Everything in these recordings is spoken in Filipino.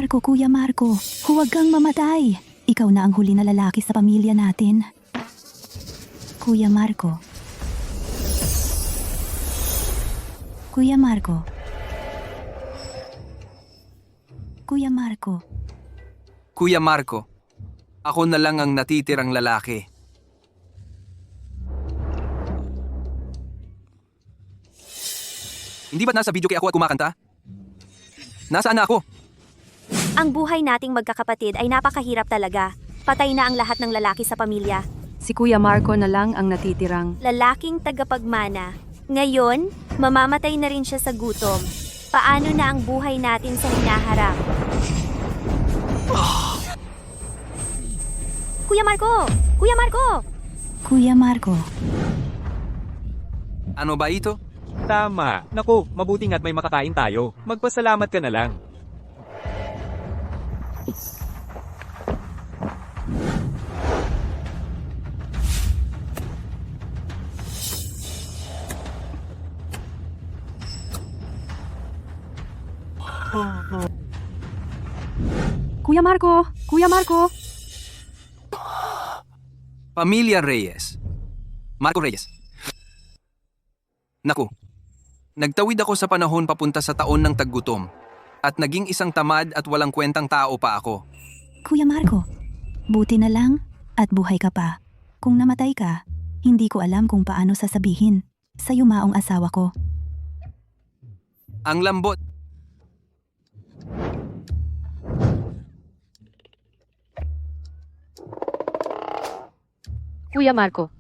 Kuya Marco, huwag kang mamatay. Ikaw na ang huli na lalaki sa pamilya natin. Kuya Marco. Kuya Marco. Kuya Marco. Kuya Marco, ako na lang ang natitirang lalaki. Hindi ba't nasa video kay ako at kumakanta? Nasaan na ako? Ang buhay nating magkakapatid ay napakahirap talaga. Patay na ang lahat ng lalaki sa pamilya. Si Kuya Marco na lang ang natitirang. Lalaking tagapagmana. Ngayon, mamamatay na rin siya sa gutom. Paano na ang buhay natin sa hinaharap? Kuya Marco! Kuya Marco! Kuya Marco. Ano ba ito? Tama. Naku, mabuting at may makakain tayo. Magpasalamat ka na lang. Kuya Marco! Kuya Marco! Pamilya Reyes. Marco Reyes. Naku, nagtawid ako sa panahon papunta sa taon ng taggutom at naging isang tamad at walang kwentang tao pa ako. Kuya Marco, buti na lang at buhay ka pa. Kung namatay ka, hindi ko alam kung paano sasabihin sa yumaong asawa ko. Ang lambot. Kuya Marco.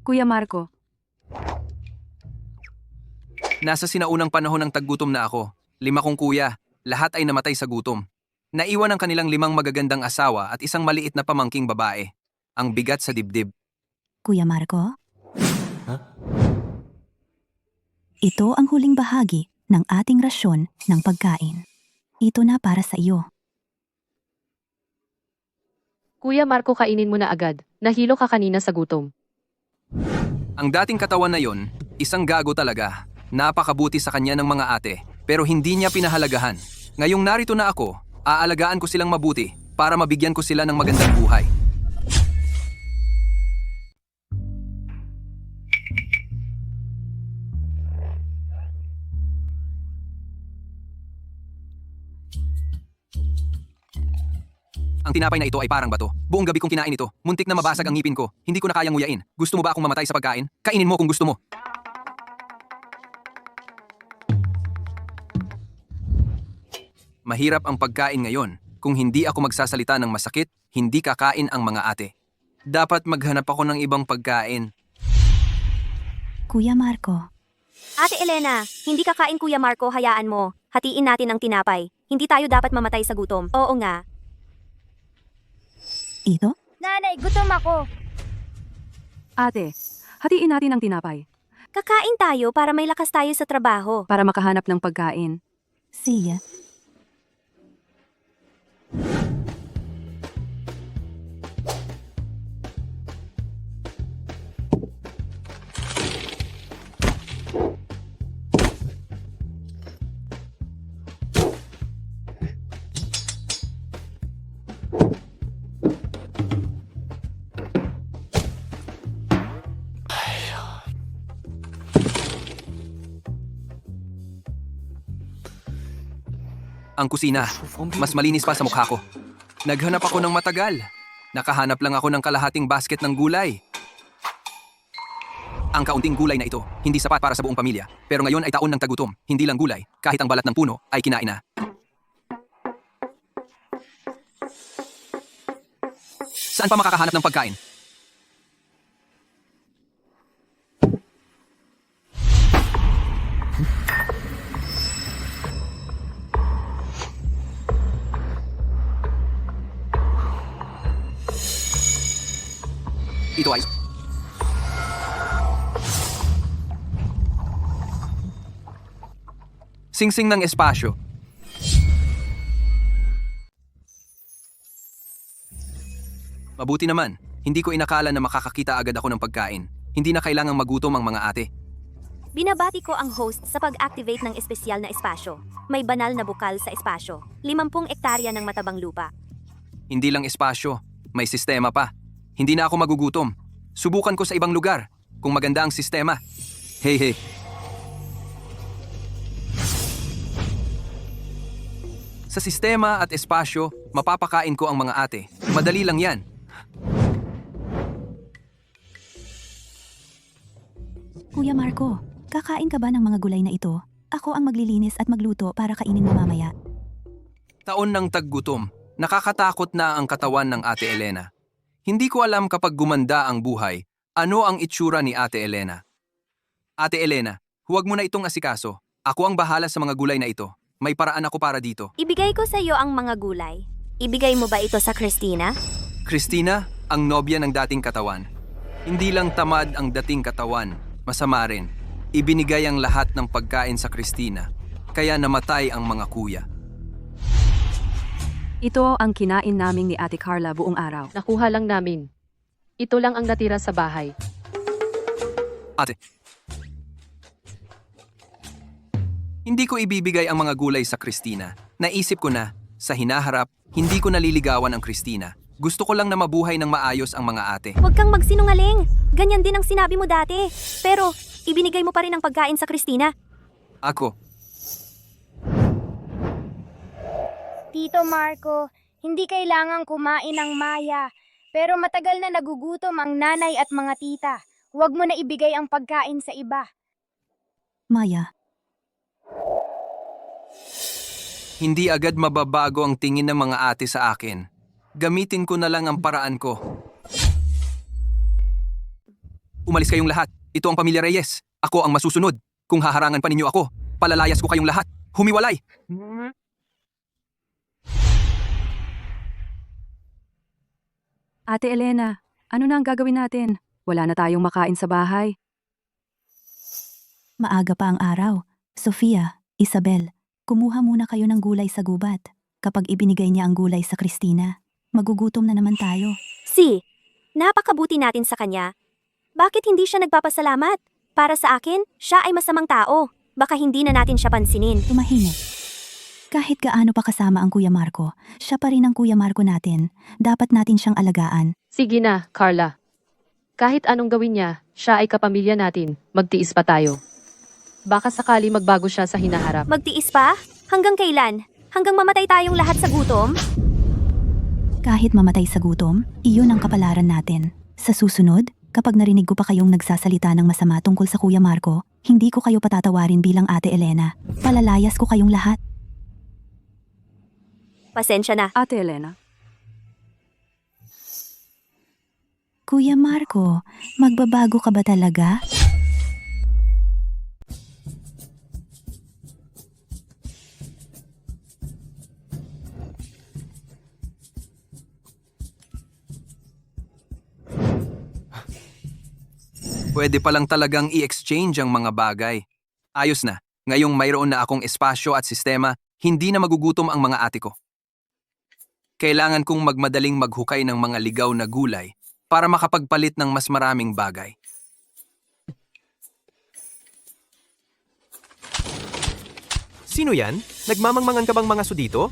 Kuya Marco. Nasa sinaunang panahon ng taggutom na ako. 5 kong kuya, lahat ay namatay sa gutom. Naiwan ang kanilang 5 magagandang asawa at isang maliit na pamangking babae. Ang bigat sa dibdib. Kuya Marco? Ito ang huling bahagi ng ating rasyon ng pagkain. Ito na para sa iyo. Kuya Marco, kainin mo na agad. Nahilo ka kanina sa gutom. Ang dating katawan na yon, isang gago talaga. Napakabuti sa kanya ng mga ate, pero hindi niya pinahalagahan. Ngayong narito na ako, aalagaan ko silang mabuti para mabigyan ko sila ng magandang buhay. Ang tinapay na ito ay parang bato. Buong gabi kong kinain ito. Muntik na mabasag ang ngipin ko. Hindi ko na kayang nguyain. Gusto mo ba akong mamatay sa pagkain? Kainin mo kung gusto mo. Mahirap ang pagkain ngayon. Kung hindi ako magsasalita ng masakit, hindi kakain ang mga ate. Dapat maghanap ako ng ibang pagkain. Kuya Marco. Ate Elena, hindi kakain Kuya Marco, hayaan mo. Hatiin natin ang tinapay. Hindi tayo dapat mamatay sa gutom. Oo nga. Ito? Nanay, gutom ako. Ate, hatiin natin ang tinapay Kakain tayo para may lakas tayo sa trabaho. para makahanap ng pagkain. Siya. Ang kusina, mas malinis pa sa mukha ko. Naghanap ako ng matagal. Nakahanap lang ako ng kalahating basket ng gulay. Ang kaunting gulay na ito, hindi sapat para sa buong pamilya. Pero ngayon ay taon ng tagutom, hindi lang gulay, kahit ang balat ng puno ay kinain na. Saan pa makakahanap ng pagkain? Ito ay... Singsing ng espasyo. Mabuti naman, hindi ko inakala na makakakita agad ako ng pagkain. Hindi na kailangang magutom ang mga ate. Binabati ko ang host sa pag-activate ng espesyal na espasyo. May banal na bukal sa espasyo. 50 ektarya ng matabang lupa. Hindi lang espasyo, may sistema pa. Hindi na ako magugutom. Subukan ko sa ibang lugar, kung maganda ang sistema. Hey, hey. Sa sistema at espasyo, mapapakain ko ang mga ate. Madali lang yan. Kuya Marco, kakain ka ba ng mga gulay na ito? Ako ang maglilinis at magluto para kainin mo mamaya. Taon ng taggutom, nakakatakot na ang katawan ng Ate Elena. Hindi ko alam kapag gumanda ang buhay, ano ang itsura ni Ate Elena. Ate Elena, huwag mo na itong asikaso. Ako ang bahala sa mga gulay na ito. May paraan ako para dito. Ibigay ko sa iyo ang mga gulay. Ibigay mo ba ito sa Christina? Christina, ang nobya ng dating katawan. Hindi lang tamad ang dating katawan, masama rin. Ibinigay ang lahat ng pagkain sa Christina, kaya namatay ang mga kuya. Ito ang kinain naming ni Ate Carla buong araw. Nakuha lang namin. Ito lang ang natira sa bahay. Ate, hindi ko ibibigay ang mga gulay sa Christina. Naisip ko na, sa hinaharap, hindi ko naliligawan ang Christina. Gusto ko lang na mabuhay ng maayos ang mga ate. Huwag kang magsinungaling. Ganyan din ang sinabi mo dati. Pero, ibinigay mo pa rin ang pagkain sa Christina. Ako, Tito Marco, hindi kailangang kumain ng maya, pero matagal na nagugutom ang nanay at mga tita. Huwag mo na ibigay ang pagkain sa iba. Maya, hindi agad mababago ang tingin ng mga ate sa akin. Gamitin ko na lang ang paraan ko. Umalis kayong lahat. Ito ang Pamilya Reyes. Ako ang masusunod. Kung haharangan pa ninyo ako, palalayas ko kayong lahat. Humiwalay! Ate Elena, ano na ang gagawin natin? Wala na tayong makain sa bahay. maaga pa ang araw. Sofia, Isabel, kumuha muna kayo ng gulay sa gubat. Kapag ibinigay niya ang gulay sa Christina, magugutom na naman tayo. Si, napakabuti natin sa kanya. Bakit hindi siya nagpapasalamat? Para sa akin, siya ay masamang tao. Baka hindi na natin siya pansinin. Tumahimik. Kahit gaano pa kasama ang Kuya Marco, siya pa rin ang Kuya Marco natin. Dapat natin siyang alagaan. Sige na, Carla. Kahit anong gawin niya, siya ay kapamilya natin. Magtiis pa tayo. Baka sakali magbago siya sa hinaharap. Magtiis pa? Hanggang kailan? Hanggang mamatay tayong lahat sa gutom? Kahit mamatay sa gutom, iyon ang kapalaran natin. Sa susunod, kapag narinig ko pa kayong nagsasalita ng masama tungkol sa Kuya Marco, hindi ko kayo patatawarin bilang Ate Elena. Palalayas ko kayong lahat. Pasensya na. Ate Elena, Kuya Marco, magbabago ka ba talaga? Pwede palang talagang i-exchange ang mga bagay. Ayos na. Ngayong mayroon na akong espasyo at sistema, hindi na magugutom ang mga ate ko. Kailangan kong magmadaling maghukay ng mga ligaw na gulay para makapagpalit ng mas maraming bagay. Sino yan? Nagmamangmangan ka bang mga aso dito?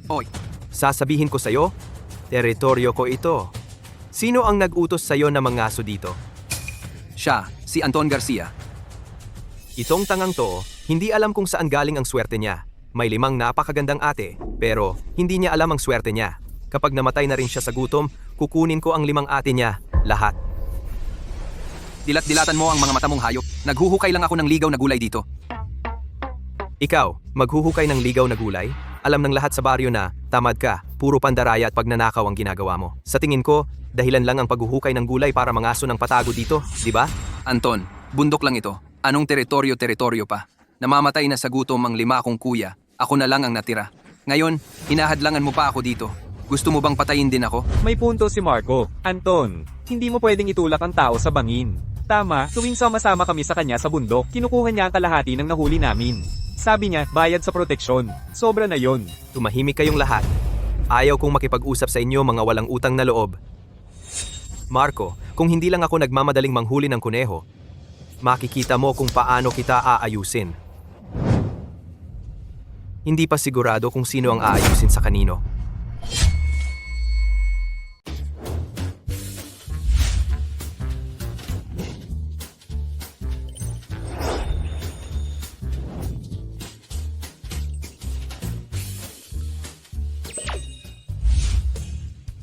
Oy, Sasabihin ko sa'yo, teritoryo ko ito. Sino ang nag-utos sa'yo na mga aso dito? siya, si Anton Garcia. Itong tangang to, hindi alam kung saan galing ang swerte niya. May 5 napakagandang ate, pero hindi niya alam ang swerte niya. Kapag namatay na rin siya sa gutom, kukunin ko ang 5 ate niya, lahat. Dilat-dilatan mo ang mga mata mong hayop. Naghuhukay lang ako ng ligaw na gulay dito. Ikaw, maghuhukay ng ligaw na gulay? Alam ng lahat sa baryo na, tamad ka, puro pandaraya at pagnanakaw ang ginagawa mo. Sa tingin ko, dahilan lang ang paghuhukay ng gulay para mangaso ng patago dito, di ba? Anton, bundok lang ito. Anong teritoryo pa? Namamatay na sa gutom ang 5 kong kuya. Ako na lang ang natira. Ngayon, hinahadlangan mo pa ako dito. Gusto mo bang patayin din ako? May punto si Marco. Anton, hindi mo pwedeng itulak ang tao sa bangin. Tama, tuwing sama-sama kami sa kanya sa bundok, kinukuha niya ang kalahati ng nahuli namin. Sabi niya, bayad sa proteksyon. Sobra na yon. Tumahimik kayong lahat. Ayaw kong makipag-usap sa inyo mga walang utang na loob. Marco, kung hindi lang ako nagmamadaling manghuli ng kuneho, Makikita mo kung paano kita aayusin. Hindi pa sigurado kung sino ang aayusin sa kanino.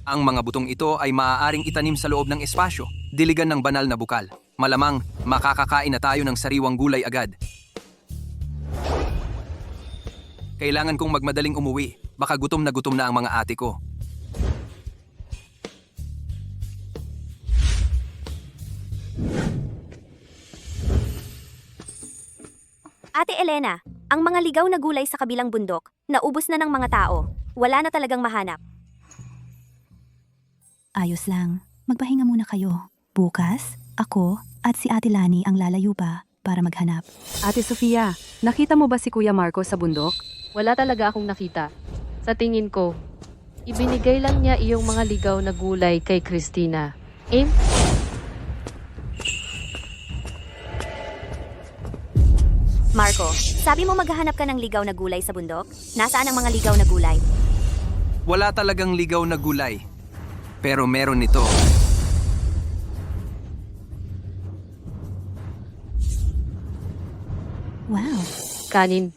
Ang mga butong ito ay maaaring itanim sa loob ng espasyo, diligan ng banal na bukal. Malamang, makakakain na tayo ng sariwang gulay agad. Kailangan kong magmadaling umuwi, baka gutom na ang mga ate ko. Ate Elena, ang mga ligaw na gulay sa kabilang bundok, naubos na ng mga tao. Wala na talagang mahanap. Ayos lang. Magpahinga muna kayo. Bukas, ako at si Ate Lani ang lalayo pa para maghanap. Ate Sofia, nakita mo ba si Kuya Marco sa bundok? Wala talaga akong nakita. Sa tingin ko, ibinigay lang niya iyong mga ligaw na gulay kay Christina. Marco, sabi mo maghahanap ka ng ligaw na gulay sa bundok? Nasaan ang mga ligaw na gulay? Wala talagang ligaw na gulay. Pero meron nito. Wow! Kanin.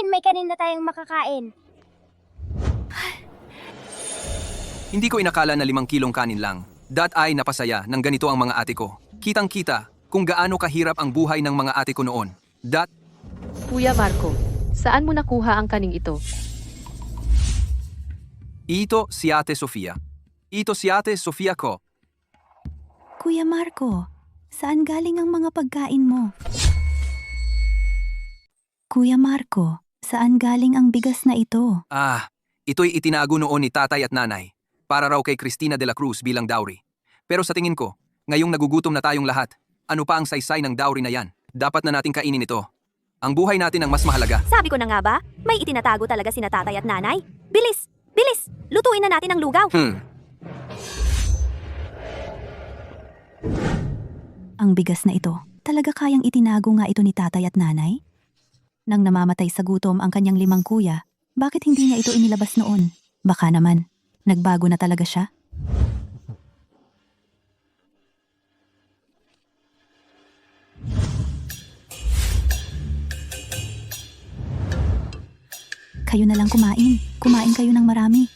May kanin na tayong makakain. Hindi ko inakala na 5 kilong kanin lang. Ay napasaya ng ganito ang mga ate ko. Kitang-kita kung gaano kahirap ang buhay ng mga ate ko noon. Kuya Marco, saan mo nakuha ang kaning ito? Ito si Ate Sofia. Ito si Ate Sofia ko. Kuya Marco, saan galing ang mga pagkain mo? Kuya Marco, saan galing ang bigas na ito? Ito'y itinago noon ni tatay at nanay. Para raw kay Cristina de la Cruz bilang dowry. Pero sa tingin ko, ngayong nagugutom na tayong lahat, ano pa ang saysay ng dowry na yan? Dapat na nating kainin ito. Ang buhay natin ang mas mahalaga. Sabi ko na nga ba, may itinatago talaga sina tatay at nanay. Bilis! Bilis! Lutuin na natin ang lugaw. Ang bigas na ito, talaga kayang itinago nga ito ni tatay at nanay? Nang namamatay sa gutom ang kanyang 5 kuya, bakit hindi niya ito inilabas noon? Baka naman, nagbago na talaga siya? Kayo na lang kumain. Kumain kayo ng marami.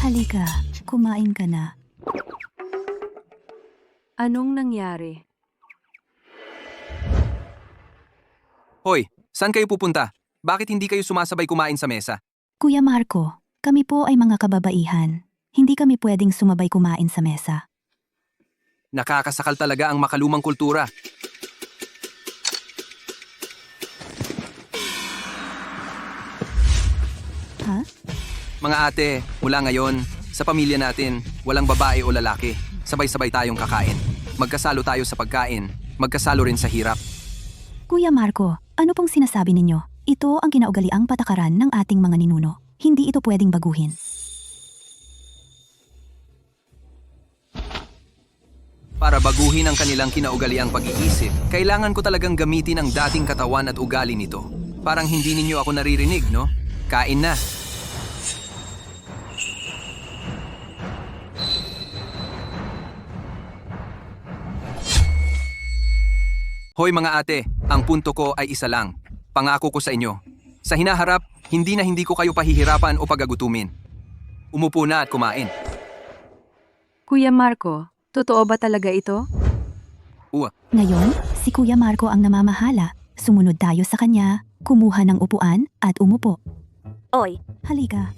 Halika, kumain ka na. Anong nangyari? Hoy, saan kayo pupunta? Bakit hindi kayo sumasabay kumain sa mesa? Kuya Marco, kami po ay mga kababaihan. Hindi kami pwedeng sumabay kumain sa mesa. Nakakasakal talaga ang makalumang kultura. Ha? Mga ate, mula ngayon, sa pamilya natin, walang babae o lalaki. Sabay-sabay tayong kakain. Magkasalo tayo sa pagkain, magkasalo rin sa hirap. Kuya Marco, ano pong sinasabi ninyo? Ito ang kinaugaliang patakaran ng ating mga ninuno. Hindi ito pwedeng baguhin. Para baguhin ang kanilang kinaugaliang pag-iisip, kailangan ko talagang gamitin ang dating katawan at ugali nito. Parang hindi ninyo ako naririnig, no? Kain na. Hoy mga ate, ang punto ko ay isa lang. Pangako ko sa inyo. Sa hinaharap, hindi ko kayo pahihirapan o pagagutumin. Umupo na at kumain. Kuya Marco, totoo ba talaga ito? Ngayon, si Kuya Marco ang namamahala. Sumunod tayo sa kanya, kumuha ng upuan at umupo. Oy, Halika.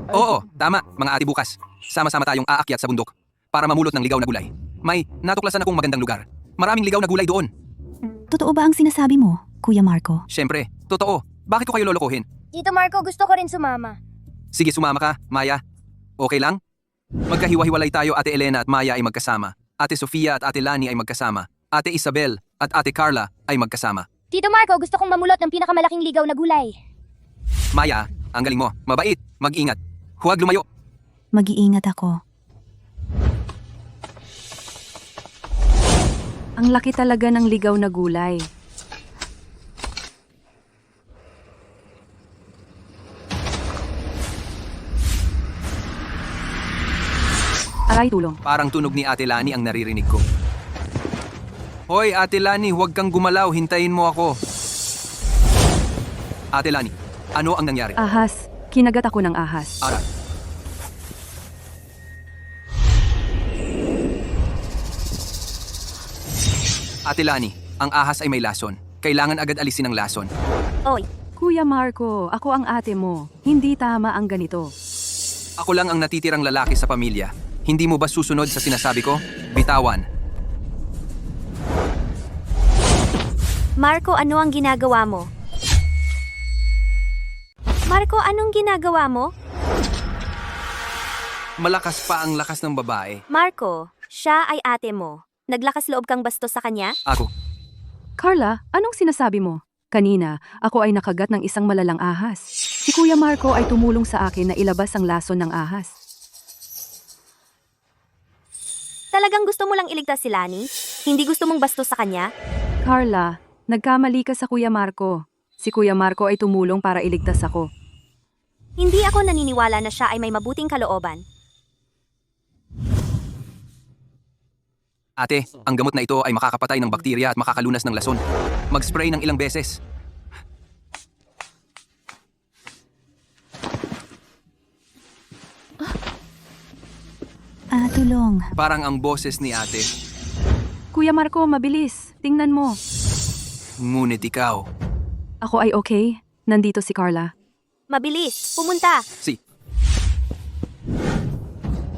Oo, tama, mga ate bukas. Sama-sama tayong aakyat sa bundok para mamulot ng ligaw na gulay. May natuklasan akong magandang lugar. Maraming ligaw na gulay doon. Totoo ba ang sinasabi mo, Kuya Marco? Siyempre, totoo. Bakit ko kayo lolokohin? Tito Marco, gusto ko rin sumama. Sige, sumama ka, Maya. Okay lang? Magkahiwa-hiwalay tayo, Ate Elena at Maya ay magkasama. Ate Sofia at Ate Lani ay magkasama. Ate Isabel at Ate Carla ay magkasama. Tito Marco, gusto kong mamulot ng pinakamalaking ligaw na gulay. Maya, ang galing mo. Mabait. Mag-ingat. Huwag lumayo. Mag-iingat ako. Ang laki talaga ng ligaw na gulay. Aray, tulong. Parang tunog ni Ate Lani ang naririnig ko. Hoy, Ate Lani, huwag kang gumalaw. Hintayin mo ako. Ate Lani, ano ang nangyari? Ahas. Kinagat ako ng ahas. Ara. Ate Lani, ang ahas ay may lason. Kailangan agad alisin ang lason. Oy, Kuya Marco, ako ang ate mo. Hindi tama ang ganito. Ako lang ang natitirang lalaki sa pamilya. Hindi mo ba susunod sa sinasabi ko? Bitawan. Marco, ano ang ginagawa mo? Marco, anong ginagawa mo? Malakas pa ang lakas ng babae. Marco, siya ay ate mo. Naglakas loob kang bastos sa kanya? Ako, Carla, anong sinasabi mo? Kanina, ako ay nakagat ng isang malalang ahas. Si Kuya Marco ay tumulong sa akin na ilabas ang lason ng ahas. Talagang gusto mo lang iligtas si Lani? Hindi gusto mong bastos sa kanya? Carla, nagkamali ka sa Kuya Marco. Si Kuya Marco ay tumulong para iligtas ako. Hindi ako naniniwala na siya ay may mabuting kalooban. ate, ang gamot na ito ay makakapatay ng bakterya at makakalunas ng lason. Mag-spray ng ilang beses. Tulong. Parang ang boses ni ate. Kuya Marco, mabilis. Tingnan mo. Ngunit ikaw, Ako ay okay. Nandito si Carla. Mabilis, pumunta.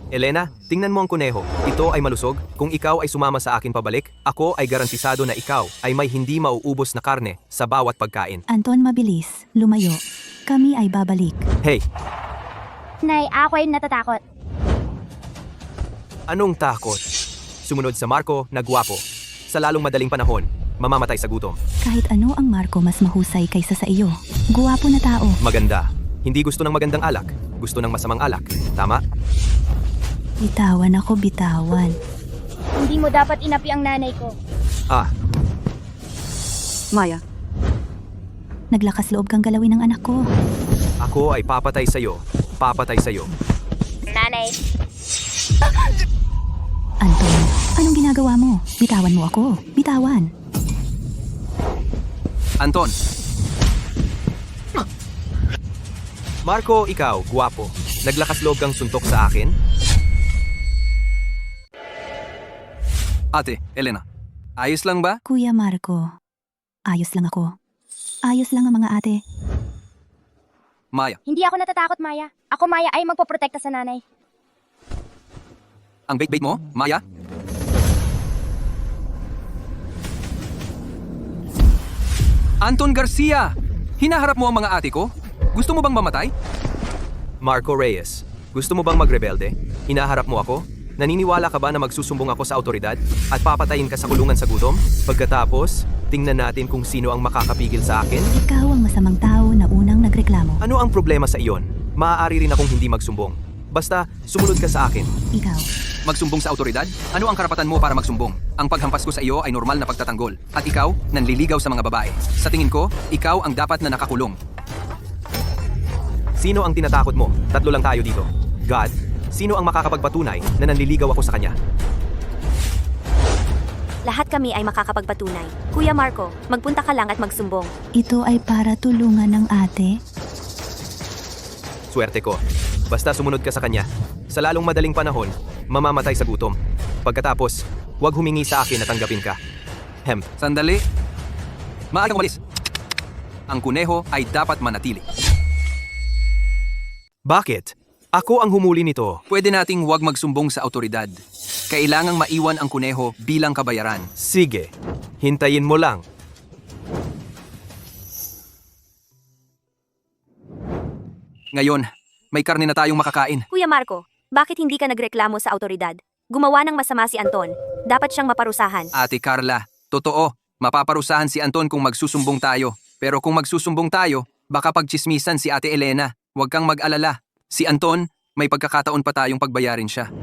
Elena, tingnan mo ang kuneho. Ito ay malusog. Kung ikaw ay sumama sa akin pabalik, ako ay garantisado na ikaw ay may hindi mauubos na karne sa bawat pagkain. Anton, mabilis. Lumayo. Kami ay babalik. Hey, Nay, ako ay natatakot. anong takot? Sumunod sa Marco na gwapo. Sa lalong madaling panahon, mamamatay sa gutom. Kahit ano ang Marco mas mahusay kaysa sa iyo. Guwapo na tao. Maganda. Hindi gusto ng magandang alak. Gusto ng masamang alak. Tama? Bitawan ako, bitawan. Hindi mo dapat inapi ang nanay ko. Ah, Maya, Naglakas loob kang galawin ng anak ko. ako ay papatay sa'yo. Papatay sa'yo. Nanay, Anton, anong ginagawa mo? Bitawan mo ako. Bitawan. Anton, Marco, ikaw, gwapo. Naglakas loob kang suntok sa akin? ate, Elena. Ayos lang ba? Kuya Marco, ayos lang ako. Ayos lang ang mga ate. Maya, hindi ako natatakot, Maya. Ako, Maya, ay magpoprotekta sa nanay. ang bait-bait mo, Maya? Anton Garcia! Hinaharap mo ang mga ate ko? Gusto mo bang mamatay? Marco Reyes, gusto mo bang magrebelde? Hinaharap mo ako? Naniniwala ka ba na magsusumbong ako sa autoridad at papatayin ka sa kulungan sa gutom? Pagkatapos, tingnan natin kung sino ang makakapigil sa akin. Ikaw ang masamang tao na unang nagreklamo. Ano ang problema sa iyon? Maaari rin akong hindi magsumbong. Basta, sumunod ka sa akin. Ikaw, Magsumbong sa autoridad? Ano ang karapatan mo para magsumbong? Ang paghampas ko sa iyo ay normal na pagtatanggol. At ikaw, nanliligaw sa mga babae. Sa tingin ko, ikaw ang dapat na nakakulong. Sino ang tinatakot mo? Tatlo lang tayo dito. God, sino ang makakapagpatunay na nanliligaw ako sa kanya? Lahat kami ay makakapagpatunay. Kuya Marco, magpunta ka lang at magsumbong. ito ay para tulungan ng ate. Swerte ko. Basta sumunod ka sa kanya. Sa lalong madaling panahon, mamamatay sa gutom. Pagkatapos, huwag humingi sa akin na tanggapin ka. Sandali. Maagang umalis. Ang kuneho ay dapat manatili. Bakit? Ako ang humuli nito. Pwede nating huwag magsumbong sa autoridad. Kailangang maiwan ang kuneho bilang kabayaran. Sige, hintayin mo lang. Ngayon, may karne na tayong makakain. Kuya Marco, Bakit hindi ka nagreklamo sa autoridad? Gumawa ng masama si Anton. Dapat siyang maparusahan. Ate Carla, totoo, mapaparusahan si Anton kung magsusumbong tayo. Pero kung magsusumbong tayo, baka pagchismisan si Ate Elena. Huwag kang mag-alala. Si Anton, may pagkakataon pa tayong pagbayarin siya.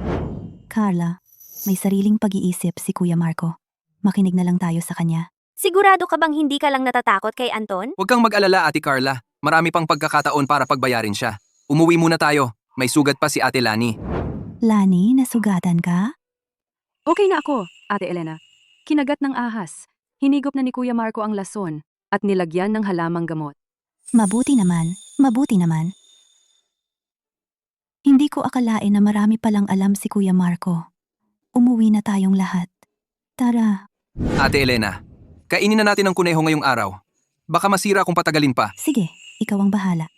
Carla, may sariling pag-iisip si Kuya Marco. Makinig na lang tayo sa kanya. Sigurado ka bang hindi ka lang natatakot kay Anton? Huwag kang mag-alala, Ate Carla. Marami pang pagkakataon para pagbayarin siya. Umuwi muna tayo. May sugat pa si Ate Lani. Lani, nasugatan ka? Okay na ako, Ate Elena. Kinagat ng ahas. Hinigop na ni Kuya Marco ang lason at nilagyan ng halamang gamot. Mabuti naman, mabuti naman. Hindi ko akalain na marami palang alam si Kuya Marco. Umuwi na tayong lahat. Tara, Ate Elena, kainin na natin ang kuneho ngayong araw. Baka masira kung patagalin pa. sige, ikaw ang bahala.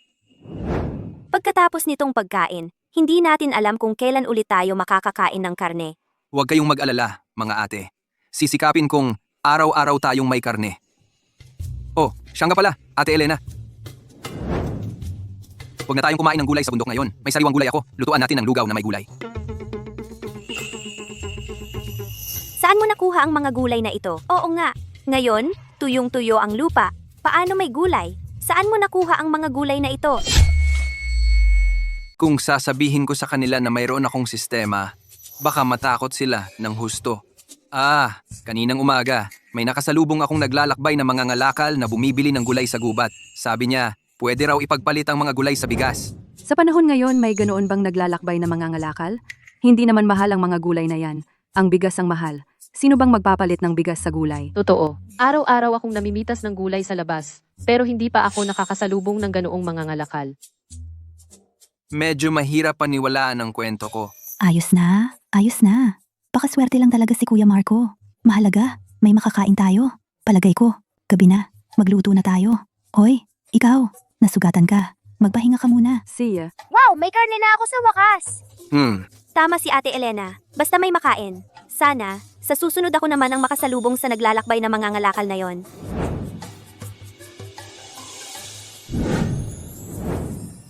Pagkatapos nitong pagkain, hindi natin alam kung kailan ulit tayo makakakain ng karne. Huwag kayong mag-alala, mga ate. Sisikapin kong araw-araw tayong may karne. Oh, siya nga pala, Ate Elena. Huwag na tayong kumain ng gulay sa bundok ngayon. May sariwang gulay ako. Lutuan natin ng lugaw na may gulay. Saan mo nakuha ang mga gulay na ito? Oo nga. Ngayon, tuyong-tuyo ang lupa. Paano may gulay? Saan mo nakuha ang mga gulay na ito? Kung sasabihin ko sa kanila na mayroon akong sistema, baka matakot sila ng husto. Kaninang umaga, may nakasalubong akong naglalakbay na mga ngalakal na bumibili ng gulay sa gubat. Sabi niya, pwede raw ipagpalit ang mga gulay sa bigas. Sa panahon ngayon, may ganoon bang naglalakbay na mga ngalakal? Hindi naman mahal ang mga gulay na yan. Ang bigas ang mahal. Sino bang magpapalit ng bigas sa gulay? Totoo. Araw-araw akong namimitas ng gulay sa labas, pero hindi pa ako nakakasalubong ng ganoong mga ngalakal. Medyo mahirap paniwalaan ang kwento ko. Ayos na, ayos na. Pakaswerte lang talaga si Kuya Marco. Mahalaga, may makakain tayo. Palagay ko, gabi na, magluto na tayo. Hoy, ikaw, nasugatan ka. Magpahinga ka muna. See ya. Wow, may karne na ako sa wakas! Tama si Ate Elena. Basta may makain. Sana, sa susunod ako naman ang makasalubong sa naglalakbay na mga ngalakal na yon.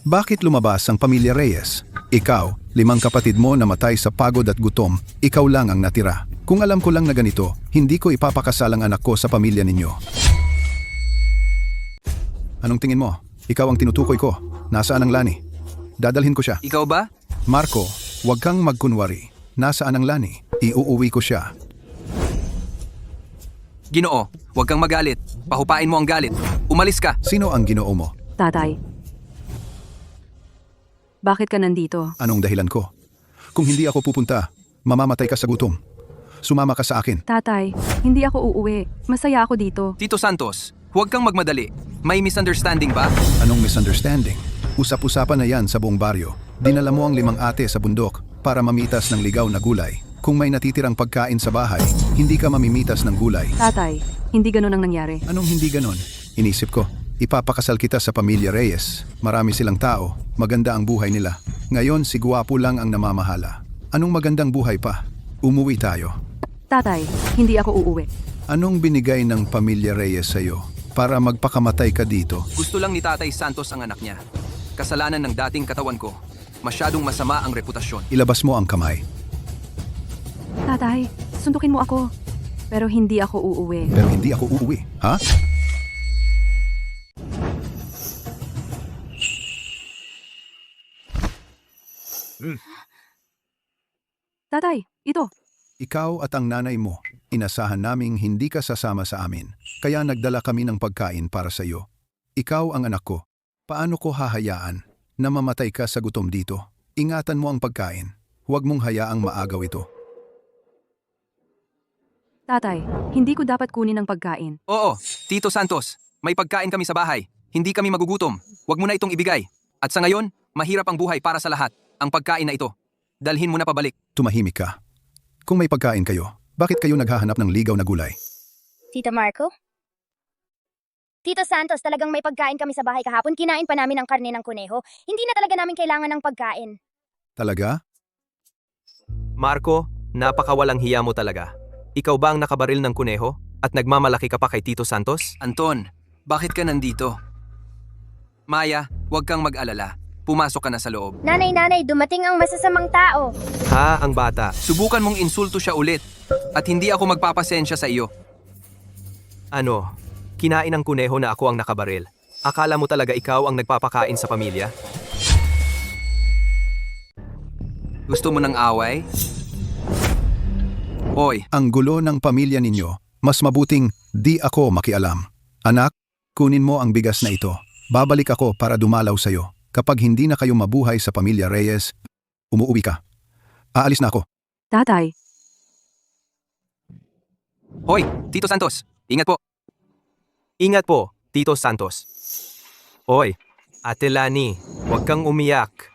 Bakit lumabas ang pamilya Reyes? Ikaw, 5 kapatid mo namatay sa pagod at gutom, ikaw lang ang natira. Kung alam ko lang na ganito, hindi ko ipapakasal ang anak ko sa pamilya ninyo. Anong tingin mo? Ikaw ang tinutukoy ko. Nasaan ang Lani? Dadalhin ko siya. Ikaw ba? Marco, huwag kang magkunwari. Nasaan ang Lani? Iuuwi ko siya. Ginoo, huwag kang magalit. Pahupain mo ang galit. Umalis ka. Sino ang Ginoo mo? Tatay. Bakit ka nandito? Anong dahilan ko? Kung hindi ako pupunta, mamamatay ka sa gutom. Sumama ka sa akin. Tatay, hindi ako uuwi. Masaya ako dito. Tito Santos, huwag kang magmadali. May misunderstanding ba? Anong misunderstanding? Usap-usapan na yan sa buong baryo. Dinala mo ang 5 ate sa bundok para mamitas ng ligaw na gulay. Kung may natitirang pagkain sa bahay, hindi ka mamimitas ng gulay. Tatay, hindi ganun ang nangyari. Anong hindi ganon? Inisip ko, ipapakasal kita sa pamilya Reyes. Marami silang tao, maganda ang buhay nila. Ngayon si Guwapo lang ang namamahala. Anong magandang buhay pa? Umuwi tayo. Tatay, hindi ako uuwi. Anong binigay ng pamilya Reyes sa'yo para magpakamatay ka dito? Gusto lang ni Tatay Santos ang anak niya. Kasalanan ng dating katawan ko. Masyadong masama ang reputasyon. Ilabas mo ang kamay. Tatay, sundukin mo ako. Pero hindi ako uuwi. Pero hindi ako uuwi, ha? Tatay, ito. Ikaw at ang nanay mo, inasahan naming hindi ka sasama sa amin. Kaya nagdala kami ng pagkain para sa iyo. Ikaw ang anak ko. Paano ko hahayaan na mamatay ka sa gutom dito? Ingatan mo ang pagkain. Huwag mong hayaang maagaw ito. Tatay, hindi ko dapat kunin ang pagkain. Oo, Tito Santos, may pagkain kami sa bahay. Hindi kami magugutom. Huwag mo na itong ibigay. At sa ngayon, mahirap ang buhay para sa lahat. Ang pagkain na ito. Dalhin mo na pabalik. Tumahimik ka. Kung may pagkain kayo, bakit kayo naghahanap ng ligaw na gulay? Tito Marco? Tito Santos, talagang may pagkain kami sa bahay kahapon. Kinain pa namin ang karne ng kuneho. Hindi na talaga namin kailangan ng pagkain. Talaga? Marco, napakawalang hiya mo talaga. Ikaw ba ang nakabaril ng kuneho at nagmamalaki ka pa kay Tito Santos? Anton, bakit ka nandito? Maya, huwag kang mag-alala. pumasok ka na sa loob. Nanay, dumating ang masasamang tao. Ha, ang bata. Subukan mong insulto siya ulit. At hindi ako magpapasensya sa iyo. Ano? Kinain ng kuneho na ako ang nakabaril. Akala mo talaga ikaw ang nagpapakain sa pamilya? Gusto mo ng away? Hoy, Ang gulo ng pamilya ninyo, mas mabuting di ako makialam. Anak, kunin mo ang bigas na ito. Babalik ako para dumalaw sa'yo. Kapag hindi na kayo mabuhay sa pamilya Reyes, umuwi ka. Aalis na ako. Tatay, hoy, Tito Santos, ingat po. Ingat po, Tito Santos. Oy, Ate Lani, huwag kang umiyak.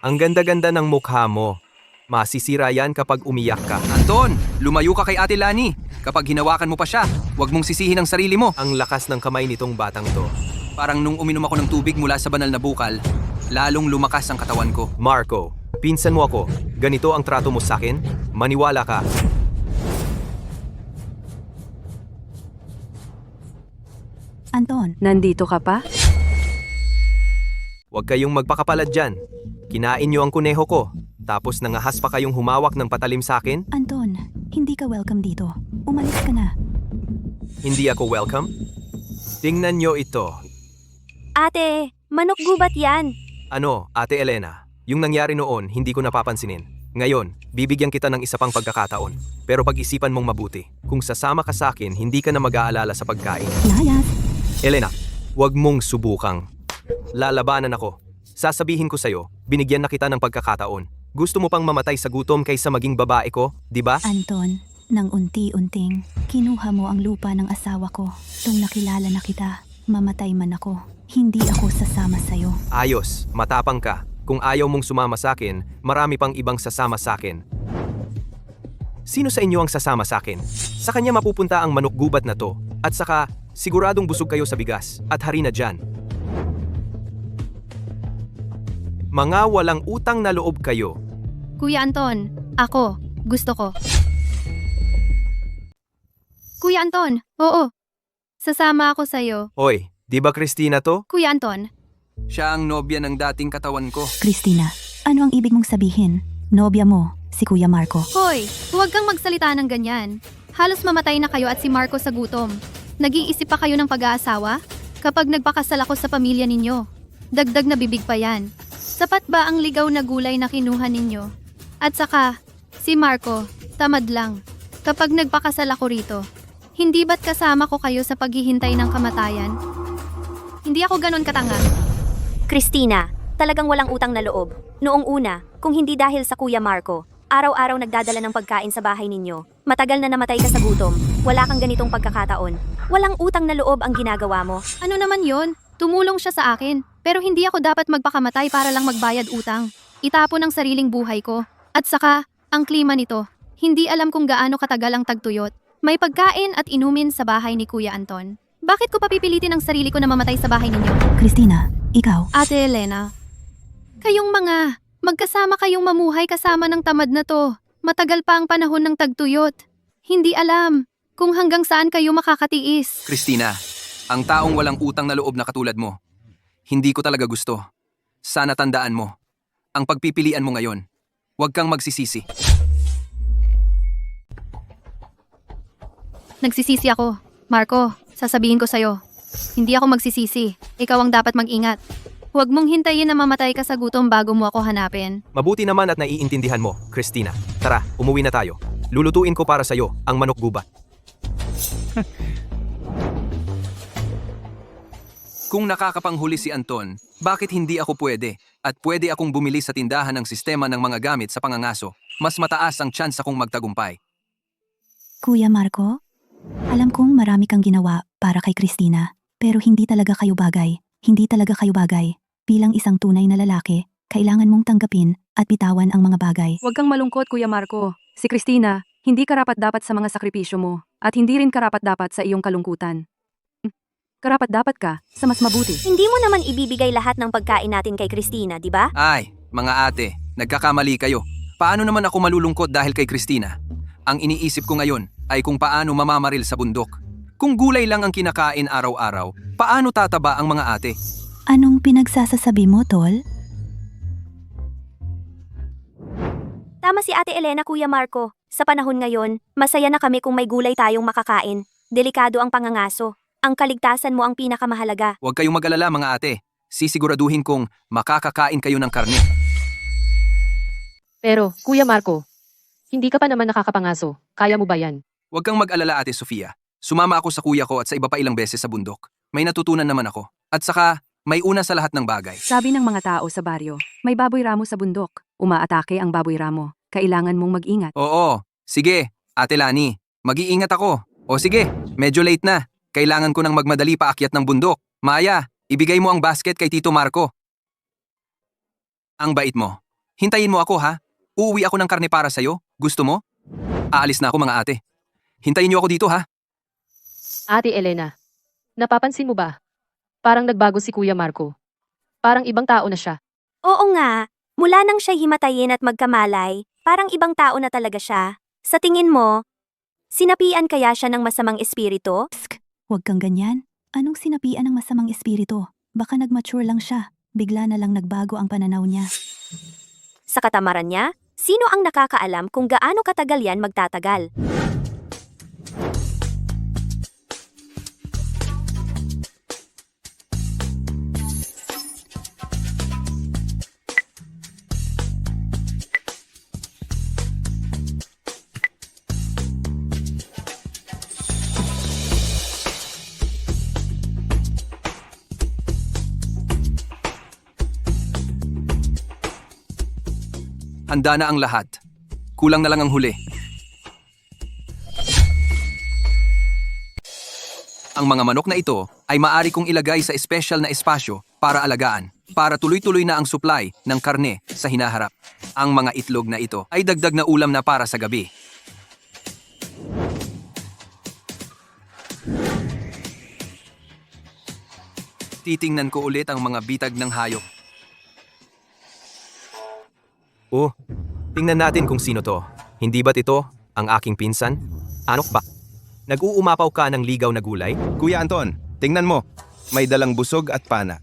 Ang ganda-ganda ng mukha mo. Masisira yan kapag umiyak ka. Anton, lumayo ka kay Ate Lani. Kapag hinawakan mo pa siya, huwag mong sisihin ang sarili mo. Ang lakas ng kamay nitong batang to. Parang nung uminom ako ng tubig mula sa banal na bukal, lalong lumakas ang katawan ko. Marco, pinsan mo ako. Ganito ang trato mo sa akin? Maniwala ka. Anton, nandito ka pa? Huwag kayong magpakapalat dyan. Kinain niyo ang kuneho ko. Tapos nangahas pa kayong humawak ng patalim sa akin? Anton, hindi ka welcome dito. Umalis ka na. Hindi ako welcome? Tingnan niyo ito. Ate, manok gubat yan. Ano, Ate Elena, yung nangyari noon hindi ko napapansinin. Ngayon, bibigyan kita ng isa pang pagkakataon. Pero pag-isipan mong mabuti. Kung sasama ka sa akin, hindi ka na mag-aalala sa pagkain. Layas, Elena, huwag mong subukang. Lalabanan ako. Sasabihin ko sa'yo, binigyan na kita ng pagkakataon. Gusto mo pang mamatay sa gutom kaysa maging babae ko, di ba? Anton, nang unti-unting, kinuha mo ang lupa ng asawa ko. Nung nakilala na kita, mamatay man ako. Hindi ako sasama sa'yo. Ayos, matapang ka. Kung ayaw mong sumama sa akin, marami pang ibang sasama sa akin. Sino sa inyo ang sasama sa akin? Sa kanya mapupunta ang manok gubat na to. At saka, siguradong busog kayo sa bigas at harina dyan. Mga walang utang na loob kayo. Kuya Anton, ako, gusto ko. Kuya Anton, oo. Sasama ako sa'yo. Hoy, di ba Christina to? Kuya Anton, Siya ang nobya ng dating katawan ko. Christina, ano ang ibig mong sabihin? Nobya mo, si Kuya Marco. hoy, huwag kang magsalita ng ganyan. Halos mamatay na kayo at si Marco sa gutom. Nag-iisip pa kayo ng pag-aasawa? Kapag nagpakasal ako sa pamilya ninyo, dagdag na bibig pa yan. Sapat ba ang ligaw na gulay na kinuha ninyo? At saka, si Marco, tamad lang. Kapag nagpakasal ako rito, hindi ba't kasama ko kayo sa paghihintay ng kamatayan? Hindi ako ganon katanga. Christina, talagang walang utang na loob. Noong una, kung hindi dahil sa Kuya Marco, araw-araw nagdadala ng pagkain sa bahay ninyo. Matagal na namatay ka sa gutom. Wala kang ganitong pagkakataon. Walang utang na loob ang ginagawa mo. Ano naman yon? Tumulong siya sa akin. Pero hindi ako dapat magpakamatay para lang magbayad utang. Itapon ang sariling buhay ko. At saka, ang klima nito. Hindi alam kung gaano katagal ang tagtuyot. May pagkain at inumin sa bahay ni Kuya Anton. Bakit ko papipilitin ang sarili ko na mamatay sa bahay ninyo? Christina, ikaw, Ate Elena, kayong magkasama kayong mamuhay kasama ng tamad na to. Matagal pa ang panahon ng tagtuyot. Hindi alam kung hanggang saan kayo makakatiis. Christina, ang taong walang utang na loob na katulad mo, hindi ko talaga gusto. Sana tandaan mo, ang pagpipilian mo ngayon, huwag kang magsisisi. Nagsisisi ako. Marco, sasabihin ko sa'yo. Hindi ako magsisisi. Ikaw ang dapat mag-ingat. Huwag mong hintayin na mamatay ka sa gutom bago mo ako hanapin. Mabuti naman at naiintindihan mo, Christina. Tara, umuwi na tayo. Lulutuin ko para sa'yo ang manok gubat. Kung nakakapanghuli si Anton, bakit hindi ako pwede? At pwede akong bumili sa tindahan ng sistema ng mga gamit sa pangangaso. Mas mataas ang tsansa kong magtagumpay. Kuya Marco, alam kong marami kang ginawa para kay Christina, pero hindi talaga kayo bagay. Hindi talaga kayo bagay. Bilang isang tunay na lalaki, kailangan mong tanggapin at bitawan ang mga bagay. Huwag kang malungkot, Kuya Marco. Si Christina, hindi karapat-dapat sa mga sakripisyo mo, at hindi rin karapat-dapat sa iyong kalungkutan. Karapat-dapat ka sa mas mabuti. Hindi mo naman ibibigay lahat ng pagkain natin kay Christina, di ba? Ay, mga ate, nagkakamali kayo. Paano naman ako malulungkot dahil kay Christina? Ang iniisip ko ngayon ay kung paano mamamaril sa bundok. Kung gulay lang ang kinakain araw-araw, paano tataba ang mga ate? Anong pinagsasasabi mo, Tol? Tama si Ate Elena, Kuya Marco. Sa panahon ngayon, masaya na kami kung may gulay tayong makakain. Delikado ang pangangaso. Ang kaligtasan mo ang pinakamahalaga. Huwag kayong mag-alala mga ate. Sisiguraduhin kong makakakain kayo ng karne. Pero, Kuya Marco, hindi ka pa naman nakakapangaso. Kaya mo ba yan? Huwag kang mag-alala Ate Sofia. Sumama ako sa kuya ko at sa iba pa ilang beses sa bundok. May natutunan naman ako. At saka, may una sa lahat ng bagay. Sabi ng mga tao sa baryo, may baboy ramo sa bundok. Umaatake ang baboy ramo. Kailangan mong mag-ingat. Oo, sige, Ate Lani. Mag-iingat ako. O sige, medyo late na. Kailangan ko nang magmadali paakyat ng bundok. Maya, ibigay mo ang basket kay Tito Marco. Ang bait mo. Hintayin mo ako ha. Uuwi ako ng karne para sa'yo. Gusto mo? Aalis na ako mga ate. Hintayin niyo ako dito ha. Ate Elena, napapansin mo ba? Parang nagbago si Kuya Marco. Parang ibang tao na siya. Oo nga, mula nang siya'y himatayin at magkamalay, parang ibang tao na talaga siya. Sa tingin mo, sinapian kaya siya ng masamang espiritu? Huwag kang ganyan. Anong sinapian ng masamang espiritu? Baka nag-mature lang siya. Bigla na lang nagbago ang pananaw niya. Sa katamaran niya, sino ang nakakaalam kung gaano katagal yan magtatagal? Handa na ang lahat. Kulang na lang ang huli. Ang mga manok na ito ay maaari kong ilagay sa espesyal na espasyo para alagaan, para tuloy-tuloy na ang supply ng karne sa hinaharap. Ang mga itlog na ito ay dagdag na ulam na para sa gabi. Titingnan ko ulit ang mga bitag ng hayop. Oh, tingnan natin kung sino to. Hindi ba't ito ang aking pinsan? Ano ba? Nag-uumapaw ka ng ligaw na gulay? Kuya Anton, tingnan mo. May dalang busog at pana.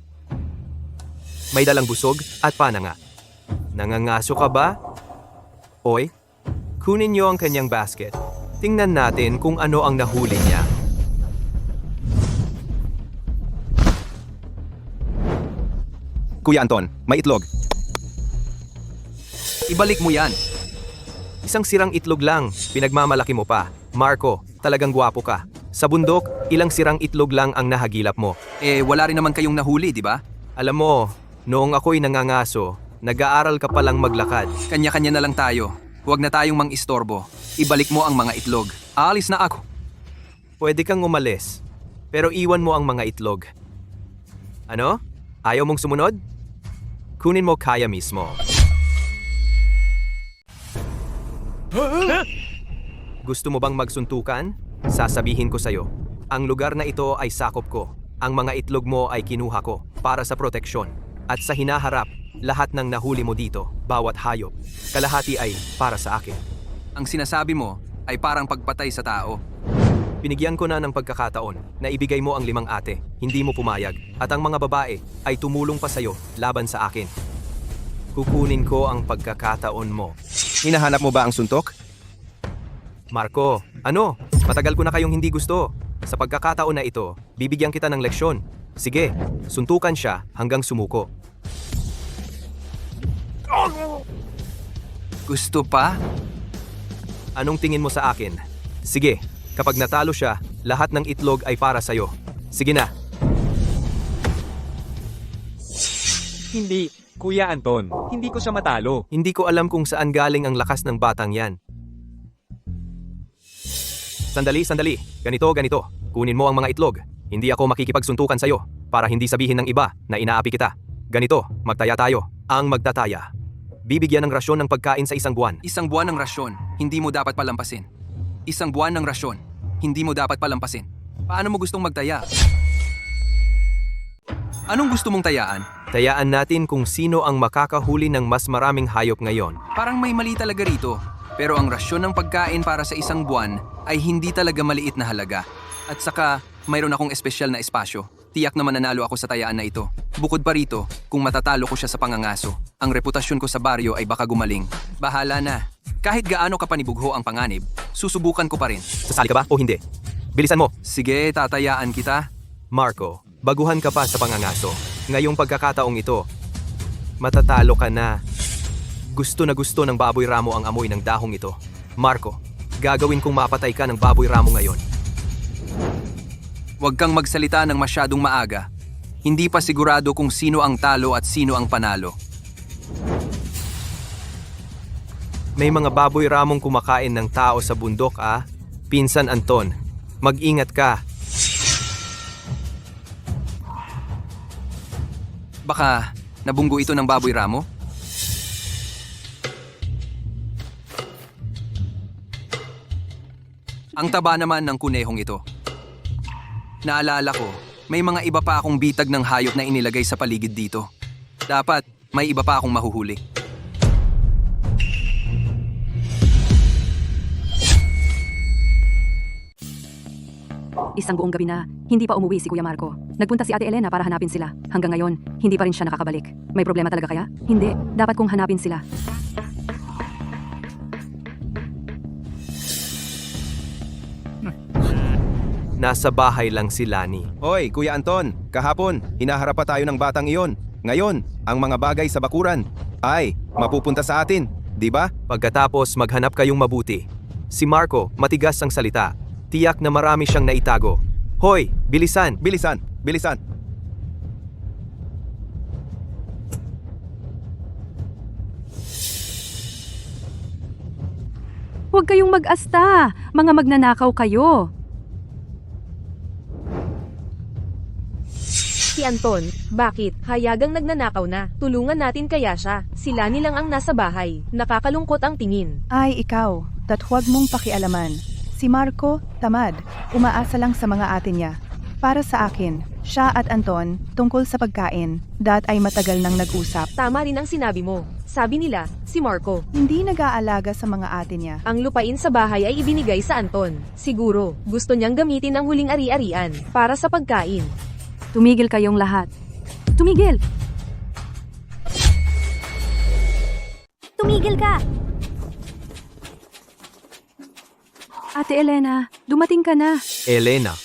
May dalang busog at pana nga. Nangangaso ka ba? Oy, kunin niyo ang kanyang basket. Tingnan natin kung ano ang nahuli niya. Kuya Anton, may itlog. Ibalik mo yan. Isang sirang itlog lang, pinagmamalaki mo pa. Marco, talagang gwapo ka. Sa bundok, ilang sirang itlog lang ang nahagilap mo. Wala rin naman kayong nahuli, di ba? Alam mo, noong ako'y nangangaso, nag-aaral ka palang maglakad. Kanya-kanya na lang tayo. Huwag na tayong mang-istorbo. Ibalik mo ang mga itlog. Aalis na ako. Pwede kang umalis, pero iwan mo ang mga itlog. Ano? Ayaw mong sumunod? Kunin mo kaya mismo. Gusto mo bang magsuntukan? Sasabihin ko sa'yo, ang lugar na ito ay sakop ko. Ang mga itlog mo ay kinuha ko para sa proteksyon. At sa hinaharap, lahat ng nahuli mo dito, bawat hayop, kalahati ay para sa akin. Ang sinasabi mo ay parang pagpatay sa tao. Binigyan ko na ng pagkakataon na ibigay mo ang 5 ate, hindi mo pumayag, at ang mga babae ay tumulong pa sa'yo laban sa akin. Kukunin ko ang pagkakataon mo. Hinahanap mo ba ang suntok? Marco, ano? Matagal ko na kayong hindi gusto. Sa pagkakataon na ito, bibigyan kita ng leksyon. Sige, suntukan siya hanggang sumuko. Gusto pa? Anong tingin mo sa akin? Sige, kapag natalo siya, lahat ng itlog ay para sa'yo. Sige na. Hindi, Kuya Anton, hindi ko siya matalo. Hindi ko alam kung saan galing ang lakas ng batang yan. Sandali. Ganito. Kunin mo ang mga itlog. Hindi ako makikipagsuntukan sa'yo para hindi sabihin ng iba na inaapi kita. Ganito, magtaya tayo. Ang magtataya. Bibigyan ng rasyon ng pagkain sa 1 buwan. 1 buwan ng rasyon, hindi mo dapat palampasin. 1 buwan ng rasyon, hindi mo dapat palampasin. Paano mo gustong magtaya? Anong gusto mong tayaan? Tayaan natin kung sino ang makakahuli ng mas maraming hayop ngayon. Parang may mali talaga rito. Pero ang rasyon ng pagkain para sa 1 buwan ay hindi talaga maliit na halaga. At saka, mayroon akong espesyal na espasyo. Tiyak na mananalo ako sa tayaan na ito. Bukod pa rito, kung matatalo ko siya sa pangangaso, ang reputasyon ko sa baryo ay baka gumaling. Bahala na. Kahit gaano kapanibugho ang panganib, susubukan ko pa rin. Sasali ka ba o hindi? Bilisan mo! Sige, tatayaan kita. Marco, baguhan ka pa sa pangangaso. Ngayong pagkakataong ito, matatalo ka na. Gusto na gusto ng baboy ramo ang amoy ng dahong ito. Marco, gagawin kong mapatay ka ng baboy ramo ngayon. Huwag kang magsalita ng masyadong maaga. Hindi pa sigurado kung sino ang talo at sino ang panalo. May mga baboy ramong kumakain ng tao sa bundok, ah? Pinsan Anton, mag-ingat ka. Baka nabunggo ito ng baboy ramo? Ang taba naman ng kunehong ito. Naalala ko, may mga iba pa akong bitag ng hayop na inilagay sa paligid dito. Dapat may iba pa akong mahuhuli. Isang buong gabi na, hindi pa umuwi si Kuya Marco. Nagpunta si Ate Elena para hanapin sila. Hanggang ngayon, hindi pa rin siya nakakabalik. May problema talaga kaya? Hindi, dapat kong hanapin sila. Nasa bahay lang si Lani. Hoy, Kuya Anton, kahapon, hinaharap pa tayo ng batang iyon. Ngayon, ang mga bagay sa bakuran ay mapupunta sa atin, di ba? Pagkatapos maghanap kayong mabuti. Si Marco, matigas ang salita. Tiyak na marami siyang naitago. Hoy, bilisan! Bilisan, bilisan. Huwag kayong mag-asta! Mga magnanakaw kayo! Si Anton, bakit? Hayagang nagnanakaw na. Tulungan natin kaya siya. Sila nilang ang nasa bahay. Nakakalungkot ang tingin. Ay, ikaw. Huwag mong pakialaman. Si Marco, tamad. Umaasa lang sa mga ate niya. Para sa akin, siya at Anton, tungkol sa pagkain, ay matagal nang nag-usap. Tama rin ang sinabi mo. Sabi nila, si Marco. Hindi nag-aalaga sa mga ate niya. Ang lupain sa bahay ay ibinigay sa Anton. Siguro, gusto niyang gamitin ang huling ari-arian para sa pagkain. Tumigil kayong lahat. Tumigil! Tumigil ka! Ate Elena, dumating ka na. Elena,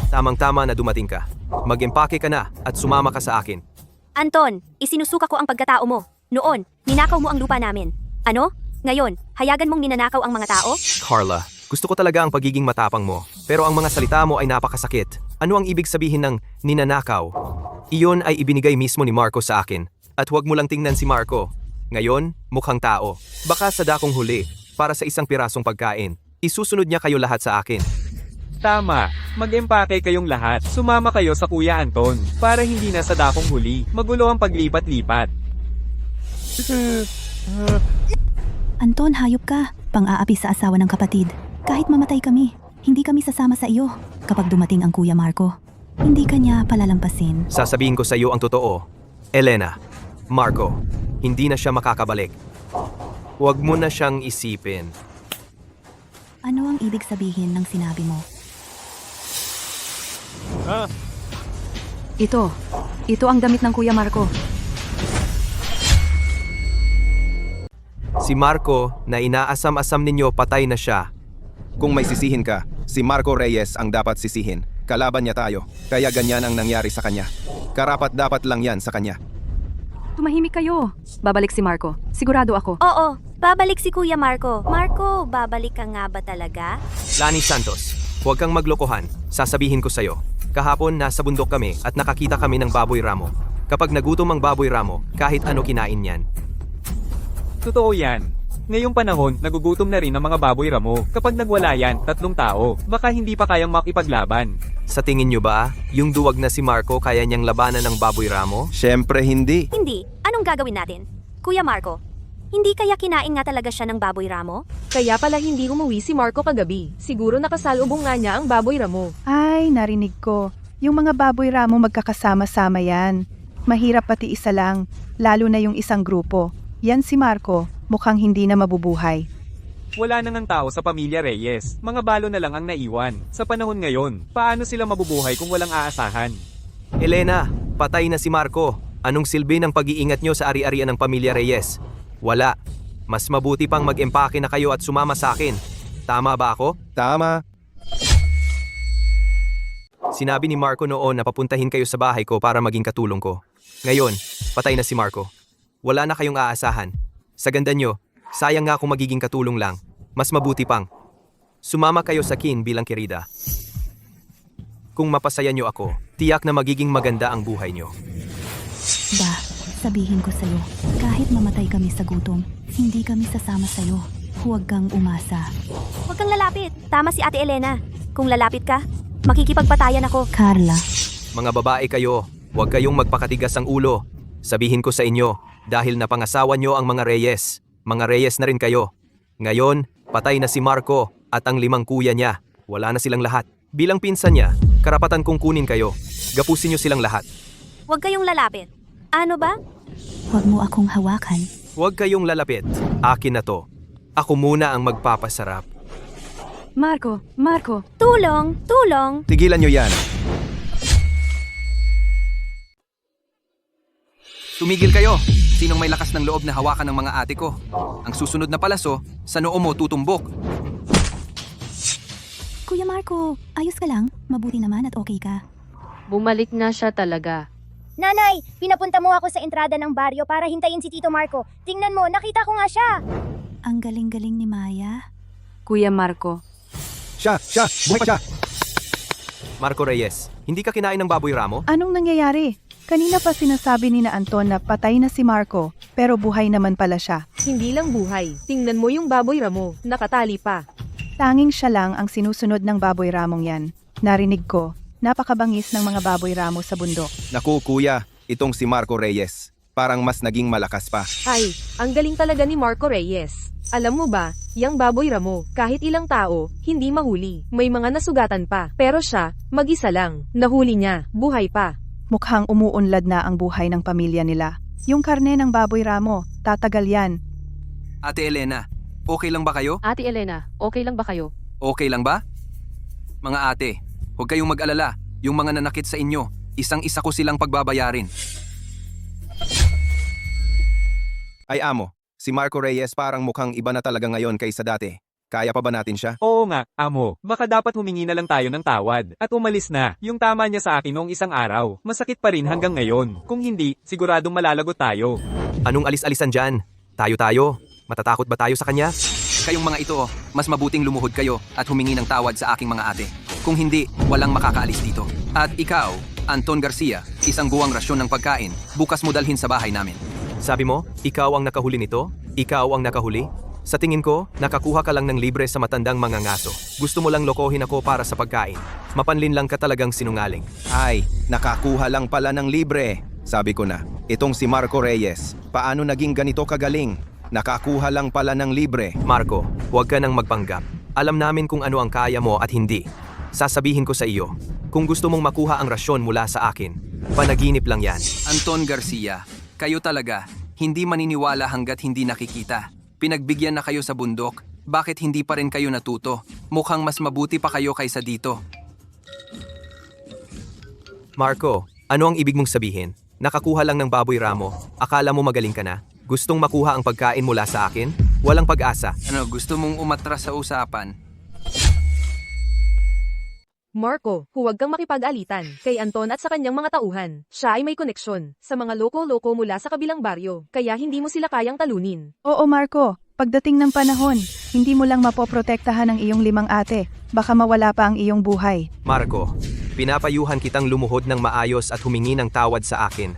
tamang-tama na dumating ka. Mag-empake ka na at sumama ka sa akin. Anton, isinusuka ko ang pagkatao mo. Noon, ninakaw mo ang lupa namin. Ano? Ngayon, hayagan mong ninanakaw ang mga tao? Carla, gusto ko talaga ang pagiging matapang mo. Pero ang mga salita mo ay napakasakit. Ano ang ibig sabihin ng ninanakaw? Iyon ay ibinigay mismo ni Marco sa akin. At huwag mo lang tingnan si Marco. Ngayon, mukhang tao. Baka sa dakong huli, para sa isang pirasong pagkain. Isusunod niya kayo lahat sa akin. Tama, mag-empake kayong lahat. Sumama kayo sa Kuya Anton para hindi na sa dakong huli. Magulo ang paglipat-lipat. Anton, hayop ka. Pang-aapi sa asawa ng kapatid. Kahit mamatay kami, hindi kami sasama sa iyo. Kapag dumating ang Kuya Marco, hindi kanya palalampasin. Sasabihin ko sa iyo ang totoo. Elena, Marco, hindi na siya makakabalik. Huwag mo na siyang isipin. Ano ang ibig sabihin ng sinabi mo? Ito ang damit ng Kuya Marco. Si Marco na inaasam-asam ninyo patay na siya. Kung may sisihin ka, si Marco Reyes ang dapat sisihin. Kalaban niya tayo, kaya ganyan ang nangyari sa kanya. Karapat-dapat lang yan sa kanya. Tumahimik kayo. Babalik si Marco. Sigurado ako. Oo, babalik si Kuya Marco. Marco, babalik ka nga ba talaga? Lani Santos, huwag kang maglokohan. Sasabihin ko sa'yo. Kahapon nasa bundok kami at nakakita kami ng baboy ramo. Kapag nagutom ang baboy ramo, kahit ano kinain yan. Totoo yan. Ngayong panahon, nagugutom na rin ang mga baboy ramo. Kapag nagwala yan, 3 tao, baka hindi pa kayang makipaglaban. Sa tingin nyo ba, yung duwag na si Marco kaya niyang labanan ng baboy ramo? Siyempre hindi. Hindi. Anong gagawin natin? Kuya Marco, hindi kaya kinain nga talaga siya ng baboy ramo? Kaya pala hindi umuwi si Marco kagabi. Siguro nakasalubong nga niya ang baboy ramo. Ay, narinig ko. Yung mga baboy ramo magkakasama-sama yan. Mahirap pati isa lang, lalo na yung isang grupo. Yan si Marco, mukhang hindi na mabubuhay. Wala na ngang tao sa pamilya Reyes. Mga balo na lang ang naiwan. Sa panahon ngayon, paano sila mabubuhay kung walang aasahan? Elena, patay na si Marco. Anong silbi ng pag-iingat nyo sa ari-arian ng pamilya Reyes? Wala. Mas mabuti pang mag-empake na kayo at sumama sa akin. Tama ba ako? Tama. Sinabi ni Marco noon na papuntahin kayo sa bahay ko para maging katulong ko. Ngayon, patay na si Marco. Wala na kayong aasahan. Sa ganda nyo, sayang nga kung magiging katulong lang. Mas mabuti pang. Sumama kayo sa kin bilang kirida. Kung mapasaya nyo ako, tiyak na magiging maganda ang buhay nyo. Ba, sabihin ko sa'yo, kahit mamatay kami sa gutom, hindi kami sasama sa'yo. Huwag kang umasa. Huwag kang lalapit. Tama si Ate Elena. Kung lalapit ka, makikipagpatayan ako. Carla, Mga babae kayo, huwag kayong magpakatigas ang ulo. Sabihin ko sa inyo, dahil napangasawa nyo ang mga Reyes. Mga Reyes na rin kayo. Ngayon, patay na si Marco at ang 5 kuya niya. Wala na silang lahat. Bilang pinsan niya, karapatan kong kunin kayo. Gapusin nyo silang lahat. Huwag kayong lalapit. Ano ba? huwag mo akong hawakan. Huwag kayong lalapit. Akin na to. Ako muna ang magpapasarap. Marco! Tulong! Tulong! Tigilan nyo yan. Tumigil kayo! Sinong may lakas ng loob na hawakan ng mga ate ko? Ang susunod na palaso, sa noo mo tutumbok. Kuya Marco, ayos ka lang? Mabuti naman at okay ka. Bumalik na siya talaga. Nanay, pinapunta mo ako sa entrada ng baryo para hintayin si Tito Marco. Tingnan mo, nakita ko nga siya. Ang galing-galing ni Maya. Kuya Marco. Siya! Buhay pa siya! Marco Reyes, hindi ka kinain ng baboy ramo? Anong nangyayari? Kanina pa sinasabi ni na Anton na patay na si Marco, pero buhay naman pala siya. Hindi lang buhay. Tingnan mo yung baboy ramo, nakatali pa. Tanging siya lang ang sinusunod ng baboy ramong yan. Narinig ko, napakabangis ng mga baboy ramo sa bundok. Naku kuya, itong si Marco Reyes. Parang mas naging malakas pa. Ay, ang galing talaga ni Marco Reyes. Alam mo ba, yang baboy ramo, kahit ilang tao, hindi mahuli. May mga nasugatan pa. Pero siya, mag-isa lang. Nahuli niya, buhay pa. Mukhang umuunlad na ang buhay ng pamilya nila. Yung karne ng baboy ramo, tatagal yan. Ate Elena, okay lang ba kayo? Ate Elena, okay lang ba kayo? Okay lang ba? Mga ate, huwag kayong mag-alala. Yung mga nanakit sa inyo, isang-isa ko silang pagbabayarin. Ay amo, si Marco Reyes parang mukhang iba na talaga ngayon kaysa dati. Kaya pa ba natin siya? Oo nga, amo. Baka dapat humingi na lang tayo ng tawad. At umalis na. Yung tama niya sa akin noong isang araw. Masakit pa rin hanggang ngayon. Kung hindi, siguradong malalagot tayo. Anong alis-alisan dyan? Tayo. Matatakot ba tayo sa kanya? Kayong mga ito, mas mabuting lumuhod kayo at humingi ng tawad sa aking mga ate. Kung hindi, walang makakaalis dito. At ikaw, Anton Garcia, isang buwang rasyon ng pagkain, bukas mo dalhin sa bahay namin. Sabi mo, ikaw ang nakahuli nito? Ikaw ang nakahuli? Sa tingin ko, nakakuha ka lang ng libre sa matandang mga ngaso. Gusto mo lang lokohin ako para sa pagkain. Mapanlin lang ka talagang sinungaling. Ay, nakakuha lang pala ng libre. Sabi ko na, itong si Marco Reyes, paano naging ganito kagaling? Nakakuha lang pala ng libre. Marco, huwag ka nang magpanggap. Alam namin kung ano ang kaya mo at hindi. Sasabihin ko sa iyo, kung gusto mong makuha ang rasyon mula sa akin, panaginip lang yan. Anton Garcia, kayo talaga, hindi maniniwala hanggat hindi nakikita. Pinagbigyan na kayo sa bundok, bakit hindi pa rin kayo natuto? Mukhang mas mabuti pa kayo kaysa dito. Marco, ano ang ibig mong sabihin? Nakakuha lang ng baboy ramo, akala mo magaling ka na? Gustong makuha ang pagkain mula sa akin? Walang pag-asa. Ano, gusto mong umatras sa usapan? Marco, huwag kang makipag-alitan kay Anton at sa kanyang mga tauhan. Siya ay may koneksyon sa mga loko-loko mula sa kabilang baryo, kaya hindi mo sila kayang talunin. Oo Marco, pagdating ng panahon, hindi mo lang mapoprotektahan ang iyong 5 ate. Baka mawala pa ang iyong buhay. Marco, pinapayuhan kitang lumuhod ng maayos at humingi ng tawad sa akin.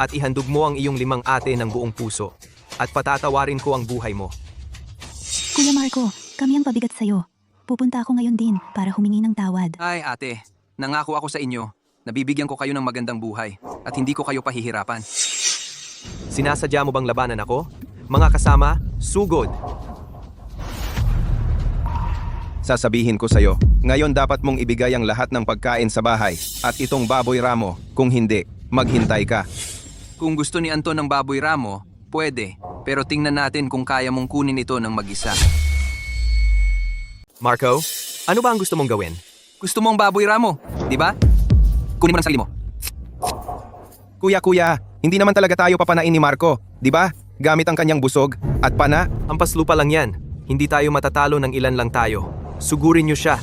At ihandog mo ang iyong 5 ate ng buong puso. At patatawarin ko ang buhay mo. Kuya Marco, kami ang pabigat sa'yo. Pupunta ako ngayon din para humingi ng tawad. Ay ate, nangako ako sa inyo, nabibigyan ko kayo ng magandang buhay at hindi ko kayo pahihirapan. Sinasadya mo bang labanan ako? Mga kasama, sugod! Sasabihin ko sa'yo, ngayon dapat mong ibigay ang lahat ng pagkain sa bahay at itong baboy ramo. Kung hindi, maghintay ka. Kung gusto ni Anton ng baboy ramo, pwede, pero tingnan natin kung kaya mong kunin ito ng mag-isa. Marco, ano ba ang gusto mong gawin? Gusto mo ang baboy ramo, di ba? Kunin mo ng sarili mo. Kuya, hindi naman talaga tayo papanain ni Marco, di ba? gamit ang kanyang busog at pana. Ampas lupa lang yan. Hindi tayo matatalo ng ilan lang tayo. Sugurin niyo siya.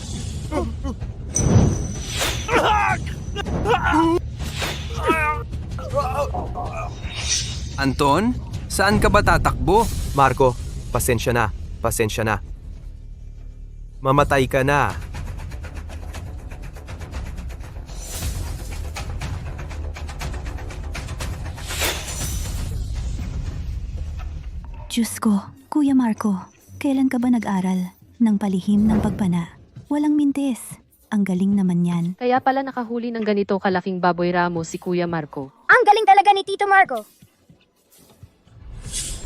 Anton, saan ka ba tatakbo? Marco, pasensya na. Pasensya na. Mamatay ka na. Diyos ko, Kuya Marco, kailan ka ba nag-aral ng palihim ng pagpana? Walang mintis. Ang galing naman yan. Kaya pala nakahuli ng ganito kalaking baboy ramo si Kuya Marco. Ang galing talaga ni Tito Marco.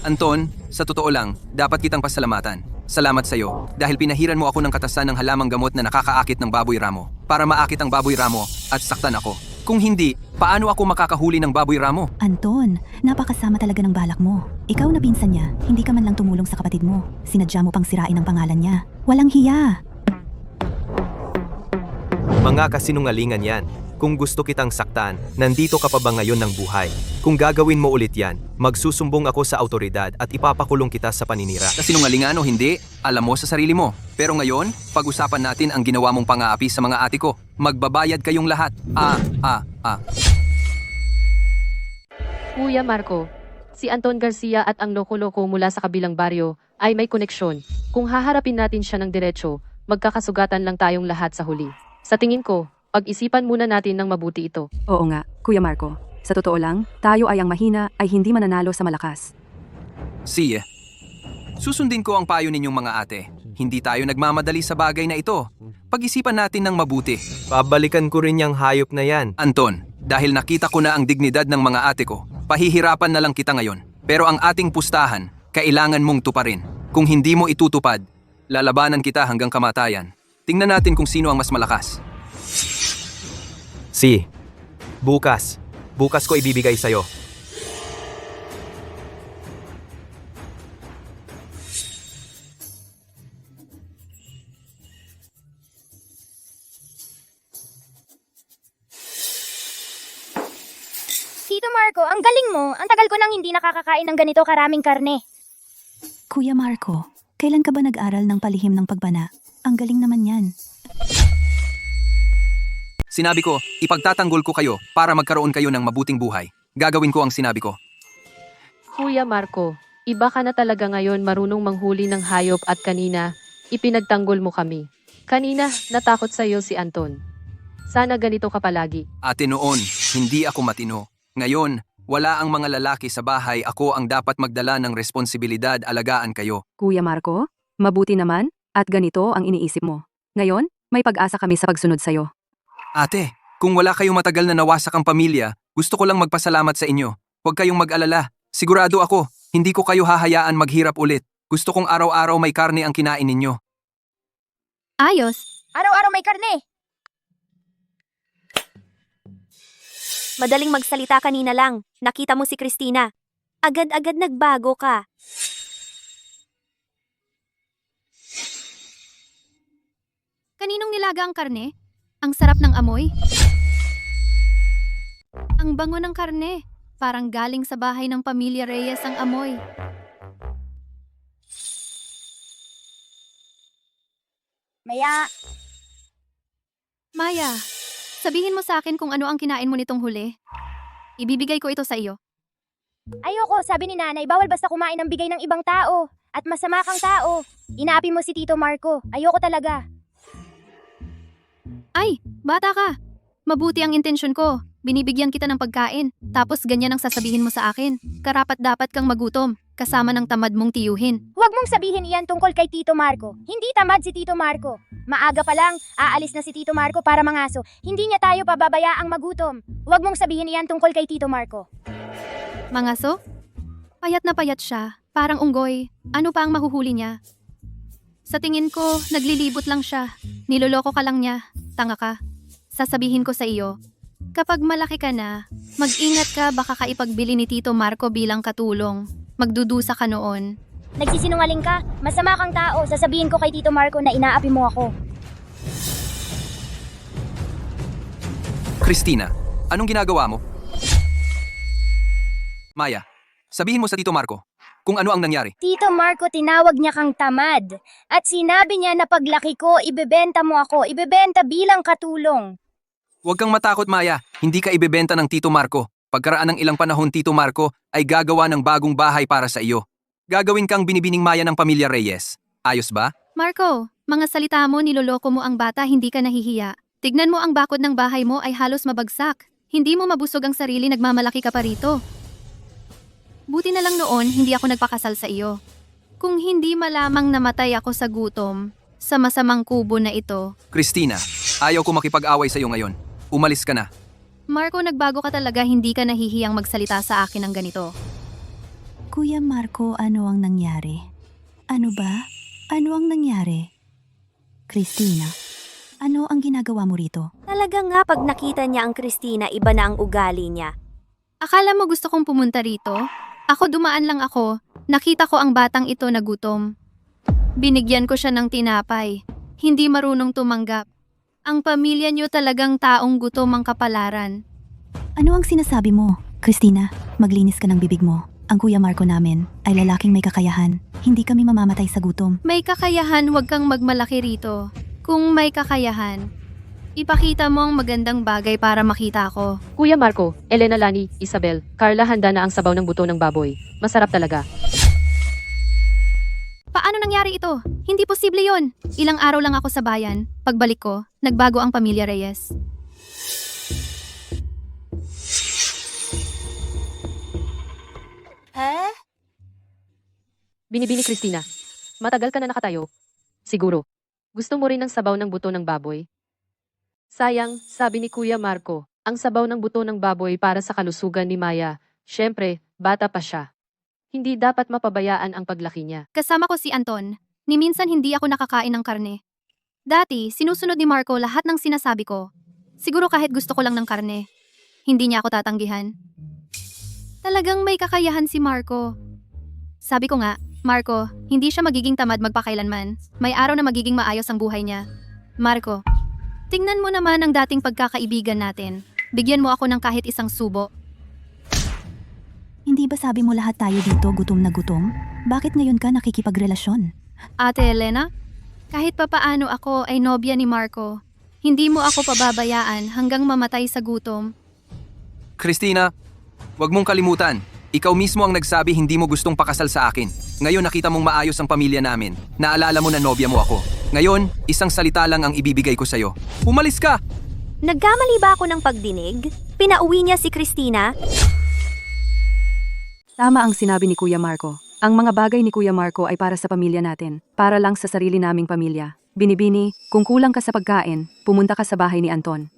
Anton, sa totoo lang, dapat kitang pasalamatan. Salamat sa'yo, dahil pinahiran mo ako ng katasan ng halamang gamot na nakakaakit ng baboy ramo, para maakit ang baboy ramo at saktan ako. Kung hindi, paano ako makakahuli ng baboy ramo? Anton, napakasama talaga ng balak mo. Ikaw na pinsan niya, hindi ka man lang tumulong sa kapatid mo. Sinadya mo pang sirain ang pangalan niya. Walang hiya. Mga kasinungalingan yan. Kung gusto kitang saktan, nandito ka pa ba ngayon ng buhay? Kung gagawin mo ulit yan, magsusumbong ako sa autoridad at ipapakulong kita sa paninira. Kasinungalingan o hindi, alam mo sa sarili mo. Pero ngayon, pag-usapan natin ang ginawa mong pang-aapi sa mga ate ko. Magbabayad kayong lahat. Kuya Marco, si Anton Garcia at ang loko-loko mula sa kabilang baryo ay may koneksyon. Kung haharapin natin siya ng diretsyo, magkakasugatan lang tayong lahat sa huli. Sa tingin ko, pag-isipan muna natin ng mabuti ito. Oo nga, Kuya Marco. Sa totoo lang, tayo ay ang mahina ay hindi mananalo sa malakas. Sige. Susundin ko ang payo ninyong mga ate. Hindi tayo nagmamadali sa bagay na ito. Pag-isipan natin ng mabuti. Babalikan ko rin yung hayop na yan. Anton, dahil nakita ko na ang dignidad ng mga ate ko, pahihirapan na lang kita ngayon. Pero ang ating pustahan, kailangan mong tuparin. Kung hindi mo itutupad, lalabanan kita hanggang kamatayan. Tingnan natin kung sino ang mas malakas. Bukas. Bukas ko ibibigay sa'yo. Tito Marco, ang galing mo. Ang tagal ko nang hindi nakakakain ng ganito karaming karne. Kuya Marco, kailan ka ba nag-aral ng palihim ng pagbana? Ang galing naman yan. Sinabi ko, ipagtatanggol ko kayo para magkaroon kayo ng mabuting buhay. Gagawin ko ang sinabi ko. Kuya Marco, iba ka na talaga ngayon marunong manghuli ng hayop at kanina, ipinagtanggol mo kami. Kanina, natakot sa'yo si Anton. Sana ganito ka palagi. Ate noon, hindi ako matino. Ngayon, wala ang mga lalaki sa bahay, ako ang dapat magdala ng responsibilidad, alagaan kayo. Kuya Marco, mabuti naman at ganito ang iniisip mo. Ngayon, may pag-asa kami sa pagsunod sa'yo. Ate, kung wala kayong matagal na nawasak ang pamilya, gusto ko lang magpasalamat sa inyo. Huwag kayong mag-alala. Sigurado ako, hindi ko kayo hahayaan maghirap ulit. Gusto kong araw-araw may karne ang kinain ninyo. Ayos. Araw-araw may karne. Madaling magsalita kanina lang. Nakita mo si Christina. Agad-agad nagbago ka. Kaninong nilaga ang karne? Ang sarap ng amoy. Ang bango ng karne. Parang galing sa bahay ng pamilya Reyes ang amoy. Maya, sabihin mo sa akin kung ano ang kinain mo nitong huli. Ibibigay ko ito sa iyo. Ayoko, sabi ni nanay, bawal basta kumain ng bigay ng ibang tao. At masama kang tao. Inaapi mo si Tito Marco. Ayoko talaga. Ay, bata ka. Mabuti ang intensyon ko. Binibigyan kita ng pagkain. Tapos ganyan ang sasabihin mo sa akin. Karapat-dapat kang magutom. Kasama ng tamad mong tiyuhin. Huwag mong sabihin iyan tungkol kay Tito Marco. Hindi tamad si Tito Marco. Maaga pa lang, aalis na si Tito Marco para mangaso. Hindi niya tayo pababayaang magutom. Huwag mong sabihin iyan tungkol kay Tito Marco. Mangaso? Payat na payat siya. Parang unggoy. Ano pa ang mahuhuli niya? Sa tingin ko, naglilibot lang siya. Niloloko ka lang niya. Tanga ka. Sasabihin ko sa iyo, kapag malaki ka na, mag-ingat ka baka kaipagbili ni Tito Marco bilang katulong. Magdudusa ka noon. Nagsisinungaling ka? Masama kang tao. Sasabihin ko kay Tito Marco na inaapi mo ako. Christina, anong ginagawa mo? Maya, sabihin mo sa Tito Marco, kung ano ang nangyari. Tito Marco, tinawag niya kang tamad. At sinabi niya na paglaki ko, ibebenta mo ako. Ibebenta bilang katulong. Huwag kang matakot, Maya. Hindi ka ibebenta ng Tito Marco. Pagkaraan ng ilang panahon, Tito Marco ay gagawa ng bagong bahay para sa iyo. Gagawin kang binibining Maya ng pamilya Reyes. Ayos ba? Marco, mga salita mo, niloloko mo ang bata, hindi ka nahihiya. Tignan mo ang bakod ng bahay mo ay halos mabagsak. Hindi mo mabusog ang sarili, nagmamalaki ka pa rito. Buti na lang noon, hindi ako nagpakasal sa iyo. Kung hindi malamang namatay ako sa gutom, sa masamang kubo na ito. Christina, ayaw ko makipag-away sa iyo ngayon. Umalis ka na. Marco, nagbago ka talaga, hindi ka nahihiyang magsalita sa akin ng ganito. Kuya Marco, ano ang nangyari? Ano ba? Ano ang nangyari? Christina, ano ang ginagawa mo rito? Talaga nga pag nakita niya ang Christina, iba na ang ugali niya. Akala mo gusto kong pumunta rito? Ako dumaan lang ako, nakita ko ang batang ito na gutom. Binigyan ko siya ng tinapay, hindi marunong tumanggap. Ang pamilya niyo talagang taong gutom ang kapalaran. Ano ang sinasabi mo? Christina, maglinis ka ng bibig mo. Ang Kuya Marco namin ay lalaking may kakayahan. Hindi kami mamamatay sa gutom. May kakayahan, huwag kang magmalaki rito. Kung may kakayahan, ipakita mo ang magandang bagay para makita ko. Kuya Marco, Elena, Lani, Isabel, Carla, handa na ang sabaw ng buto ng baboy. Masarap talaga. Paano nangyari ito? Hindi posible yon. Ilang araw lang ako sa bayan. Pagbalik ko, nagbago ang pamilya Reyes. Binibini Christina, matagal ka na nakatayo. Siguro, gusto mo rin ng sabaw ng buto ng baboy? Sayang, sabi ni Kuya Marco, ang sabaw ng buto ng baboy para sa kalusugan ni Maya. Siyempre, bata pa siya. Hindi dapat mapabayaan ang paglaki niya. Kasama ko si Anton. Ni minsan hindi ako nakakain ng karne. Dati, sinusunod ni Marco lahat ng sinasabi ko. Siguro kahit gusto ko lang ng karne. Hindi niya ako tatanggihan. Talagang may kakayahan si Marco. Sabi ko nga, Marco, hindi siya magiging tamad magpakailanman. May araw na magiging maayos ang buhay niya. Marco, tingnan mo naman ang dating pagkakaibigan natin. Bigyan mo ako ng kahit isang subo. Hindi ba sabi mo lahat tayo dito gutom na gutom? Bakit ngayon ka nakikipagrelasyon? Ate Elena, kahit papaano ako ay nobya ni Marco. Hindi mo ako pababayaan hanggang mamatay sa gutom. Christina, huwag mong kalimutan. Ikaw mismo ang nagsabi hindi mo gustong pakasal sa akin. Ngayon nakita mong maayos ang pamilya namin. Naalala mo na nobya mo ako. Ngayon, isang salita lang ang ibibigay ko sa'yo. Umalis ka! Nagkamali ba ako ng pagdinig? Pinauwi niya si Christina? Tama ang sinabi ni Kuya Marco. Ang mga bagay ni Kuya Marco ay para sa pamilya natin. Para lang sa sarili naming pamilya. Binibini, kung kulang ka sa pagkain, pumunta ka sa bahay ni Anton.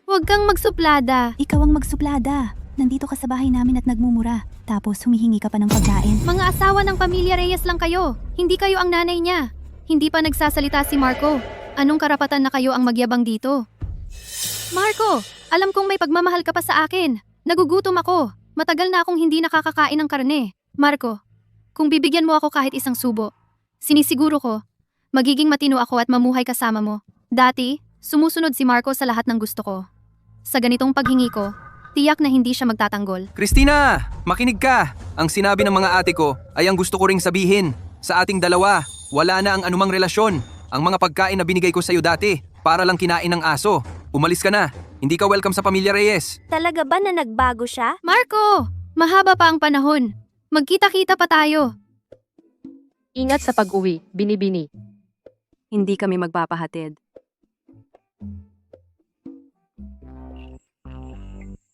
Huwag kang magsuplada. Ikaw ang magsuplada. Nandito ka sa bahay namin at nagmumura. Tapos humihingi ka pa ng pagkain. Mga asawa ng pamilya Reyes lang kayo. Hindi kayo ang nanay niya. Hindi pa nagsasalita si Marco. Anong karapatan na kayo ang magyabang dito? Marco, alam kong may pagmamahal ka pa sa akin. Nagugutom ako. Matagal na akong hindi nakakakain ng karne. Marco, kung bibigyan mo ako kahit isang subo, sinisiguro ko, magiging matino ako at mamuhay kasama mo. Dati, sumusunod si Marco sa lahat ng gusto ko. Sa ganitong paghingi ko, tiyak na hindi siya magtatanggol. Christina, makinig ka! Ang sinabi ng mga ate ko ay ang gusto ko ring sabihin. Sa ating dalawa, wala na ang anumang relasyon. Ang mga pagkain na binigay ko sa'yo dati, para lang kinain ng aso. Umalis ka na. Hindi ka welcome sa pamilya Reyes. Talaga ba na nagbago siya? Marco, mahaba pa ang panahon. Magkita-kita pa tayo. Ingat sa pag-uwi, binibini. Hindi kami magpapahatid.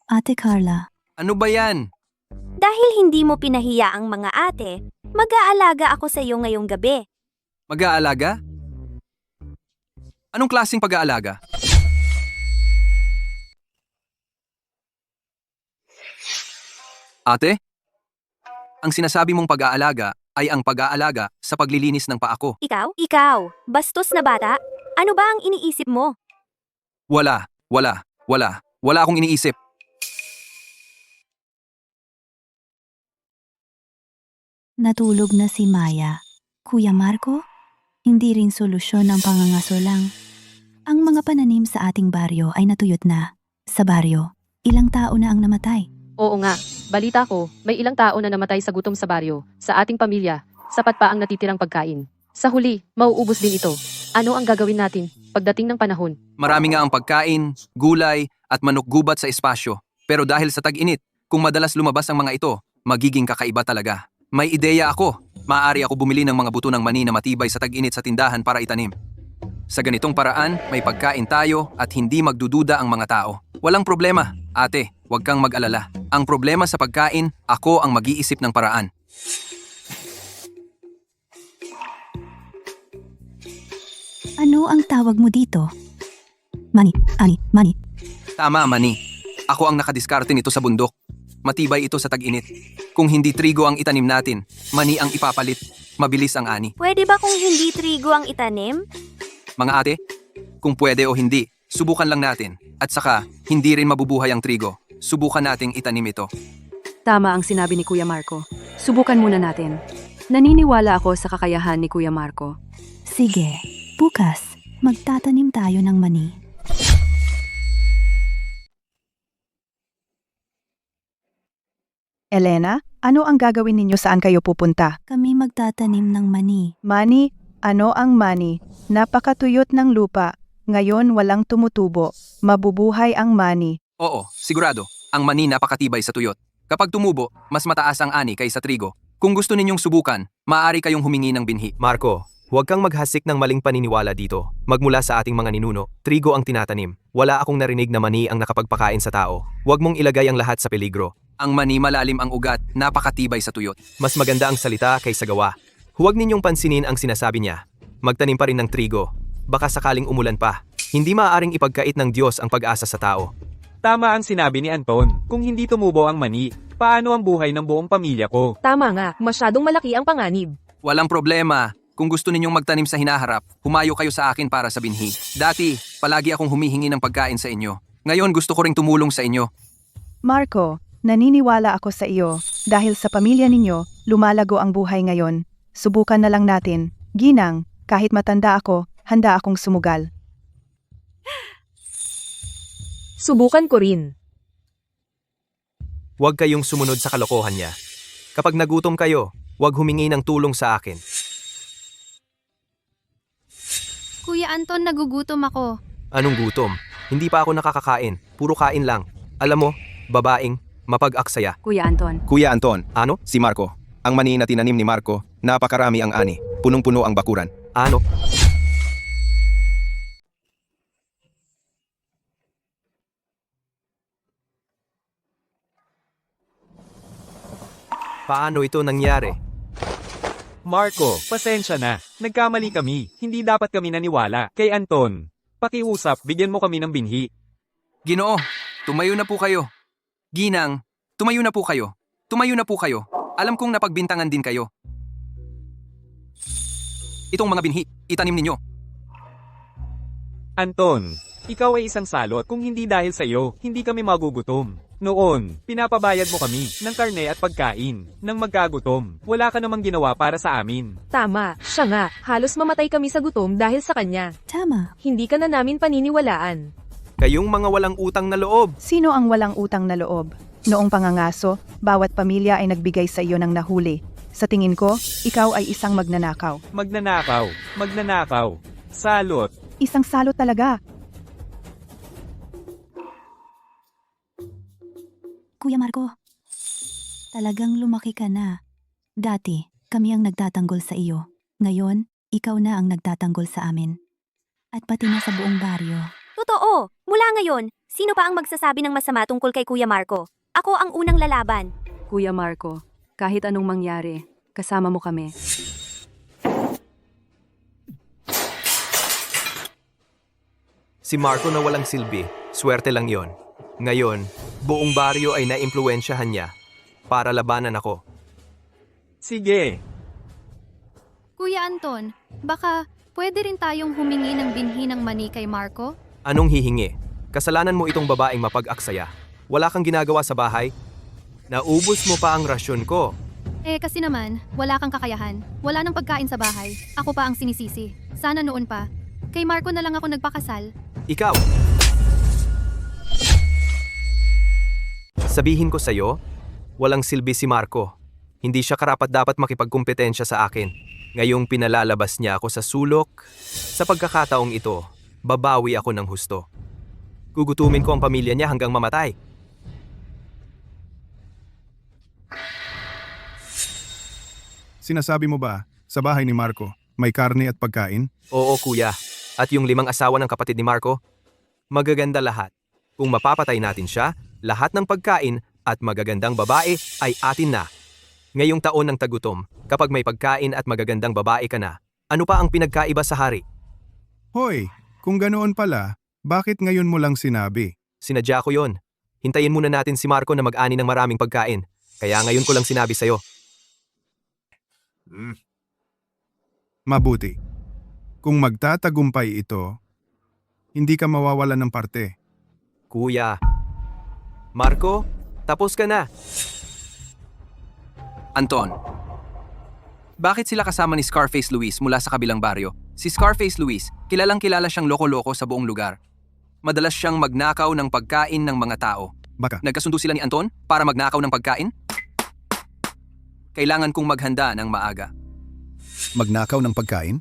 Ate Carla, Ano ba yan? Dahil hindi mo pinahiya ang mga ate, mag-aalaga ako sa iyo ngayong gabi. Mag-aalaga? Anong klaseng pag-aalaga? Ate? Ang sinasabi mong pag-aalaga ay ang pag-aalaga sa paglilinis ng paa ko. Ikaw, bastos na bata. Ano ba ang iniisip mo? Wala akong iniisip. natulog na si Maya. Kuya Marco, hindi rin solusyon ang pangangaso lang. Ang mga pananim sa ating baryo ay natuyot na. Sa baryo, ilang tao na ang namatay. Oo nga, balita ko, may ilang tao na namatay sa gutom sa baryo, sa ating pamilya, sapat pa ang natitirang pagkain. Sa huli, mauubos din ito. Ano ang gagawin natin pagdating ng panahon? Marami nga ang pagkain, gulay, at manok gubat sa espasyo. Pero dahil sa tag-init, kung madalas lumabas ang mga ito, magiging kakaiba talaga. May ideya ako. Maaari ako bumili ng mga buto ng mani na matibay sa tag-init sa tindahan para itanim. Sa ganitong paraan, may pagkain tayo at hindi magdududa ang mga tao. Walang problema. Ate, huwag kang mag-alala. Ang problema sa pagkain, ako ang mag-iisip ng paraan. Ano ang tawag mo dito? Mani. Tama, mani. Ako ang nakadiskarte nito sa bundok. Matibay ito sa tag-init. Kung hindi trigo ang itanim natin, mani ang ipapalit. Mabilis ang ani. Pwede ba kung hindi trigo ang itanim? Mga ate, kung pwede o hindi, subukan lang natin. At saka, hindi rin mabubuhay ang trigo. Subukan nating itanim ito. Tama ang sinabi ni Kuya Marco. Subukan muna natin. Naniniwala ako sa kakayahan ni Kuya Marco. Sige, bukas, magtatanim tayo ng mani. Elena, ano ang gagawin ninyo, saan kayo pupunta? Kami magtatanim ng mani. Mani, ano ang mani? Napakatuyot ng lupa. Ngayon walang tumutubo. Mabubuhay ang mani. Oo, sigurado. Ang mani napakatibay sa tuyot. Kapag tumubo, mas mataas ang ani kaysa trigo. Kung gusto ninyong subukan, maaari kayong humingi ng binhi. Marco, huwag kang maghasik ng maling paniniwala dito. Magmula sa ating mga ninuno, trigo ang tinatanim. Wala akong narinig na mani ang nakapagpakain sa tao. Huwag mong ilagay ang lahat sa peligro. Ang mani malalim ang ugat, napakatibay sa tuyot. Mas maganda ang salita kaysa gawa. Huwag ninyong pansinin ang sinasabi niya. Magtanim pa rin ng trigo. Baka sakaling umulan pa. Hindi maaaring ipagkait ng Diyos ang pag-asa sa tao. Tama ang sinabi ni Anton. Kung hindi tumubo ang mani, paano ang buhay ng buong pamilya ko? Tama nga, masyadong malaki ang panganib. Walang problema. Kung gusto ninyong magtanim sa hinaharap, humayo kayo sa akin para sa binhi. Dati, palagi akong humihingi ng pagkain sa inyo. Ngayon gusto ko ring tumulong sa inyo. Marco, naniniwala ako sa iyo. Dahil sa pamilya ninyo, lumalago ang buhay ngayon. Subukan na lang natin. Ginang, kahit matanda ako, handa akong sumugal. Subukan ko rin. Huwag kayong sumunod sa kalokohan niya. Kapag nagutom kayo, huwag humingi ng tulong sa akin. Kuya Anton, nagugutom ako. Anong gutom? Hindi pa ako nakakakain. Puro kain lang. Alam mo, babaeng, mapag-aksaya. Kuya Anton. Kuya Anton, Ano? si Marco. Ang mani na tinanim ni Marco, napakarami ang ani. Punong-puno ang bakuran. Ano? Paano ito nangyari? Marco, pasensya na. Nagkamali kami. Hindi dapat kami naniwala. Kay Anton, pakiusap, bigyan mo kami ng binhi. Ginoo, tumayo na po kayo. Ginang, tumayo na po kayo. Tumayo na po kayo. Alam kong napagbintangan din kayo. Itong mga binhi, itanim ninyo. Anton, ikaw ay isang salot. Kung hindi dahil sa iyo, hindi kami magugutom. Noon, pinapabayad mo kami ng karne at pagkain. Nang magkagutom, wala ka namang ginawa para sa amin. Tama, siya nga. Halos mamatay kami sa gutom dahil sa kanya. Tama. Hindi ka na namin paniniwalaan. Kayong mga walang utang na loob. Sino ang walang utang na loob? Noong pangangaso, bawat pamilya ay nagbigay sa iyo ng nahuli. Sa tingin ko, ikaw ay isang magnanakaw. Magnanakaw, magnanakaw. Salot. Isang salot talaga. Kuya Marco, talagang lumaki ka na. Dati, kami ang nagtatanggol sa iyo. Ngayon, ikaw na ang nagtatanggol sa amin. At pati na sa buong baryo. Totoo! Mula ngayon, sino pa ang magsasabi ng masama tungkol kay Kuya Marco? Ako ang unang lalaban. Kuya Marco, kahit anong mangyari, kasama mo kami. Si Marco na walang silbi, swerte lang yon. Ngayon, buong baryo ay naimpluwensyahan niya para labanan ako. Sige. Kuya Anton, baka pwede rin tayong humingi ng binhi ng mani kay Marco? Anong hihingi? Kasalanan mo itong babaeng mapag-aksaya. Wala kang ginagawa sa bahay. Naubos mo pa ang rasyon ko. Kasi naman, wala kang kakayahan. Wala nang pagkain sa bahay. Ako pa ang sinisisi. Sana noon pa. Kay Marco na lang ako nagpakasal. Ikaw! Sabihin ko sa'yo, walang silbi si Marco. Hindi siya karapat-dapat makipagkumpetensya sa akin. Ngayong pinalalabas niya ako sa sulok, sa pagkakataong ito, babawi ako ng husto. Gugutumin ko ang pamilya niya hanggang mamatay. Sinasabi mo ba, sa bahay ni Marco, may karne at pagkain? Oo, kuya. At yung 5 asawa ng kapatid ni Marco, magaganda lahat. Kung mapapatay natin siya, lahat ng pagkain at magagandang babae ay atin na. Ngayong taon ng tagutom, kapag may pagkain at magagandang babae ka na, ano pa ang pinagkaiba sa hari? Hoy, kung ganoon pala, bakit ngayon mo lang sinabi? Sinadya ko yon. Hintayin muna natin si Marco na mag-ani ng maraming pagkain. Kaya ngayon ko lang sinabi sa'yo. Mabuti. Kung magtatagumpay ito, hindi ka mawawalan ng parte. Kuya. Marco, tapos ka na. Anton, bakit sila kasama ni Scarface Luis mula sa kabilang baryo? Si Scarface Luis, kilalang kilala siyang loko-loko sa buong lugar. Madalas siyang magnakaw ng pagkain ng mga tao. Baka, Nagkasundo sila ni Anton para magnakaw ng pagkain? Kailangan kong maghanda ng maaga. magnakaw ng pagkain?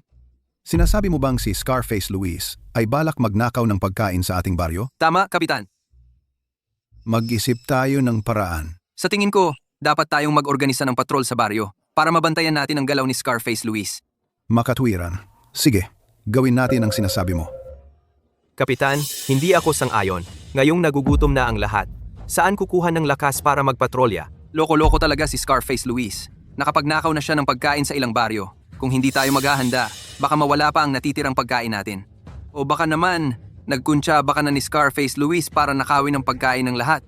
Sinasabi mo bang si Scarface Luis ay balak magnakaw ng pagkain sa ating baryo? Tama, Kapitan. Mag-isip tayo ng paraan. Sa tingin ko, dapat tayong mag-organisa ng patrol sa baryo para mabantayan natin ang galaw ni Scarface Luis. Makatwiran. Sige, gawin natin ang sinasabi mo. Kapitan, hindi ako sang-ayon. Ngayong nagugutom na ang lahat. Saan kukuha ng lakas para magpatrolya? Loko-loko talaga si Scarface Luis. Nakapagnakaw na siya ng pagkain sa ilang baryo. Kung hindi tayo maghahanda, baka mawala pa ang natitirang pagkain natin. O baka naman, nagkuntsa baka na ni Scarface Luis para nakawin ang pagkain ng lahat.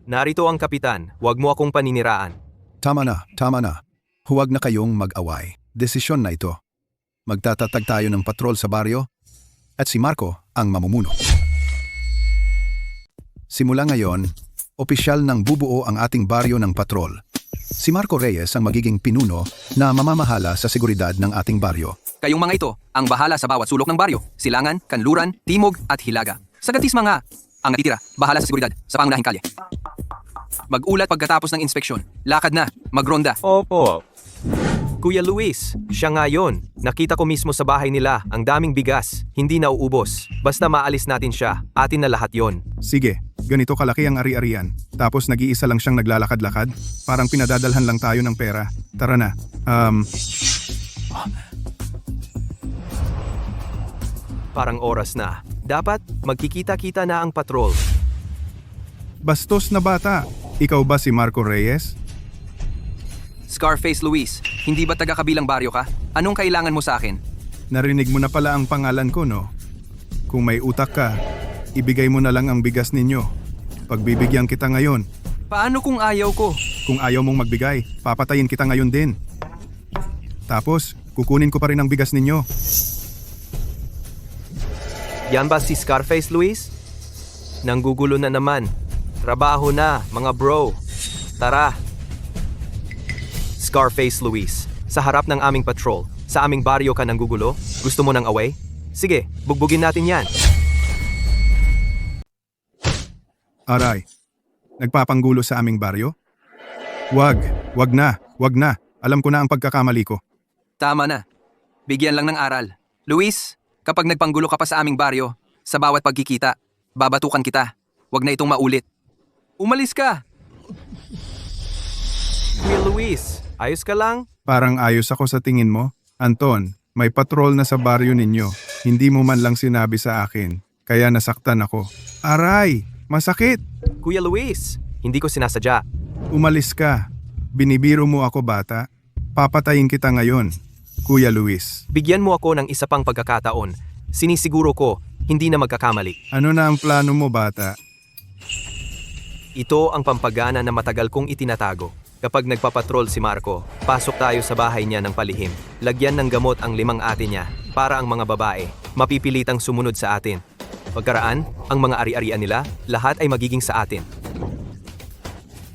Narito ang kapitan, huwag mo akong paniniraan. Tama na, tama na. Huwag na kayong mag-away. Desisyon na ito. Magtatatag tayo ng patrol sa baryo at si Marco ang mamumuno. Simula ngayon, opisyal nang bubuo ang ating baryo ng patrol. Si Marco Reyes ang magiging pinuno na mamamahala sa seguridad ng ating baryo. Kayong mga ito ang bahala sa bawat sulok ng baryo, silangan, kanluran, timog at hilaga. Sa gatis mga ang natitira, bahala sa seguridad sa pangunahing kalye. Mag-ulat pagkatapos ng inspeksyon. Lakad na, magronda. Opo. Kuya Luis, siya nga yun. Nakita ko mismo sa bahay nila, ang daming bigas, hindi nauubos. Basta maalis natin siya, atin na lahat yon. Sige, ganito kalaki ang ari-arian. Tapos nag-iisa lang siyang naglalakad-lakad. Parang pinadadalhan lang tayo ng pera. Tara na. Parang oras na. Dapat magkikita-kita na ang patrol. Bastos na bata. Ikaw ba si Marco Reyes? Scarface Luis, hindi ba taga-kabilang baryo ka? Anong kailangan mo sa akin? Narinig mo na pala ang pangalan ko, no? Kung may utak ka, ibigay mo na lang ang bigas ninyo. Pagbibigyan kita ngayon. Paano kung ayaw ko? Kung ayaw mong magbigay, papatayin kita ngayon din. Tapos, kukunin ko pa rin ang bigas ninyo. Yan ba si Scarface Luis? Nanggugulo na naman. Trabaho na, mga bro. Tara. Scarface Luis, sa harap ng aming patrol, sa aming baryo ka nanggugulo? Gusto mo ng away? Sige, bugbugin natin yan. Aray, nagpapanggulo sa aming baryo? Wag na. Alam ko na ang pagkakamali ko. Tama na. Bigyan lang ng aral. Luis, kapag nagpanggulo ka pa sa aming baryo, sa bawat pagkikita, babatukan kita. Huwag na itong maulit. Umalis ka! Kuya Luis, ayos ka lang? Parang ayos ako sa tingin mo. Anton, may patrol na sa baryo ninyo. Hindi mo man lang sinabi sa akin. Kaya nasaktan ako. Aray! Masakit! Kuya Luis, hindi ko sinasadya. Umalis ka. Binibiro mo ako, bata. Papatayin kita ngayon, Kuya Luis. Bigyan mo ako ng isa pang pagkakataon. Sinisiguro ko, hindi na magkakamali. Ano na ang plano mo, bata? Ito ang pampagana na matagal kong itinatago. Kapag nagpapatrol si Marco, pasok tayo sa bahay niya ng palihim. Lagyan ng gamot ang 5 ate niya para ang mga babae mapipilitang sumunod sa atin. Pagkaraan, ang mga ari-arian nila, lahat ay magiging sa atin.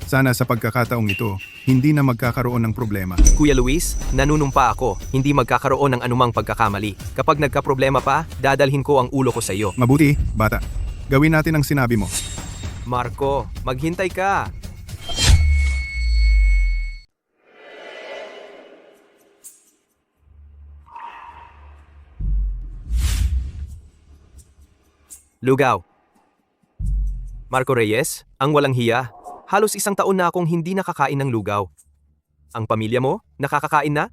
Sana sa pagkakataong ito, hindi na magkakaroon ng problema. Kuya Luis, nanunumpa ako, hindi magkakaroon ng anumang pagkakamali. Kapag nagkaproblema pa, dadalhin ko ang ulo ko sa iyo. Mabuti, bata. Gawin natin ang sinabi mo. Marco, maghintay ka. Lugaw. Marco Reyes, ang walang hiya. Halos 1 taon na akong hindi nakakain ng lugaw. Ang pamilya mo, nakakakain na?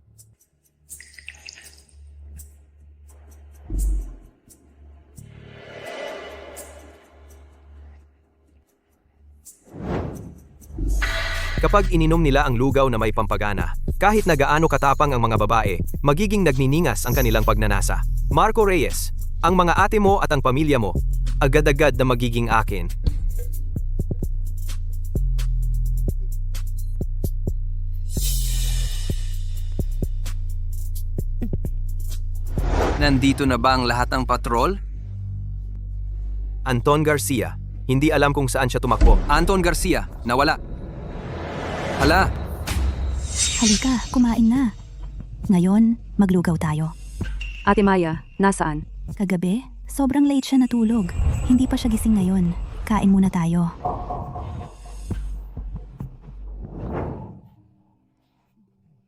Kapag ininom nila ang lugaw na may pampagana, kahit na gaano katapang ang mga babae, magiging nagniningas ang kanilang pagnanasa. Marco Reyes, ang mga ate mo at ang pamilya mo, agad-agad na magiging akin. Nandito na ba ang lahat ng patrol? Anton Garcia, hindi alam kung saan siya tumakbo. Anton Garcia, nawala. Hala, Halika, kumain na. Ngayon, maglugaw tayo. Ate Maya, nasaan? Kagabi, sobrang late siya natulog. Hindi pa siya gising ngayon. Kain muna tayo.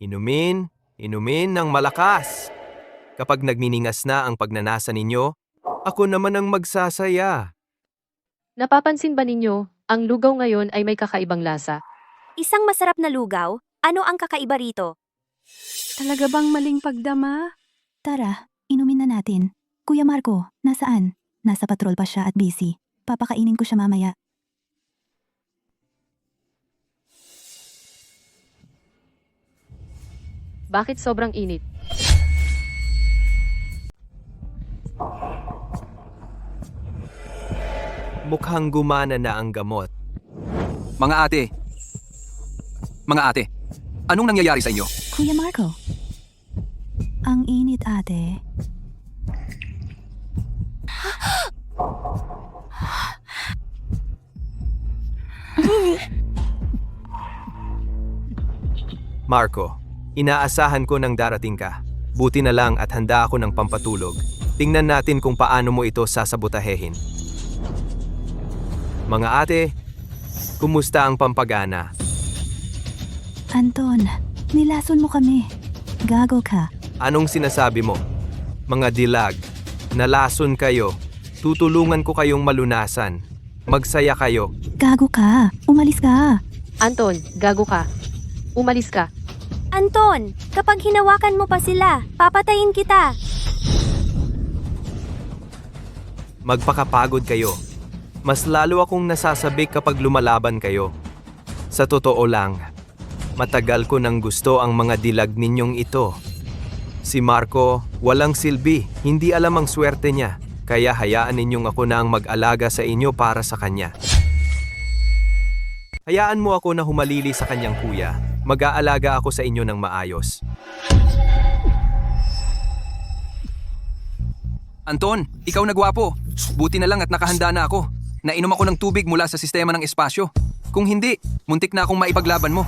Inumin ng malakas. Kapag nagniningas na ang pagnanasa ninyo, ako naman ang magsasaya. Napapansin ba ninyo, ang lugaw ngayon ay may kakaibang lasa? Isang masarap na lugaw? Ano ang kakaiba rito? Talaga bang maling pagdama? Tara, inumin na natin. Kuya Marco, nasaan? Nasa patrol pa siya at busy. Papakainin ko siya mamaya. Bakit sobrang init? Mukhang gumana na ang gamot. mga ate, anong nangyayari sa inyo? Kuya Marco. Ang init, ate. Marco, inaasahan ko nang darating ka. Buti na lang at handa ako ng pampatulog. Tingnan natin kung paano mo ito sasabotahehin. Mga ate, kumusta ang pampagana? Anton, nilason mo kami. Gago ka. Anong sinasabi mo? Mga dilag, nalason kayo. Tutulungan ko kayong malunasan. Magsaya kayo. Gago ka. Umalis ka. Anton, gago ka. Umalis ka. Anton, kapag hinawakan mo pa sila, papatayin kita. Magpakapagod kayo. Mas lalo akong nasasabik kapag lumalaban kayo. Sa totoo lang, matagal ko nang gusto ang mga dilag ninyong ito. Si Marco, walang silbi, hindi alam ang swerte niya, kaya hayaan ninyong ako na ang mag-alaga sa inyo para sa kanya. Hayaan mo ako na humalili sa kanyang kuya. Mag-aalaga ako sa inyo ng maayos. Anton, ikaw na gwapo. Buti na lang at nakahanda na ako. Nainom ako ng tubig mula sa sistema ng espasyo. Kung hindi, muntik na akong maipaglaban mo.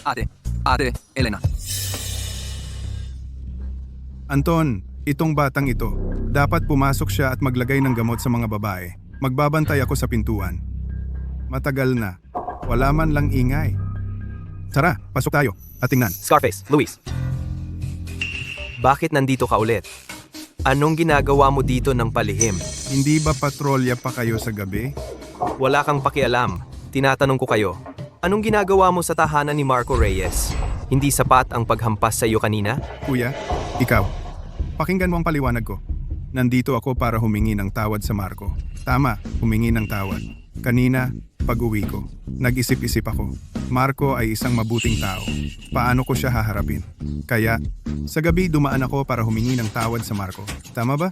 Ate, Elena. Anton, itong batang ito, dapat pumasok siya at maglagay ng gamot sa mga babae. Magbabantay ako sa pintuan. Matagal na. Wala man lang ingay. Tara, pasok tayo at tingnan. Scarface, Luis. Bakit nandito ka ulit? Anong ginagawa mo dito ng palihim? Hindi ba patrolya pa kayo sa gabi? Wala kang pakialam. Tinatanong ko kayo. Anong ginagawa mo sa tahanan ni Marco Reyes? Hindi sapat ang paghampas sa iyo kanina? Kuya, ikaw. Pakinggan mo ang paliwanag ko. Nandito ako para humingi ng tawad sa Marco. Tama, humingi ng tawad. Kanina, pag-uwi ko, nag-isip-isip ako. Marco ay isang mabuting tao. Paano ko siya haharapin? Kaya, sa gabi dumaan ako para humingi ng tawad sa Marco. Tama ba?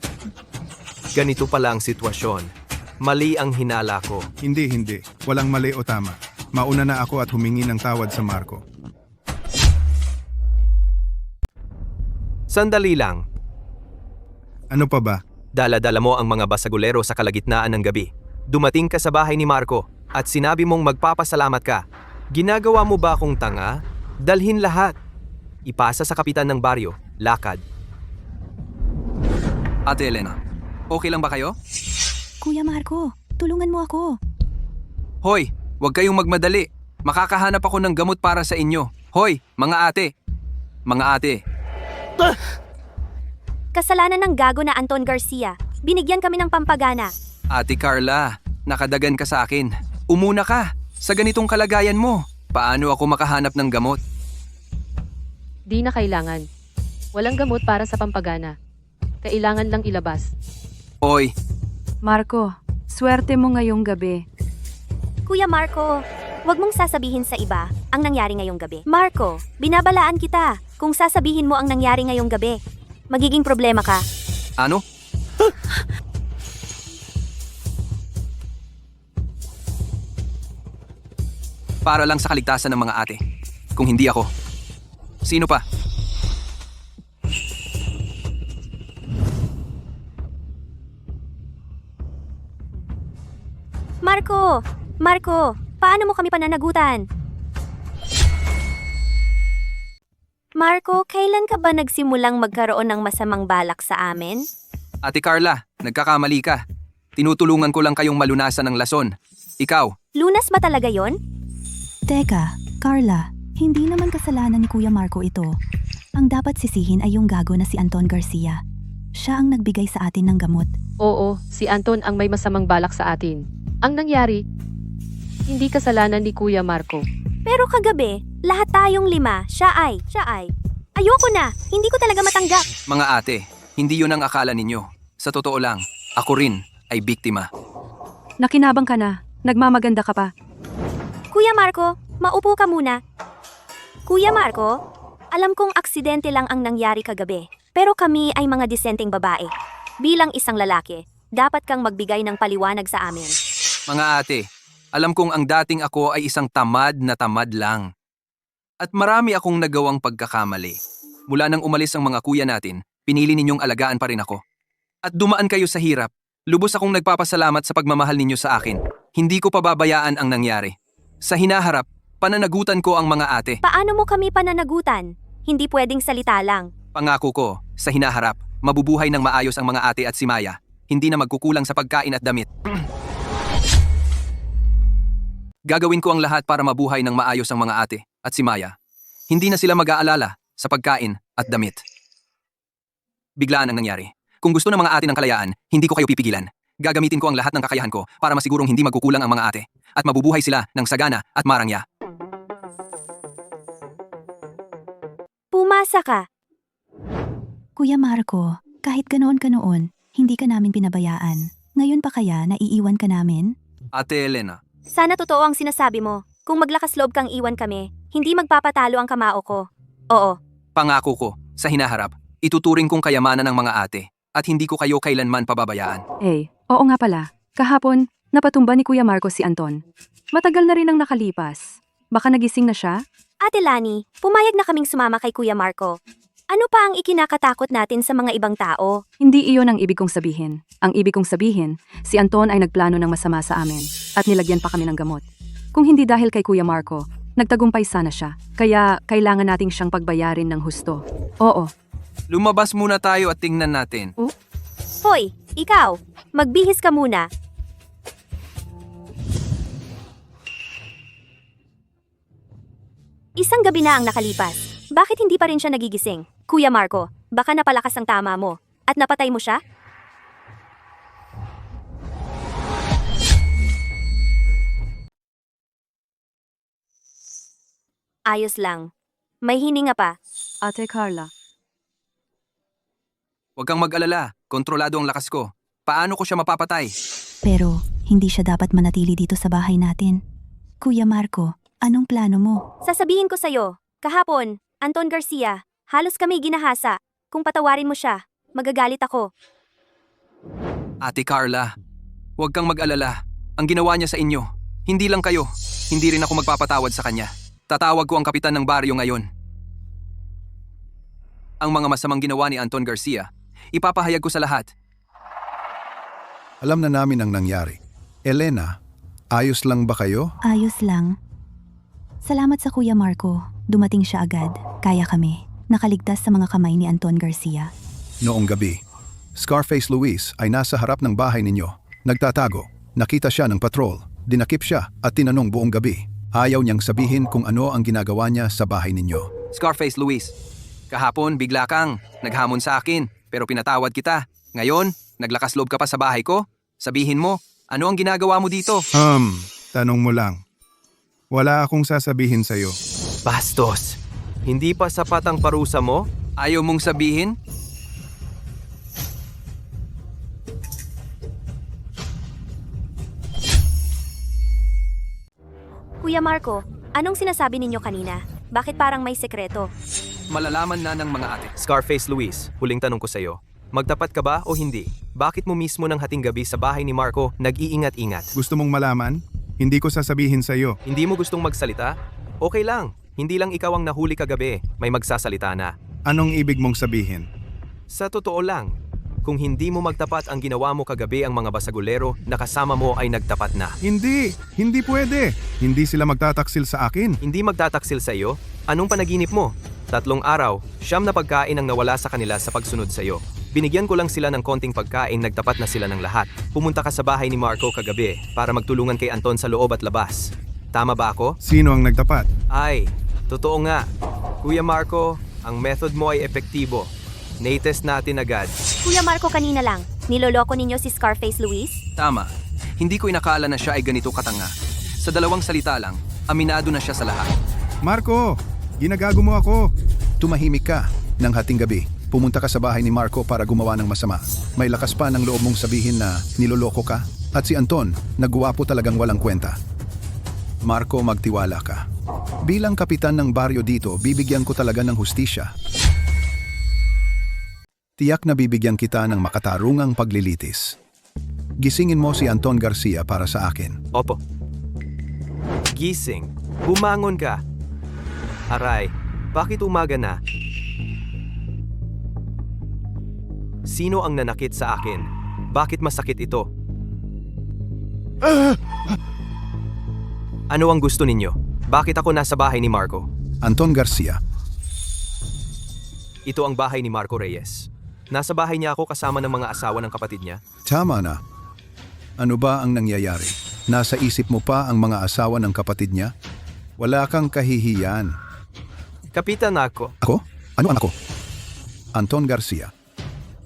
Ganito pala ang sitwasyon. Mali ang hinala ko. Hindi. Walang mali o tama. Mauna na ako at humingi ng tawad sa Marco. Sandali lang. Ano pa ba? Dala-dala mo ang mga basagulero sa kalagitnaan ng gabi. Dumating ka sa bahay ni Marco at sinabi mong magpapasalamat ka. Ginagawa mo ba akong tanga? Dalhin lahat. Ipasa sa kapitan ng baryo. Lakad. Ate Elena, okay lang ba kayo? Kuya Marco, tulungan mo ako. Hoy, huwag kayong magmadali. Makakahanap ako ng gamot para sa inyo. Hoy, mga ate. Mga ate, Kasalanan ng gago na Anton Garcia. Binigyan kami ng pampagana. Ate Carla, nakadagan ka sa akin. Umuna ka. Sa ganitong kalagayan mo, paano ako makahanap ng gamot? Di na kailangan. Walang gamot para sa pampagana. Kailangan lang ilabas. Oy, Marco, swerte mo ngayong gabi. Kuya Marco, wag mong sasabihin sa iba ang nangyari ngayong gabi. Marco, binabalaan kita. Kung sasabihin mo ang nangyari ngayong gabi, magiging problema ka. ano? Para lang sa kaligtasan ng mga ate. Kung hindi ako, sino pa? Marco! Marco! Paano mo kami pananagutan? Marco, kailan ka ba nagsimulang magkaroon ng masamang balak sa amin? Ate Carla, nagkakamali ka. Tinutulungan ko lang kayong malunasan ng lason. Ikaw, Lunas ba talaga yon? Teka, Carla, hindi naman kasalanan ni Kuya Marco ito. Ang dapat sisihin ay yung gago na si Anton Garcia. Siya ang nagbigay sa atin ng gamot. Oo, si Anton ang may masamang balak sa atin. Ang nangyari, hindi kasalanan ni Kuya Marco. Pero kagabi, lahat tayong 5, siya ay. Ayoko na, hindi ko talaga matanggap. mga ate, hindi yun ang akala ninyo. Sa totoo lang, ako rin ay biktima. Nakinabang ka na. Nagmamaganda ka pa. Kuya Marco, maupo ka muna. Kuya Marco, alam kong aksidente lang ang nangyari kagabi. Pero kami ay mga disenteng babae. Bilang isang lalaki, dapat kang magbigay ng paliwanag sa amin. Mga ate, alam kong ang dating ako ay isang tamad na tamad lang. At marami akong nagawang pagkakamali. Mula nang umalis ang mga kuya natin, pinili ninyong alagaan pa rin ako. At dumaan kayo sa hirap. Lubos akong nagpapasalamat sa pagmamahal ninyo sa akin. Hindi ko pababayaan ang nangyari. Sa hinaharap, pananagutan ko ang mga ate. Paano mo kami pananagutan? Hindi pwedeng salita lang. Pangako ko, sa hinaharap, mabubuhay ng maayos ang mga ate at si Maya. Hindi na magkukulang sa pagkain at damit. Gagawin ko ang lahat para mabuhay ng maayos ang mga ate at si Maya. Hindi na sila mag-aalala sa pagkain at damit. Biglaan ang nangyari. Kung gusto ng mga ate ng kalayaan, hindi ko kayo pipigilan. Gagamitin ko ang lahat ng kakayahan ko para masigurong hindi magkukulang ang mga ate at mabubuhay sila ng sagana at marangya. Pumasa ka. Kuya Marco, kahit ganoon ka noon, hindi ka namin pinabayaan. Ngayon pa kaya naiiwan ka namin? Ate Elena, Sana totoo ang sinasabi mo. Kung maglakas loob kang iwan kami, hindi magpapatalo ang kamao ko. Oo. pangako ko, sa hinaharap, ituturing kong kayamanan ng mga ate at hindi ko kayo kailanman pababayaan. Oo nga pala. Kahapon, napatumba ni Kuya Marco si Anton. Matagal na rin ang nakalipas. Baka nagising na siya? Ate Lani, pumayag na kaming sumama kay Kuya Marco. Ano pa ang ikinakatakot natin sa mga ibang tao? Hindi iyon ang ibig kong sabihin. Ang ibig kong sabihin, si Anton ay nagplano ng masama sa amin at nilagyan pa kami ng gamot. Kung hindi dahil kay Kuya Marco, nagtagumpay sana siya. Kaya kailangan nating siyang pagbayarin ng husto. Oo. Lumabas muna tayo at tingnan natin. Hoy, ikaw, magbihis ka muna. Isang gabi na ang nakalipas. Bakit hindi pa rin siya nagigising? Kuya Marco, baka napalakas ang tama mo. At napatay mo siya? Ayos lang. May hininga pa. Ate Carla. Huwag kang mag-alala, kontrolado ang lakas ko. Paano ko siya mapapatay? Pero hindi siya dapat manatili dito sa bahay natin. Kuya Marco, anong plano mo? Sasabihin ko sa'yo, kahapon, Anton Garcia, halos kami ginahasa. Kung patawarin mo siya, magagalit ako. Ate Carla, huwag kang mag-alala. Ang ginawa niya sa inyo, hindi lang kayo. Hindi rin ako magpapatawad sa kanya. Tatawag ko ang kapitan ng baryo ngayon. Ang mga masamang ginawa ni Anton Garcia, ipapahayag ko sa lahat. Alam na namin ang nangyari. Elena, ayos lang ba kayo? Ayos lang. Salamat sa Kuya Marco. Dumating siya agad. Kaya kami. Nakaligtas sa mga kamay ni Anton Garcia. Noong gabi, Scarface Luis ay nasa harap ng bahay ninyo Nagtatago. Nakita siya ng patrol. Dinakip siya at tinanong buong gabi. Ayaw niyang sabihin kung ano ang ginagawa niya sa bahay ninyo. Scarface Luis, kahapon bigla kang naghamon sa akin pero pinatawad kita. Ngayon, naglakas loob ka pa sa bahay ko? Sabihin mo, ano ang ginagawa mo dito? Tanong mo lang. Wala akong sasabihin sa'yo. Bastos! Hindi pa sapat ang parusa mo? Ayaw mong sabihin? Kuya Marco, anong sinasabi ninyo kanina? Bakit parang may sekreto? Malalaman na ng mga ate. Scarface Luis, huling tanong ko sa'yo. Magtapat ka ba o hindi? Bakit mo mismo ng hating gabi sa bahay ni Marco nag-iingat-ingat? Gusto mong malaman? Hindi ko sasabihin sa'yo. Hindi mo gustong magsalita? Okay lang. Hindi lang ikaw ang nahuli kagabi. May magsasalita na. Anong ibig mong sabihin? Sa totoo lang, kung hindi mo magtapat ang ginawa mo kagabi ang mga basagulero na kasama mo ay nagtapat na. Hindi pwede. Hindi sila magtataksil sa akin. Hindi magtataksil sa iyo? Anong panaginip mo? 3 araw, 9 na pagkain ang nawala sa kanila sa pagsunod sa iyo. Binigyan ko lang sila ng konting pagkain, nagtapat na sila ng lahat. Pumunta ka sa bahay ni Marco kagabi para magtulungan kay Anton sa loob at labas. Tama ba ako? Sino ang nagtapat? Ay, totoo nga. Kuya Marco, ang method mo ay epektibo. Natest natin agad. Kuya Marco, kanina lang, niloloko ninyo si Scarface Luis? Tama. Hindi ko inakala na siya ay ganito katanga. Sa 2 salita lang, aminado na siya sa lahat. Marco, ginagago mo ako. Tumahimik ka. Nang hating gabi, pumunta ka sa bahay ni Marco para gumawa ng masama. May lakas pa ng loob mong sabihin na niloloko ka. At si Anton, nagwapo talagang walang kwenta. Marco, magtiwala ka. Bilang kapitan ng baryo dito, bibigyan ko talaga ng hustisya. Tiyak na bibigyan kita ng makatarungang paglilitis. Gisingin mo si Anton Garcia para sa akin. Opo. Gising. Bumangon ka. Aray, bakit umaga na? Sino ang nanakit sa akin? Bakit masakit ito? Ano ang gusto ninyo? Bakit ako nasa bahay ni Marco? Anton Garcia. Ito ang bahay ni Marco Reyes. Nasa bahay niya ako kasama ng mga asawa ng kapatid niya. Tama na. Ano ba ang nangyayari? Nasa isip mo pa ang mga asawa ng kapatid niya? Wala kang kahihiyan. Kapitan ako. Ako? Ano ang ako? Anton Garcia.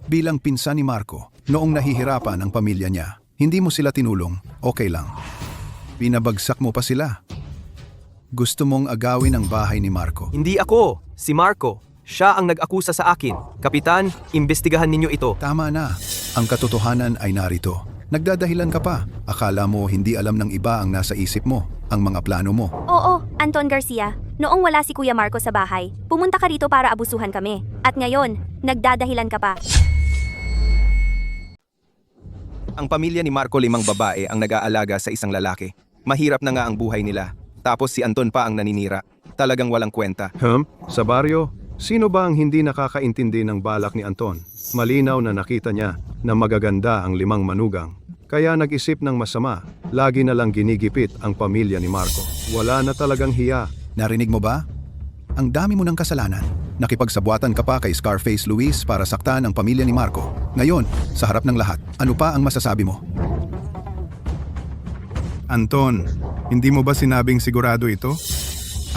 Bilang pinsan ni Marco, noong nahihirapan ang pamilya niya, hindi mo sila tinulong, okay lang. Pinabagsak mo pa sila. Gusto mong agawin ang bahay ni Marco. Hindi ako, si Marco. Siya ang nag-akusa sa akin. Kapitan, imbestigahan ninyo ito. Tama na. Ang katotohanan ay narito. Nagdadahilan ka pa. Akala mo hindi alam ng iba ang nasa isip mo, ang mga plano mo. Oo, Anton Garcia. Noong wala si Kuya Marco sa bahay, pumunta ka rito para abusuhan kami. At ngayon, nagdadahilan ka pa. Ang pamilya ni Marco 5 babae ang nag-aalaga sa isang lalaki. Mahirap na nga ang buhay nila. Tapos si Anton pa ang naninira. Talagang walang kwenta. Sa baryo? Sino ba ang hindi nakakaintindi ng balak ni Anton? Malinaw na nakita niya na magaganda ang 5 manugang. Kaya nag-isip ng masama, lagi na lang ginigipit ang pamilya ni Marco. Wala na talagang hiya. Narinig mo ba? Ang dami mo ng kasalanan. Nakipagsabuatan ka pa kay Scarface Luis para saktan ang pamilya ni Marco. Ngayon, sa harap ng lahat, ano pa ang masasabi mo? Anton, hindi mo ba sinabing sigurado ito?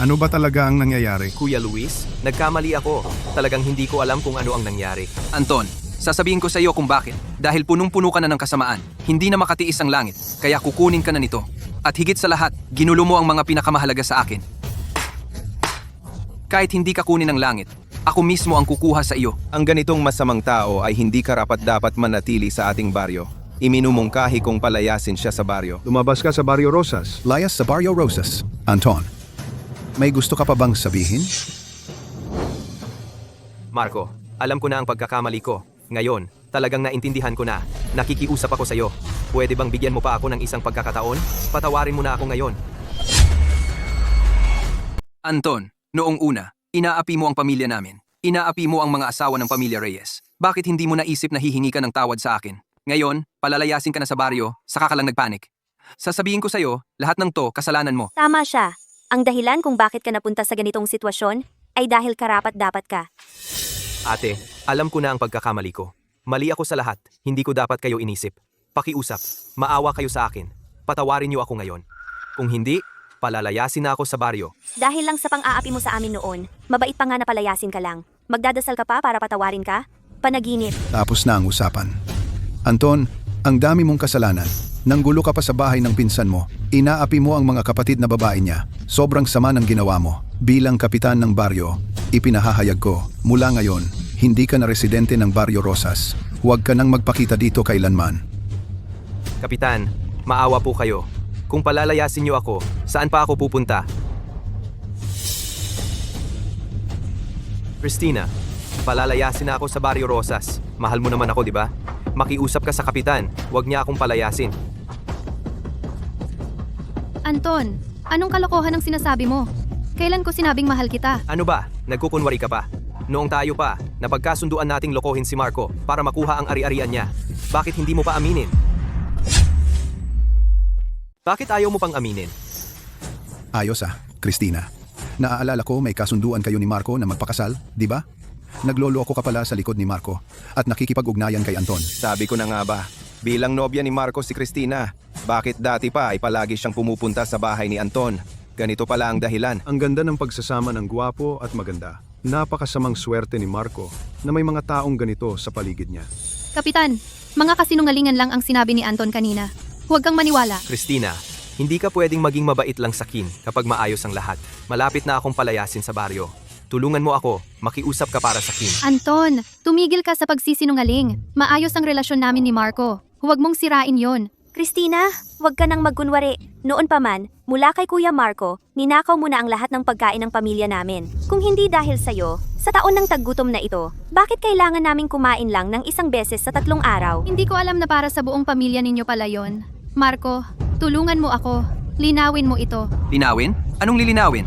Ano ba talaga ang nangyayari? Kuya Luis, nagkamali ako. Talagang hindi ko alam kung ano ang nangyari. Anton, sasabihin ko sa iyo kung bakit. Dahil punong-puno ka na ng kasamaan. Hindi na makatiis ang langit, kaya kukunin ka na nito. At higit sa lahat, ginulo mo ang mga pinakamahalaga sa akin. Kahit hindi ka kunin ng langit, ako mismo ang kukuha sa iyo. Ang ganitong masamang tao ay hindi karapat-dapat manatili sa ating baryo. Iminumungkahi kong palayasin siya sa baryo. Lumabas ka sa Barrio Rosas. Layas sa Barrio Rosas. Anton, may gusto ka pa bang sabihin? Marco, alam ko na ang pagkakamali ko. Ngayon, talagang naintindihan ko na. Nakikiusap ako sa iyo. Pwede bang bigyan mo pa ako ng isang pagkakataon? Patawarin mo na ako ngayon. Anton, noong una, inaapi mo ang pamilya namin. Inaapi mo ang mga asawa ng pamilya Reyes. Bakit hindi mo naisip na hihingi ka ng tawad sa akin? Ngayon, palalayasin ka na sa baryo, saka ka lang nagpanik. Sasabihin ko sa iyo, lahat ng to, kasalanan mo. Tama siya. Ang dahilan kung bakit ka napunta sa ganitong sitwasyon ay dahil karapat-dapat ka. Ate, alam ko na ang pagkakamali ko. Mali ako sa lahat. Hindi ko dapat kayo inisip. pakiusap. Maawa kayo sa akin. Patawarin niyo ako ngayon. Kung hindi, palalayasin na ako sa baryo. Dahil lang sa pang-aapi mo sa amin noon, mabait pa nga na palayasin ka lang. Magdadasal ka pa para patawarin ka? Panaginip. Tapos na ang usapan. Anton, ang dami mong kasalanan. Nanggulo ka pa sa bahay ng pinsan mo. Inaapi mo ang mga kapatid na babae niya. Sobrang sama ng ginawa mo. Bilang kapitan ng baryo, ipinahahayag ko, mula ngayon, hindi ka na residente ng Baryo Rosas. Huwag ka nang magpakita dito kailanman. Kapitan, maawa po kayo. Kung palalayasin niyo ako, saan pa ako pupunta? Christina, palalayasin na ako sa Baryo Rosas. Mahal mo naman ako, di ba? Makiusap ka sa kapitan. Huwag niya akong palayasin. Anton, anong kalokohan ang sinasabi mo? Kailan ko sinabing mahal kita? Ano ba? Nagkukunwari ka pa? Noong tayo pa, napagkasunduan nating lokohin si Marco para makuha ang ari-arian niya. Bakit hindi mo pa aminin? Bakit ayaw mo pang aminin? Ayos Christina. Naaalala ko may kasunduan kayo ni Marco na magpakasal, di ba? Nagloloko ka pala sa likod ni Marco at nakikipag-ugnayan kay Anton. Sabi ko na nga ba, bilang nobya ni Marco si Christina, bakit dati pa ay palagi siyang pumupunta sa bahay ni Anton? Ganito pala ang dahilan. Ang ganda ng pagsasama ng gwapo at maganda. Napakasamang swerte ni Marco na may mga taong ganito sa paligid niya. Kapitan, mga kasinungalingan lang ang sinabi ni Anton kanina. Huwag kang maniwala. Christina, hindi ka pwedeng maging mabait lang sa kin kapag maayos ang lahat. Malapit na akong palayasin sa baryo. Tulungan mo ako, makiusap ka para sa kin. Anton, tumigil ka sa pagsisinungaling. Maayos ang relasyon namin ni Marco. Huwag mong sirain yon. Christina, huwag ka nang magkunwari. Noon pa man, mula kay Kuya Marco, ninakaw mo na ang lahat ng pagkain ng pamilya namin. Kung hindi dahil sa'yo, sa taon ng taggutom na ito, bakit kailangan naming kumain lang ng isang beses sa 3 araw? Hindi ko alam na para sa buong pamilya ninyo pala yon. Marco, tulungan mo ako. Linawin mo ito. Linawin? Anong lilinawin?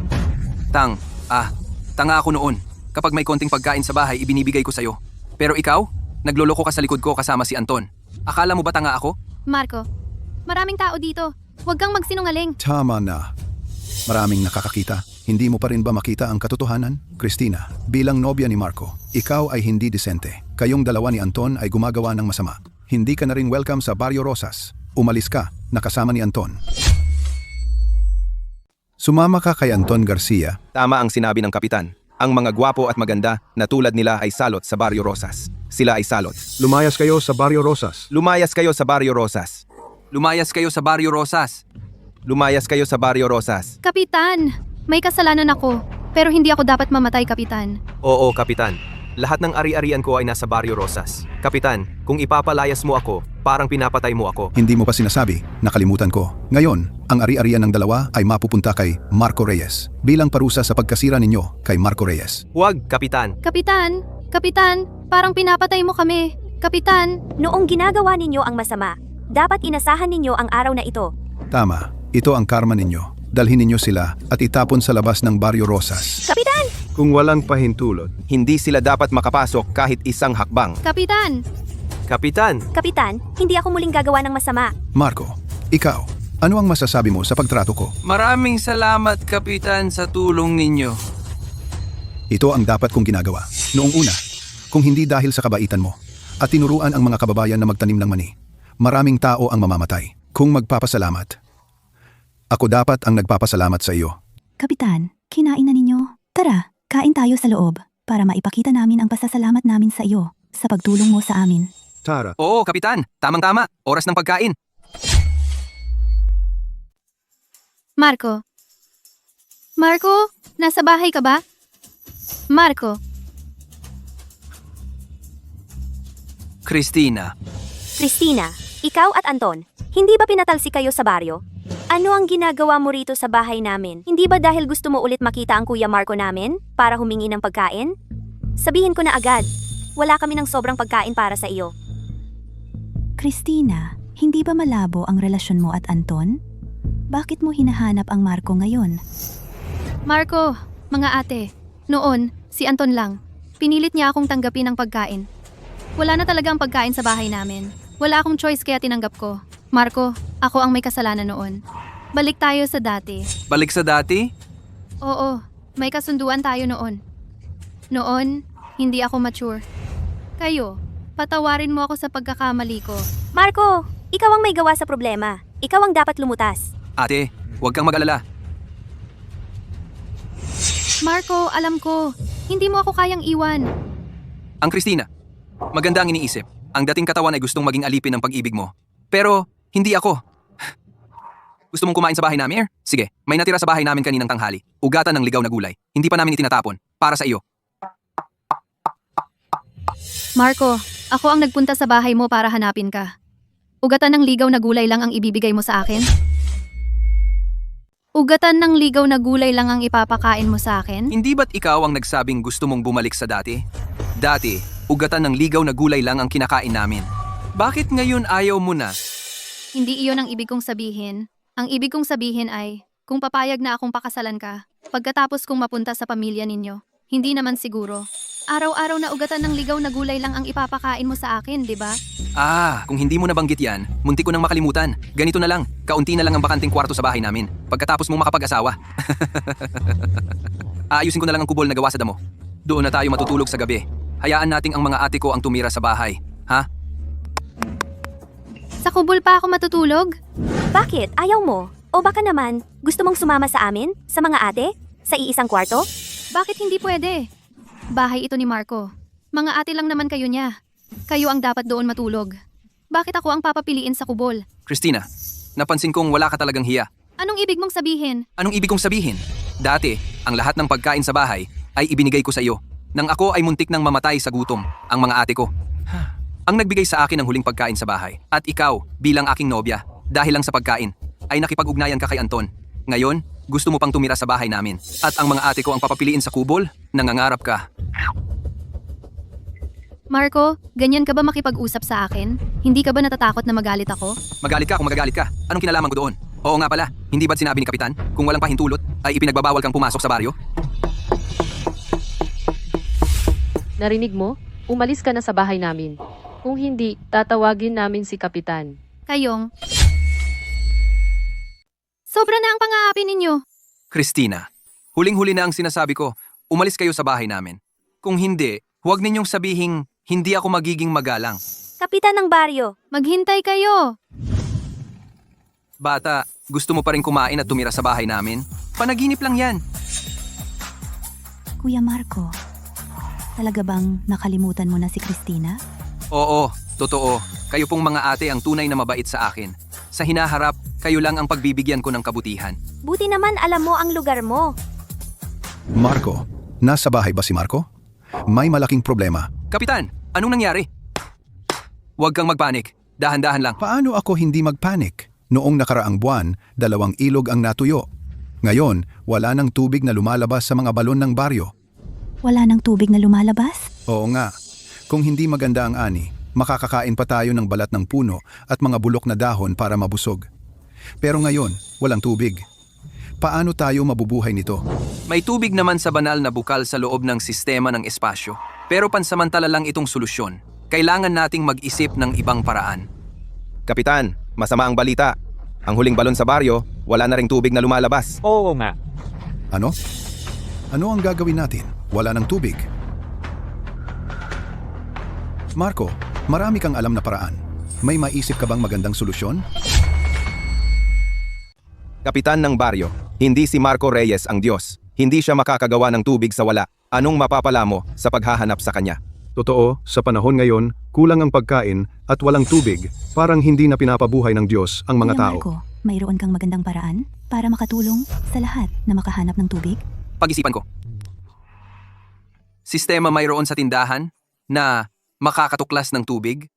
Tanga ako noon. Kapag may konting pagkain sa bahay, ibinibigay ko sa'yo. Pero ikaw, nagloloko ka sa likod ko kasama si Anton. Akala mo ba tanga ako? Marco, maraming tao dito. Huwag kang magsinungaling. Tama na. Maraming nakakakita. Hindi mo pa rin ba makita ang katotohanan? Christina, bilang nobya ni Marco, ikaw ay hindi disente. Kayong dalawa ni Anton ay gumagawa ng masama. Hindi ka na rin welcome sa Baryo Rosas. Umalis ka, nakasama ni Anton. Sumama ka kay Anton Garcia. Tama ang sinabi ng kapitan. Ang mga gwapo at maganda na tulad nila ay salot sa Baryo Rosas. Sila ay salot. Lumayas kayo sa Baryo Rosas. Lumayas kayo sa Baryo Rosas. Lumayas kayo sa Baryo Rosas. Lumayas kayo sa Baryo Rosas. Kapitan, may kasalanan ako. Pero hindi ako dapat mamatay, Kapitan. Oo, Kapitan. Lahat ng ari-arian ko ay nasa Baryo Rosas. Kapitan, kung ipapalayas mo ako, parang pinapatay mo ako. Hindi mo pa sinasabi, nakalimutan ko. Ngayon, ang ari-arian ng dalawa ay mapupunta kay Marco Reyes bilang parusa sa pagkasira ninyo kay Marco Reyes. Huwag, Kapitan. Kapitan, parang pinapatay mo kami. Kapitan, Noong ginagawa ninyo ang masama, dapat inasahan ninyo ang araw na ito. Tama, ito ang karma ninyo. Dalhin ninyo sila at itapon sa labas ng Baryo Rosas. Kapitan! Kung walang pahintulot. Hindi sila dapat makapasok kahit isang hakbang. Kapitan. Kapitan! Kapitan, hindi ako muling gagawa ng masama. Marco, ikaw, ano ang masasabi mo sa pagtrato ko? Maraming salamat, Kapitan, sa tulong ninyo. Ito ang dapat kong ginagawa. Noong una, kung hindi dahil sa kabaitan mo at tinuruan ang mga kababayan na magtanim ng mani, maraming tao ang mamamatay. Kung magpapasalamat, ako dapat ang nagpapasalamat sa iyo. Kapitan, kinain na ninyo. Tara, kain tayo sa loob para maipakita namin ang pasasalamat namin sa iyo sa pagtulong mo sa amin. Tara. Oo, Kapitan. Tamang-tama. Oras ng pagkain. Marco, nasa bahay ka ba? Marco, Christina. Christina, ikaw at Anton, hindi ba pinatalsik kayo sa baryo? Ano ang ginagawa mo rito sa bahay namin? Hindi ba dahil gusto mo ulit makita ang Kuya Marco namin para humingi ng pagkain? Sabihin ko na agad, wala kami ng sobrang pagkain para sa iyo. Christina, hindi ba malabo ang relasyon mo at Anton? Bakit mo hinahanap ang Marco ngayon? Marco, mga ate, noon, si Anton lang. Pinilit niya akong tanggapin ang pagkain. Wala na talagang pagkain sa bahay namin. Wala akong choice kaya tinanggap ko. Marco, ako ang may kasalanan noon. Balik tayo sa dati. Balik sa dati? Oo, may kasunduan tayo noon. Noon, hindi ako mature. Kayo, patawarin mo ako sa pagkakamali ko. Marco, Ikaw ang may gawa sa problema. Ikaw ang dapat lumutas. Ate, huwag kang mag-alala. Marco, alam ko. Hindi mo ako kayang iwan. Ang Christina, maganda ang iniisip. Ang dating katawan ay gustong maging alipin ng pag-ibig mo. Pero, hindi ako. Gusto mong kumain sa bahay namin? Sige, may natira sa bahay namin kaninang tanghali. Ugatan ng ligaw na gulay. Hindi pa namin itinatapon. Para sa iyo. Marco, ako ang nagpunta sa bahay mo para hanapin ka. Ugatan ng ligaw na gulay lang ang ibibigay mo sa akin? Ugatan ng ligaw na gulay lang ang ipapakain mo sa akin? Hindi ba't ikaw ang nagsabing gusto mong bumalik sa dati? Dati, ugatan ng ligaw na gulay lang ang kinakain namin. Bakit ngayon ayaw mo na? Hindi iyon ang ibig kong sabihin. Ang ibig kong sabihin ay, kung papayag na akong pakasalan ka, pagkatapos kong mapunta sa pamilya ninyo, hindi naman siguro. Araw-araw na ugatan ng ligaw na gulay lang ang ipapakain mo sa akin, di ba? Kung hindi mo nabanggit yan, munti ko nang makalimutan. Ganito na lang, kaunti na lang ang bakanting kwarto sa bahay namin. Pagkatapos mong makapag-asawa. Aayusin ko na lang ang kubol na gawa sa damo. Doon na tayo matutulog sa gabi. Hayaan nating ang mga ate ko ang tumira sa bahay. Ha? Sa kubol pa ako matutulog? Bakit? Ayaw mo? O baka naman, gusto mong sumama sa amin? Sa mga ate? Sa iisang kwarto? Bakit hindi pwede? Bahay ito ni Marco. Mga ate lang naman kayo niya. Kayo ang dapat doon matulog. Bakit ako ang papapiliin sa kubol? Christina, napansin kong wala ka talagang hiya. Anong ibig mong sabihin? Anong ibig kong sabihin? Dati, ang lahat ng pagkain sa bahay ay ibinigay ko sa iyo. Nang ako ay muntik nang mamatay sa gutom, ang mga ate ko. Ang nagbigay sa akin ng huling pagkain sa bahay. At ikaw, bilang aking nobya, dahil lang sa pagkain, ay nakipag-ugnayan ka kay Anton. Ngayon, gusto mo pang tumira sa bahay namin. At ang mga ate ko ang papapiliin sa kubol? Nangangarap ka. Marco, ganyan ka ba makipag-usap sa akin? Hindi ka ba natatakot na magalit ako? Magalit ka kung magagalit ka. Anong kinalaman ko doon? Oo nga pala, hindi ba't sinabi ni Kapitan, kung walang pahintulot, ay ipinagbabawal kang pumasok sa baryo? Narinig mo? Umalis ka na sa bahay namin. Kung hindi, tatawagin namin si Kapitan. Kayong... Sobra na ang pang-aapi ninyo. Christina, huling-huli na ang sinasabi ko, umalis kayo sa bahay namin. Kung hindi, huwag ninyong sabihing hindi ako magiging magalang. Kapitan ng baryo. Maghintay kayo. Bata, gusto mo pa rin kumain at tumira sa bahay namin? Panaginip lang yan. Kuya Marco, talaga bang nakalimutan mo na si Christina? Oo, totoo. Kayo pong mga ate ang tunay na mabait sa akin. Sa hinaharap, kayo lang ang pagbibigyan ko ng kabutihan. Buti naman alam mo ang lugar mo. Marco, nasa bahay ba si Marco? May malaking problema. Kapitan, anong nangyari? Huwag kang magpanik. Dahan-dahan lang. Paano ako hindi magpanik? Noong nakaraang buwan, 2 ilog ang natuyo. Ngayon, wala nang tubig na lumalabas sa mga balon ng baryo. Wala nang tubig na lumalabas? Oo nga. Kung hindi maganda ang ani, makakakain pa tayo ng balat ng puno at mga bulok na dahon para mabusog. Pero ngayon, walang tubig. Paano tayo mabubuhay nito? May tubig naman sa banal na bukal sa loob ng sistema ng espasyo. Pero pansamantala lang itong solusyon. Kailangan nating mag-isip ng ibang paraan. Kapitan, masama ang balita. Ang huling balon sa baryo, wala na ring tubig na lumalabas. Oo nga. Ano? Ano ang gagawin natin? Wala ng tubig. Marco, marami kang alam na paraan. May maisip ka bang magandang solusyon? Kapitan ng baryo, hindi si Marco Reyes ang Diyos. Hindi siya makakagawa ng tubig sa wala. Anong mapapala mo sa paghahanap sa kanya? Totoo, sa panahon ngayon, kulang ang pagkain at walang tubig. Parang hindi na pinapabuhay ng Diyos ang mga Kuya tao. Marco, mayroon kang magandang paraan para makatulong sa lahat na makahanap ng tubig? Pag-isipan ko. Sistema mayroon sa tindahan na makakatuklas ng tubig?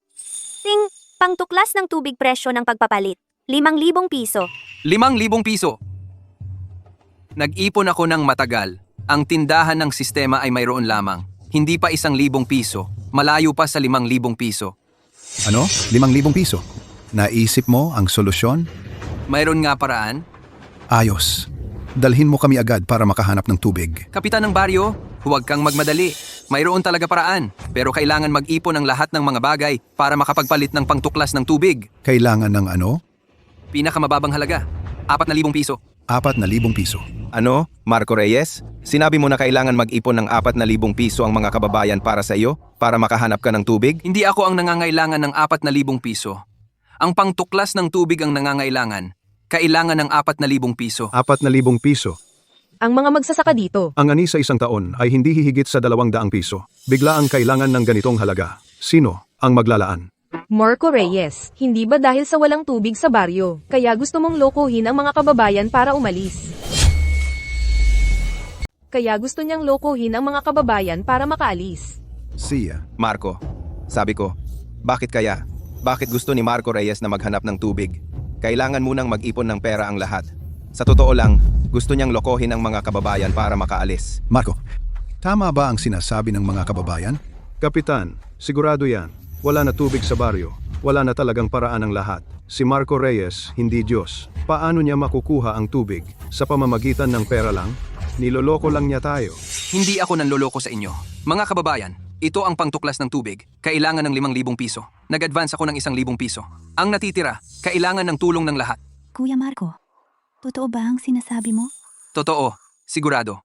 Pangtuklas ng tubig presyo ng pagpapalit. 5,000 piso. 5,000 piso. Nag-ipon ako ng matagal. Ang tindahan ng sistema ay mayroon lamang. Hindi pa 1,000 piso. Malayo pa sa 5,000 piso. Ano? 5,000 piso? Naisip mo ang solusyon? Mayroon nga paraan? Ayos. Dalhin mo kami agad para makahanap ng tubig. Kapitan ng baryo, huwag kang magmadali. Mayroon talaga paraan. Pero kailangan mag-ipon ang lahat ng mga bagay para makapagpalit ng pangtuklas ng tubig. Kailangan ng ano? Pinakamababang halaga. 4,000 piso. 4,000 piso. Ano, Marco Reyes? Sinabi mo na kailangan mag-ipon ng 4,000 piso ang mga kababayan para sa iyo para makahanap ka ng tubig? Hindi ako ang nangangailangan ng 4,000 piso. Ang pangtuklas ng tubig ang nangangailangan. Kailangan ng 4,000 piso. 4,000 piso. Ang mga magsasaka dito. Ang ani sa isang taon ay hindi hihigit sa 200 piso. Bigla ang kailangan ng ganitong halaga. Sino ang maglalaan? Marco Reyes, hindi ba dahil sa walang tubig sa baryo, kaya gusto mong lokohin ang mga kababayan para umalis? Kaya gusto niyang lokohin ang mga kababayan para makaalis. Siya, Marco. Sabi ko, bakit kaya? Bakit gusto ni Marco Reyes na maghanap ng tubig? Kailangan munang mag-ipon ng pera ang lahat. Sa totoo lang, gusto niyang lokohin ang mga kababayan para makaalis. Marco, tama ba ang sinasabi ng mga kababayan? Kapitan, sigurado yan. Wala na tubig sa baryo. Wala na talagang paraan ang lahat. Si Marco Reyes, hindi Diyos. Paano niya makukuha ang tubig? Sa pamamagitan ng pera lang? Niloloko lang niya tayo. Hindi ako nanloloko sa inyo. Mga kababayan, ito ang pangtuklas ng tubig. Kailangan ng 5,000 piso. Nag-advance ako ng 1,000 piso. Ang natitira, kailangan ng tulong ng lahat. Kuya Marco, totoo ba ang sinasabi mo? Totoo, sigurado.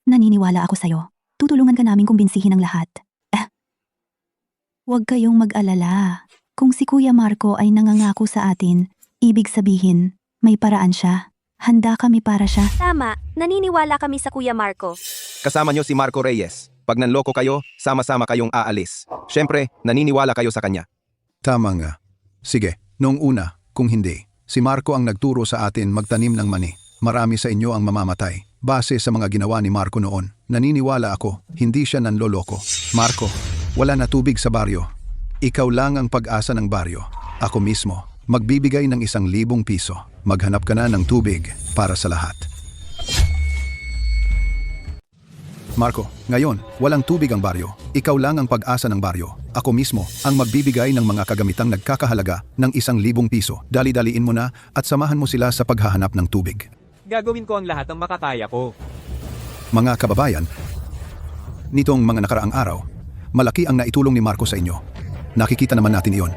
Naniniwala ako sa'yo. Tutulungan ka namin kumbinsihin ang lahat. Huwag kayong mag-alala. Kung si Kuya Marco ay nangangako sa atin, ibig sabihin, may paraan siya. Handa kami para siya. Tama, naniniwala kami sa Kuya Marco. Kasama niyo si Marco Reyes. Pag nanloko kayo, sama-sama kayong aalis. Siyempre, naniniwala kayo sa kanya. Tama nga. Sige, noong una, kung hindi, si Marco ang nagturo sa atin magtanim ng mani. Marami sa inyo ang mamamatay. Base sa mga ginawa ni Marco noon, naniniwala ako, hindi siya nanloloko. Marco, wala na tubig sa baryo. Ikaw lang ang pag-asa ng baryo. Ako mismo, magbibigay ng 1,000 piso. Maghanap ka na ng tubig para sa lahat. Marco, ngayon, walang tubig ang baryo. Ikaw lang ang pag-asa ng baryo. Ako mismo ang magbibigay ng mga kagamitang nagkakahalaga ng 1,000 piso. Dali-daliin mo na at samahan mo sila sa paghahanap ng tubig. Gagawin ko ang lahat ng makakaya ko. Mga kababayan, nitong mga nakaraang araw, malaki ang naitulong ni Marco sa inyo. Nakikita naman natin iyon,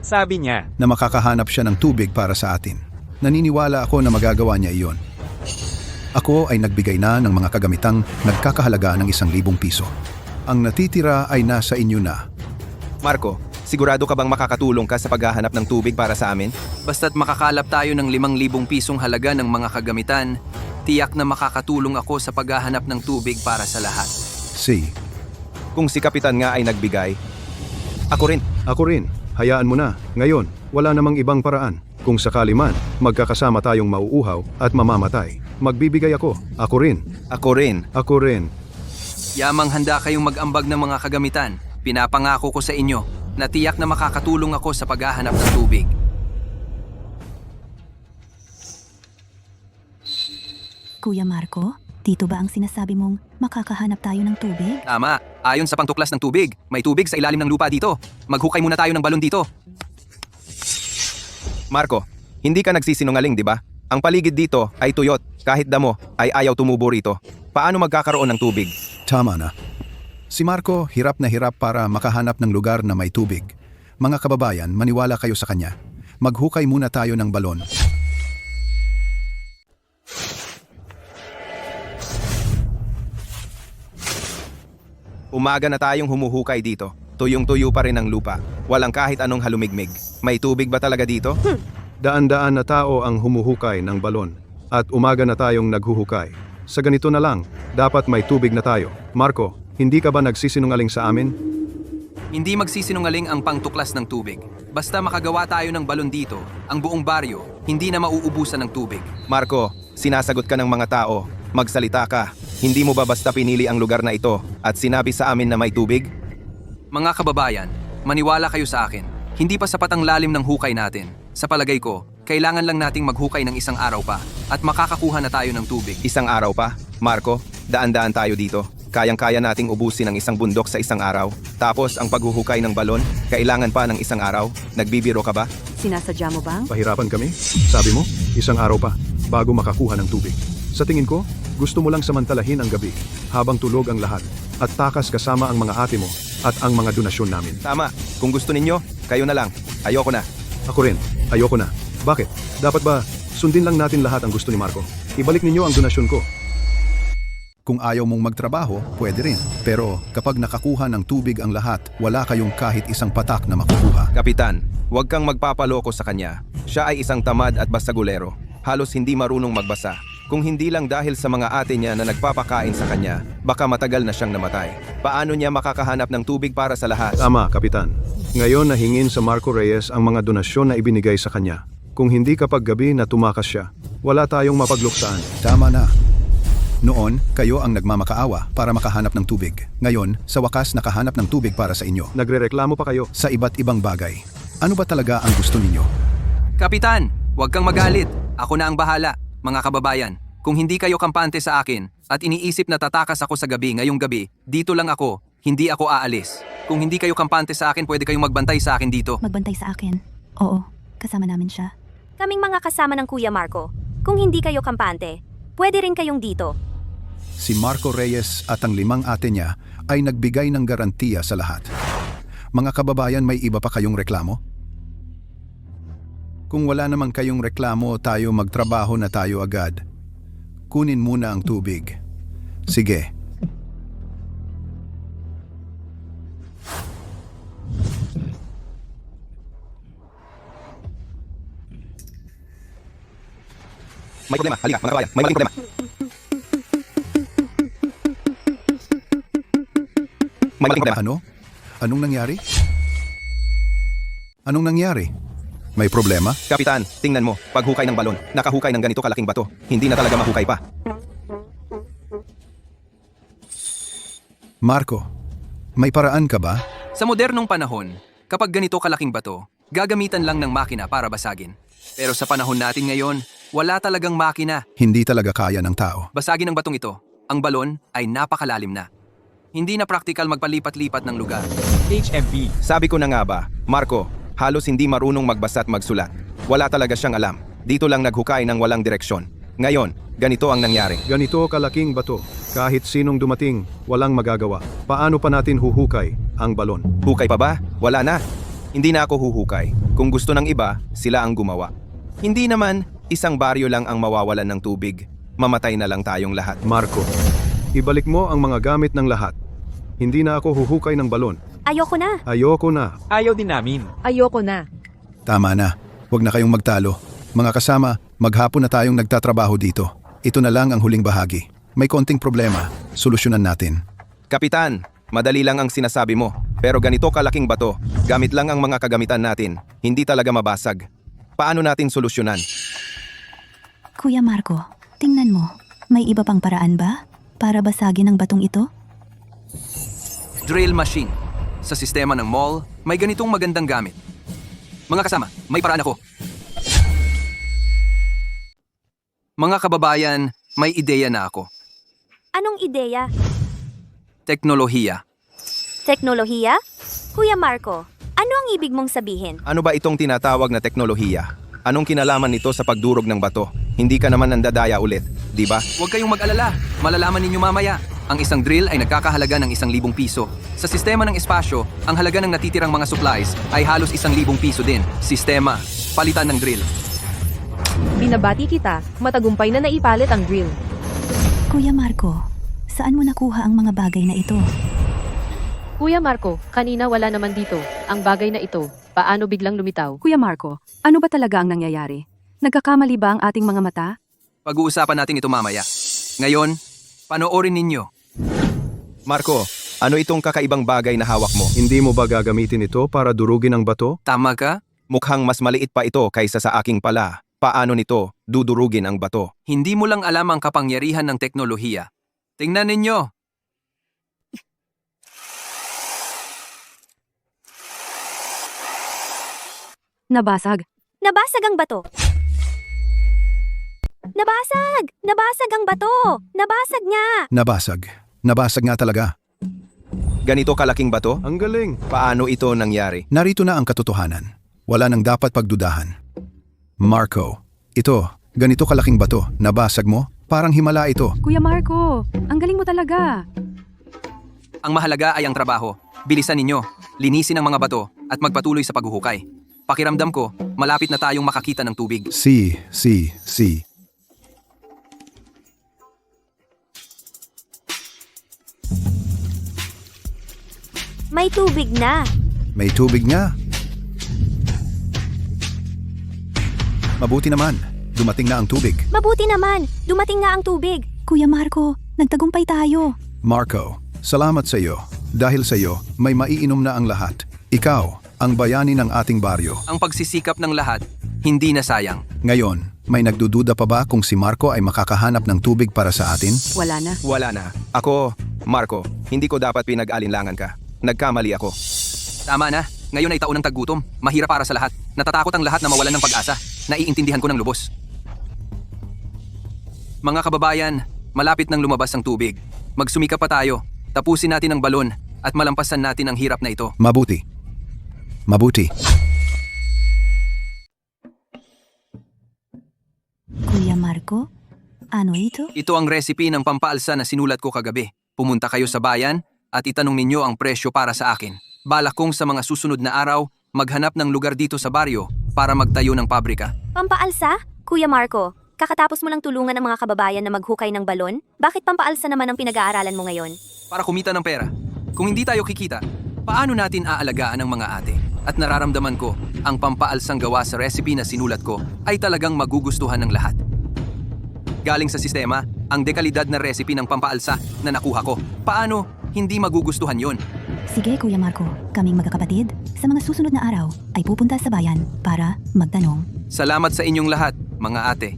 Sabi niya, na makakahanap siya ng tubig para sa atin. Naniniwala ako na magagawa niya iyon. Ako ay nagbigay na ng mga kagamitang nagkakahalaga ng 1,000 piso. Ang natitira ay nasa inyo na. Marco, sigurado ka bang makakatulong ka sa paghahanap ng tubig para sa amin? Basta't makakalap tayo ng 5,000 pisong halaga ng mga kagamitan, tiyak na makakatulong ako sa paghahanap ng tubig para sa lahat. Si, Kung si Kapitan nga ay nagbigay, ako rin. ako rin. Hayaan mo na. Ngayon, wala namang ibang paraan. Kung sakali man, magkakasama tayong mauuhaw at mamamatay. Magbibigay ako. Ako rin. Ako rin. Ako rin. Yamang handa kayong mag-ambag ng mga kagamitan. Pinapangako ko sa inyo na tiyak na makakatulong ako sa paghahanap ng tubig. Kuya Marco, dito ba ang sinasabi mong makakahanap tayo ng tubig? Tama, ayon sa pangtuklas ng tubig, may tubig sa ilalim ng lupa dito. Maghukay muna tayo ng balon dito. Marco, hindi ka nagsisinungaling, di ba? Ang paligid dito ay tuyot. Kahit damo ay ayaw tumubo rito. Paano magkakaroon ng tubig? Tama na. Si Marco hirap na hirap para makahanap ng lugar na may tubig. Mga kababayan, maniwala kayo sa kanya. Maghukay muna tayo ng balon. Umaga na tayong humuhukay dito. Tuyong-tuyo pa rin ang lupa. Walang kahit anong halumigmig. May tubig ba talaga dito? Daan-daan na tao ang humuhukay ng balon. At umaga na tayong naghuhukay. Sa ganito na lang, dapat may tubig na tayo. Marco, hindi ka ba nagsisinungaling sa amin? Hindi magsisinungaling ang pangtuklas ng tubig. Basta makagawa tayo ng balon dito, ang buong baryo, hindi na mauubusan ng tubig. Marco, sinasagot ka ng mga tao. Magsalita ka. Hindi mo ba basta pinili ang lugar na ito at sinabi sa amin na may tubig? Mga kababayan, maniwala kayo sa akin. Hindi pa sapat ang lalim ng hukay natin. Sa palagay ko, kailangan lang nating maghukay ng 1 araw pa at makakakuha na tayo ng tubig. 1 araw pa? Marco, daan-daan tayo dito. Kayang-kaya nating ubusin ang 1 bundok sa 1 araw. Tapos ang paghuhukay ng balon, kailangan pa ng 1 araw. Nagbibiro ka ba? Sinasadya mo bang? Pahirapan kami? Sabi mo, 1 araw pa bago makakuha ng tubig. Sa tingin ko, gusto mo lang samantalahin ang gabi habang tulog ang lahat at takas kasama ang mga ate mo at ang mga donasyon namin. Tama. Kung gusto ninyo, kayo na lang. Ayoko na. Ako rin. Ayoko na. Bakit? Dapat ba sundin lang natin lahat ang gusto ni Marco? Ibalik ninyo ang donasyon ko. Kung ayaw mong magtrabaho, pwede rin. Pero kapag nakakuha ng tubig ang lahat, wala kayong kahit isang patak na makukuha. Kapitan, huwag kang magpapaloko sa kanya. Siya ay isang tamad at bastagulero. Halos hindi marunong magbasa. Kung hindi lang dahil sa mga ate niya na nagpapakain sa kanya, baka matagal na siyang namatay. Paano niya makakahanap ng tubig para sa lahat? Tama, Kapitan. Ngayon nahingin sa Marco Reyes ang mga donasyon na ibinigay sa kanya. Kung hindi kapag gabi na tumakas siya, wala tayong mapagluksaan. Tama na. Noon, kayo ang nagmamakaawa para makahanap ng tubig. Ngayon, sa wakas nakahanap ng tubig para sa inyo. Nagrereklamo pa kayo sa iba't ibang bagay. Ano ba talaga ang gusto ninyo? Kapitan, huwag kang magalit. Ako na ang bahala, mga kababayan. Kung hindi kayo kampante sa akin at iniisip na tatakas ako sa gabi ngayong gabi, dito lang ako, hindi ako aalis. Kung hindi kayo kampante sa akin, pwede kayong magbantay sa akin dito. Magbantay sa akin. Oo, kasama namin siya. Kaming mga kasama ng Kuya Marco. Kung hindi kayo kampante, pwede rin kayong dito. Si Marco Reyes at ang 5 ate niya ay nagbigay ng garantiya sa lahat. Mga kababayan, may iba pa kayong reklamo? Kung wala naman kayong reklamo, tayo magtrabaho na tayo agad. Kunin muna ang tubig. Sige. May problema, halika mga kabayan, may maling problema. May maling problema. Ano? Anong nangyari? Anong nangyari? May problema? Kapitan, tingnan mo, paghukay ng balon, nakahukay ng ganito kalaking bato. Hindi na talaga mahukay pa. Marco, may paraan ka ba? Sa modernong panahon, kapag ganito kalaking bato, gagamitan lang ng makina para basagin. Pero sa panahon natin ngayon, wala talagang makina. Hindi talaga kaya ng tao. Basagin ang batong ito. Ang balon ay napakalalim na. Hindi na praktikal magpalipat-lipat ng lugar. HMP. Sabi ko na nga ba, Marco, halos hindi marunong magbasa at magsulat. Wala talaga siyang alam. Dito lang naghukay ng walang direksyon. Ngayon, ganito ang nangyari. Ganito kalaking bato. Kahit sinong dumating, walang magagawa. Paano pa natin huhukay ang balon? Hukay pa ba? Wala na. Hindi na ako huhukay. Kung gusto ng iba, sila ang gumawa. Hindi naman, isang baryo lang ang mawawalan ng tubig. Mamatay na lang tayong lahat. Marco, ibalik mo ang mga gamit ng lahat. Hindi na ako huhukay ng balon. Ayoko na. Ayoko na. Ayaw din namin. Ayoko na. Tama na. Huwag na kayong magtalo. Mga kasama, maghapon na tayong nagtatrabaho dito. Ito na lang ang huling bahagi. May konting problema. Solusyonan natin. Kapitan, madali lang ang sinasabi mo. Pero ganito kalaking bato, gamit lang ang mga kagamitan natin. Hindi talaga mabasag. Paano natin solusyonan? Kuya Marco, tingnan mo. May iba pang paraan ba? Para basagin ang batong ito? Drill machine. Sa sistema ng mall, may ganitong magandang gamit. Mga kasama, may paraan ako. Mga kababayan, may ideya na ako. Anong ideya? Teknolohiya. Teknolohiya? Kuya Marco, ano ang ibig mong sabihin? Ano ba itong tinatawag na teknolohiya? Anong kinalaman nito sa pagdurog ng bato? Hindi ka naman nandadaya ulit, di ba? Huwag kayong mag-alala. Malalaman ninyo mamaya. Ang isang drill ay nagkakahalaga ng 1,000 piso. Sa sistema ng espasyo, ang halaga ng natitirang mga supplies ay halos 1,000 piso din. Sistema, palitan ng drill. Binabati kita, matagumpay na naipalit ang drill. Kuya Marco, saan mo nakuha ang mga bagay na ito? Kuya Marco, kanina wala naman dito. Ang bagay na ito, paano biglang lumitaw? Kuya Marco, ano ba talaga ang nangyayari? Nagkakamali ba ang ating mga mata? Pag-uusapan natin ito mamaya. Ngayon, panoorin ninyo. Marco, ano itong kakaibang bagay na hawak mo? Hindi mo ba gagamitin ito para durugin ang bato? Tama ka? Mukhang mas maliit pa ito kaysa sa aking pala. Paano nito dudurugin ang bato? Hindi mo lang alam ang kapangyarihan ng teknolohiya. Tingnan ninyo. Nabasag. Nabasag ang bato. Nabasag! Nabasag ang bato! Nabasag nga! Nabasag. Nabasag nga talaga. Ganito kalaking bato? Ang galing. Paano ito nangyari? Narito na ang katotohanan. Wala nang dapat pagdudahan. Marco, ito, ganito kalaking bato. Nabasag mo? Parang himala ito. Kuya Marco, ang galing mo talaga. Ang mahalaga ay ang trabaho. Bilisan ninyo, linisin ang mga bato at magpatuloy sa paghuhukay. Pakiramdam ko, malapit na tayong makakita ng tubig. Si. May tubig na. May tubig nga. Mabuti naman. Dumating na ang tubig. Mabuti naman. Dumating nga ang tubig. Kuya Marco, nagtagumpay tayo. Marco, salamat sa iyo. Dahil sa iyo, may maiinom na ang lahat. Ikaw, ang bayani ng ating baryo. Ang pagsisikap ng lahat, hindi na sayang. Ngayon, may nagdududa pa ba kung si Marco ay makakahanap ng tubig para sa atin? Wala na. Wala na. Ako, Marco, hindi ko dapat pinag-alinlangan ka. Nagkamali ako. Tama na. Ngayon ay taon ng taggutom. Mahirap para sa lahat. Natatakot ang lahat na mawalan ng pag-asa. Naiintindihan ko ng lubos. Mga kababayan, malapit nang lumabas ang tubig. Magsumikap pa tayo. Tapusin natin ang balon at malampasan natin ang hirap na ito. Mabuti. Mabuti. Kuya Marco, ano ito? Ito ang recipe ng pampaalsa na sinulat ko kagabi. Pumunta kayo sa bayan at itanong ninyo ang presyo para sa akin. Balak kong sa mga susunod na araw, maghanap ng lugar dito sa baryo para magtayo ng pabrika. Pampaalsa? Kuya Marco, kakatapos mo lang tulungan ang mga kababayan na maghukay ng balon? Bakit pampaalsa naman ang pinag-aaralan mo ngayon? Para kumita ng pera. Kung hindi tayo kikita, paano natin aalagaan ang mga ate? At nararamdaman ko, ang pampaalsang gawa sa recipe na sinulat ko ay talagang magugustuhan ng lahat. Galing sa sistema, ang dekalidad na recipe ng pampaalsa na nakuha ko. Paano hindi magugustuhan yon? Sige Kuya Marco, kaming magkakapatid, sa mga susunod na araw ay pupunta sa bayan para magtanong. Salamat sa inyong lahat, mga ate.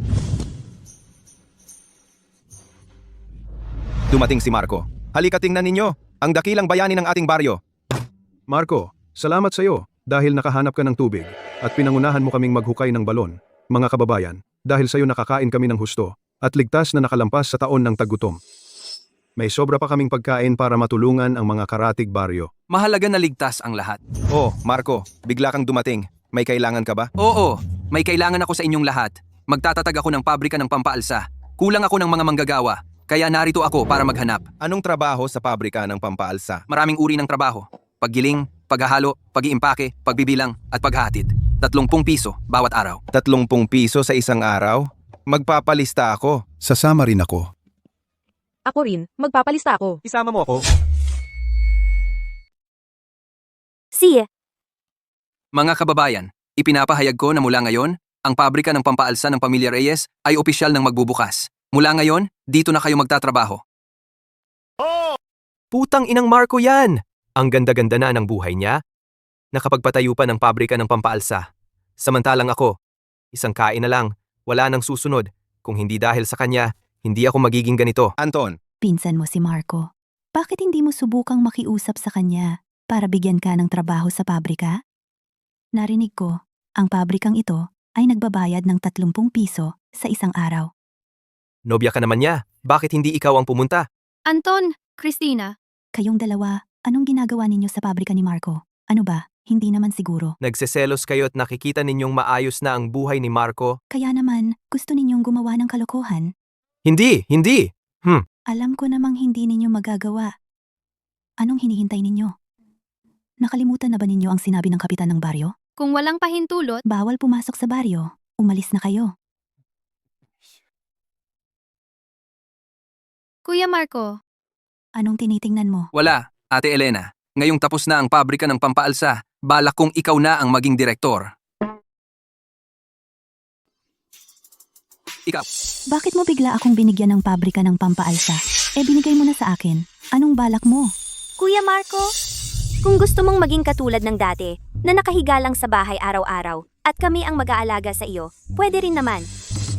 Dumating si Marco. Halika tingnan ninyo, ang dakilang bayani ng ating baryo. Marco, salamat sa iyo dahil nakahanap ka ng tubig at pinangunahan mo kaming maghukay ng balon. Mga kababayan, dahil sa iyo nakakain kami ng husto at ligtas na nakalampas sa taon ng taggutom. May sobra pa kaming pagkain para matulungan ang mga karatig baryo. Mahalaga na ligtas ang lahat. Oh, Marco, bigla kang dumating. May kailangan ka ba? Oo, may kailangan ako sa inyong lahat. Magtatatag ako ng pabrika ng pampaalsa. Kulang ako ng mga manggagawa, kaya narito ako para maghanap. Anong trabaho sa pabrika ng pampaalsa? Maraming uri ng trabaho. Paggiling, paghahalo, pag-iimpake, pagbibilang, at paghahatid. 30 piso bawat araw. 30 piso sa isang araw? Magpapalista ako. Sasama rin ako. Ako rin, magpapalista ako. Isama mo ako. Siya. Mga kababayan, ipinapahayag ko na mula ngayon, ang pabrika ng pampaalsa ng Pamilya Reyes ay opisyal ng magbubukas. Mula ngayon, dito na kayo magtatrabaho. Putang inang Marco yan! Ang ganda-ganda na ng buhay niya. Nakapagpatayo pa ng pabrika ng pampaalsa. Samantalang ako, isang kain na lang, wala nang susunod. Kung hindi dahil sa kanya, hindi ako magiging ganito. Anton, Pinsan mo si Marco. Bakit hindi mo subukang makiusap sa kanya para bigyan ka ng trabaho sa pabrika? Narinig ko, ang pabrikang ito ay nagbabayad ng 30 piso sa isang araw. Nobya ka naman niya. Bakit hindi ikaw ang pumunta? Anton, Christina, Kayong dalawa, anong ginagawa ninyo sa pabrika ni Marco? Ano ba? Hindi naman siguro. Nagseselos kayo at nakikita ninyong maayos na ang buhay ni Marco? Kaya naman, gusto ninyong gumawa ng kalokohan? Hindi! Alam ko namang hindi ninyo magagawa. Anong hinihintay ninyo? Nakalimutan na ba ninyo ang sinabi ng kapitan ng baryo? kung walang pahintulot, Bawal pumasok sa baryo. Umalis na kayo. Kuya Marco, Anong tinitingnan mo? Wala, Ate Elena. Ngayong tapos na ang pabrika ng pampaalsa, balak kong ikaw na ang maging direktor. Ikaw. Bakit mo bigla akong binigyan ng pabrika ng pampaalsa? Binigay mo na sa akin. Anong balak mo? Kuya Marco, kung gusto mong maging katulad ng dati, na nakahiga lang sa bahay araw-araw, at kami ang mag-aalaga sa iyo, pwede rin naman.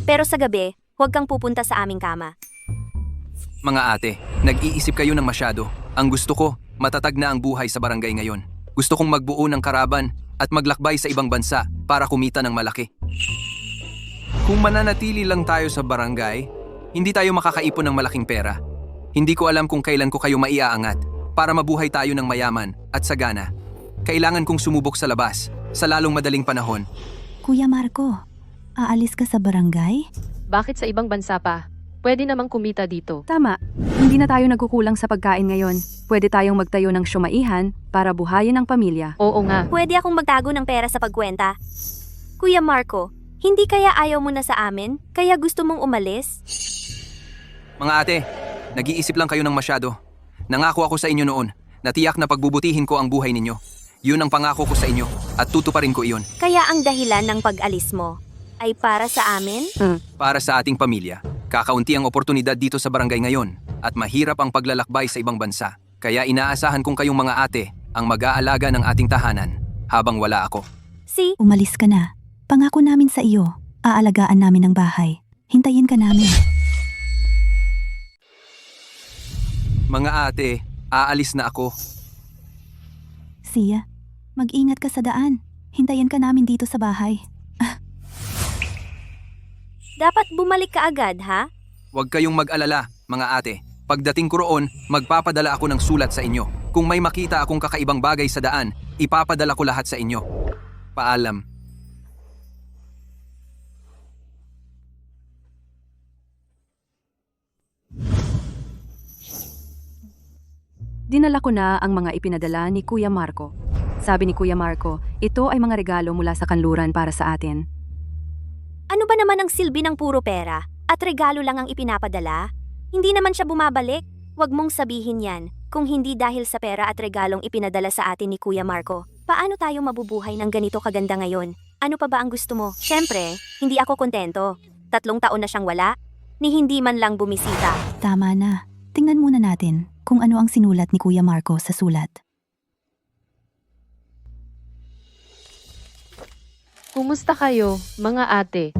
Pero sa gabi, huwag kang pupunta sa aming kama. Mga ate, nag-iisip kayo ng masyado. Ang gusto ko, matatag na ang buhay sa barangay ngayon. Gusto kong magbuo ng karaban at maglakbay sa ibang bansa para kumita ng malaki. Kung mananatili lang tayo sa barangay, hindi tayo makakaipon ng malaking pera. Hindi ko alam kung kailan ko kayo maiaangat para mabuhay tayo ng mayaman at sagana. Kailangan kong sumubok sa labas, sa lalong madaling panahon. Kuya Marco, aalis ka sa barangay? Bakit sa ibang bansa pa? Pwede namang kumita dito. Tama, hindi na tayo nagkukulang sa pagkain ngayon. Pwede tayong magtayo ng syumaihan para buhayin ang pamilya. Oo nga. Pwede akong magtago ng pera sa pagkwenta. Kuya Marco, hindi kaya ayaw mo na sa amin? Kaya gusto mong umalis? Mga ate, nag-iisip lang kayo ng masyado. Nangako ako sa inyo noon na tiyak na pagbubutihin ko ang buhay ninyo. Yun ang pangako ko sa inyo at tutuparin ko iyon. Kaya ang dahilan ng pag-alis mo ay para sa amin? Para sa ating pamilya, kakaunti ang oportunidad dito sa barangay ngayon at mahirap ang paglalakbay sa ibang bansa. Kaya inaasahan kong kayong mga ate ang mag-aalaga ng ating tahanan habang wala ako. Umalis ka na. Pangako namin sa iyo, aalagaan namin ang bahay. Hintayin ka namin. Mga ate, aalis na ako. Sia, mag-ingat ka sa daan. Hintayin ka namin dito sa bahay. Dapat bumalik ka agad, ha? Huwag kayong mag-alala, mga ate. Pagdating ko roon, magpapadala ako ng sulat sa inyo. Kung may makita akong kakaibang bagay sa daan, ipapadala ko lahat sa inyo. Paalam. Dinala ko na ang mga ipinadala ni Kuya Marco. Sabi ni Kuya Marco, ito ay mga regalo mula sa kanluran para sa atin. Ano ba naman ang silbi ng puro pera? At regalo lang ang ipinapadala? Hindi naman siya bumabalik? Huwag mong sabihin yan. Kung hindi dahil sa pera at regalong ipinadala sa atin ni Kuya Marco, paano tayo mabubuhay ng ganito kaganda ngayon? Ano pa ba ang gusto mo? Siyempre, hindi ako kontento. 3 taon na siyang wala, ni hindi man lang bumisita. Tama na. Tingnan muna natin kung ano ang sinulat ni Kuya Marco sa sulat. Kumusta kayo, mga ate?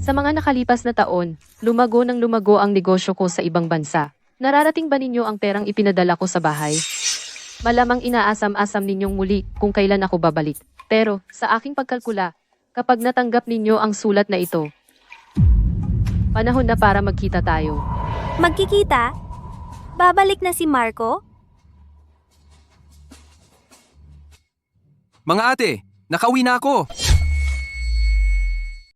Sa mga nakalipas na taon, lumago ng lumago ang negosyo ko sa ibang bansa. Nararating ba ninyo ang perang ipinadala ko sa bahay? Malamang inaasam-asam ninyong muli kung kailan ako babalik. Pero, sa aking pagkalkula, kapag natanggap ninyo ang sulat na ito, panahon na para magkita tayo. Magkikita? Babalik na si Marco? Mga ate, nakauwi na ako!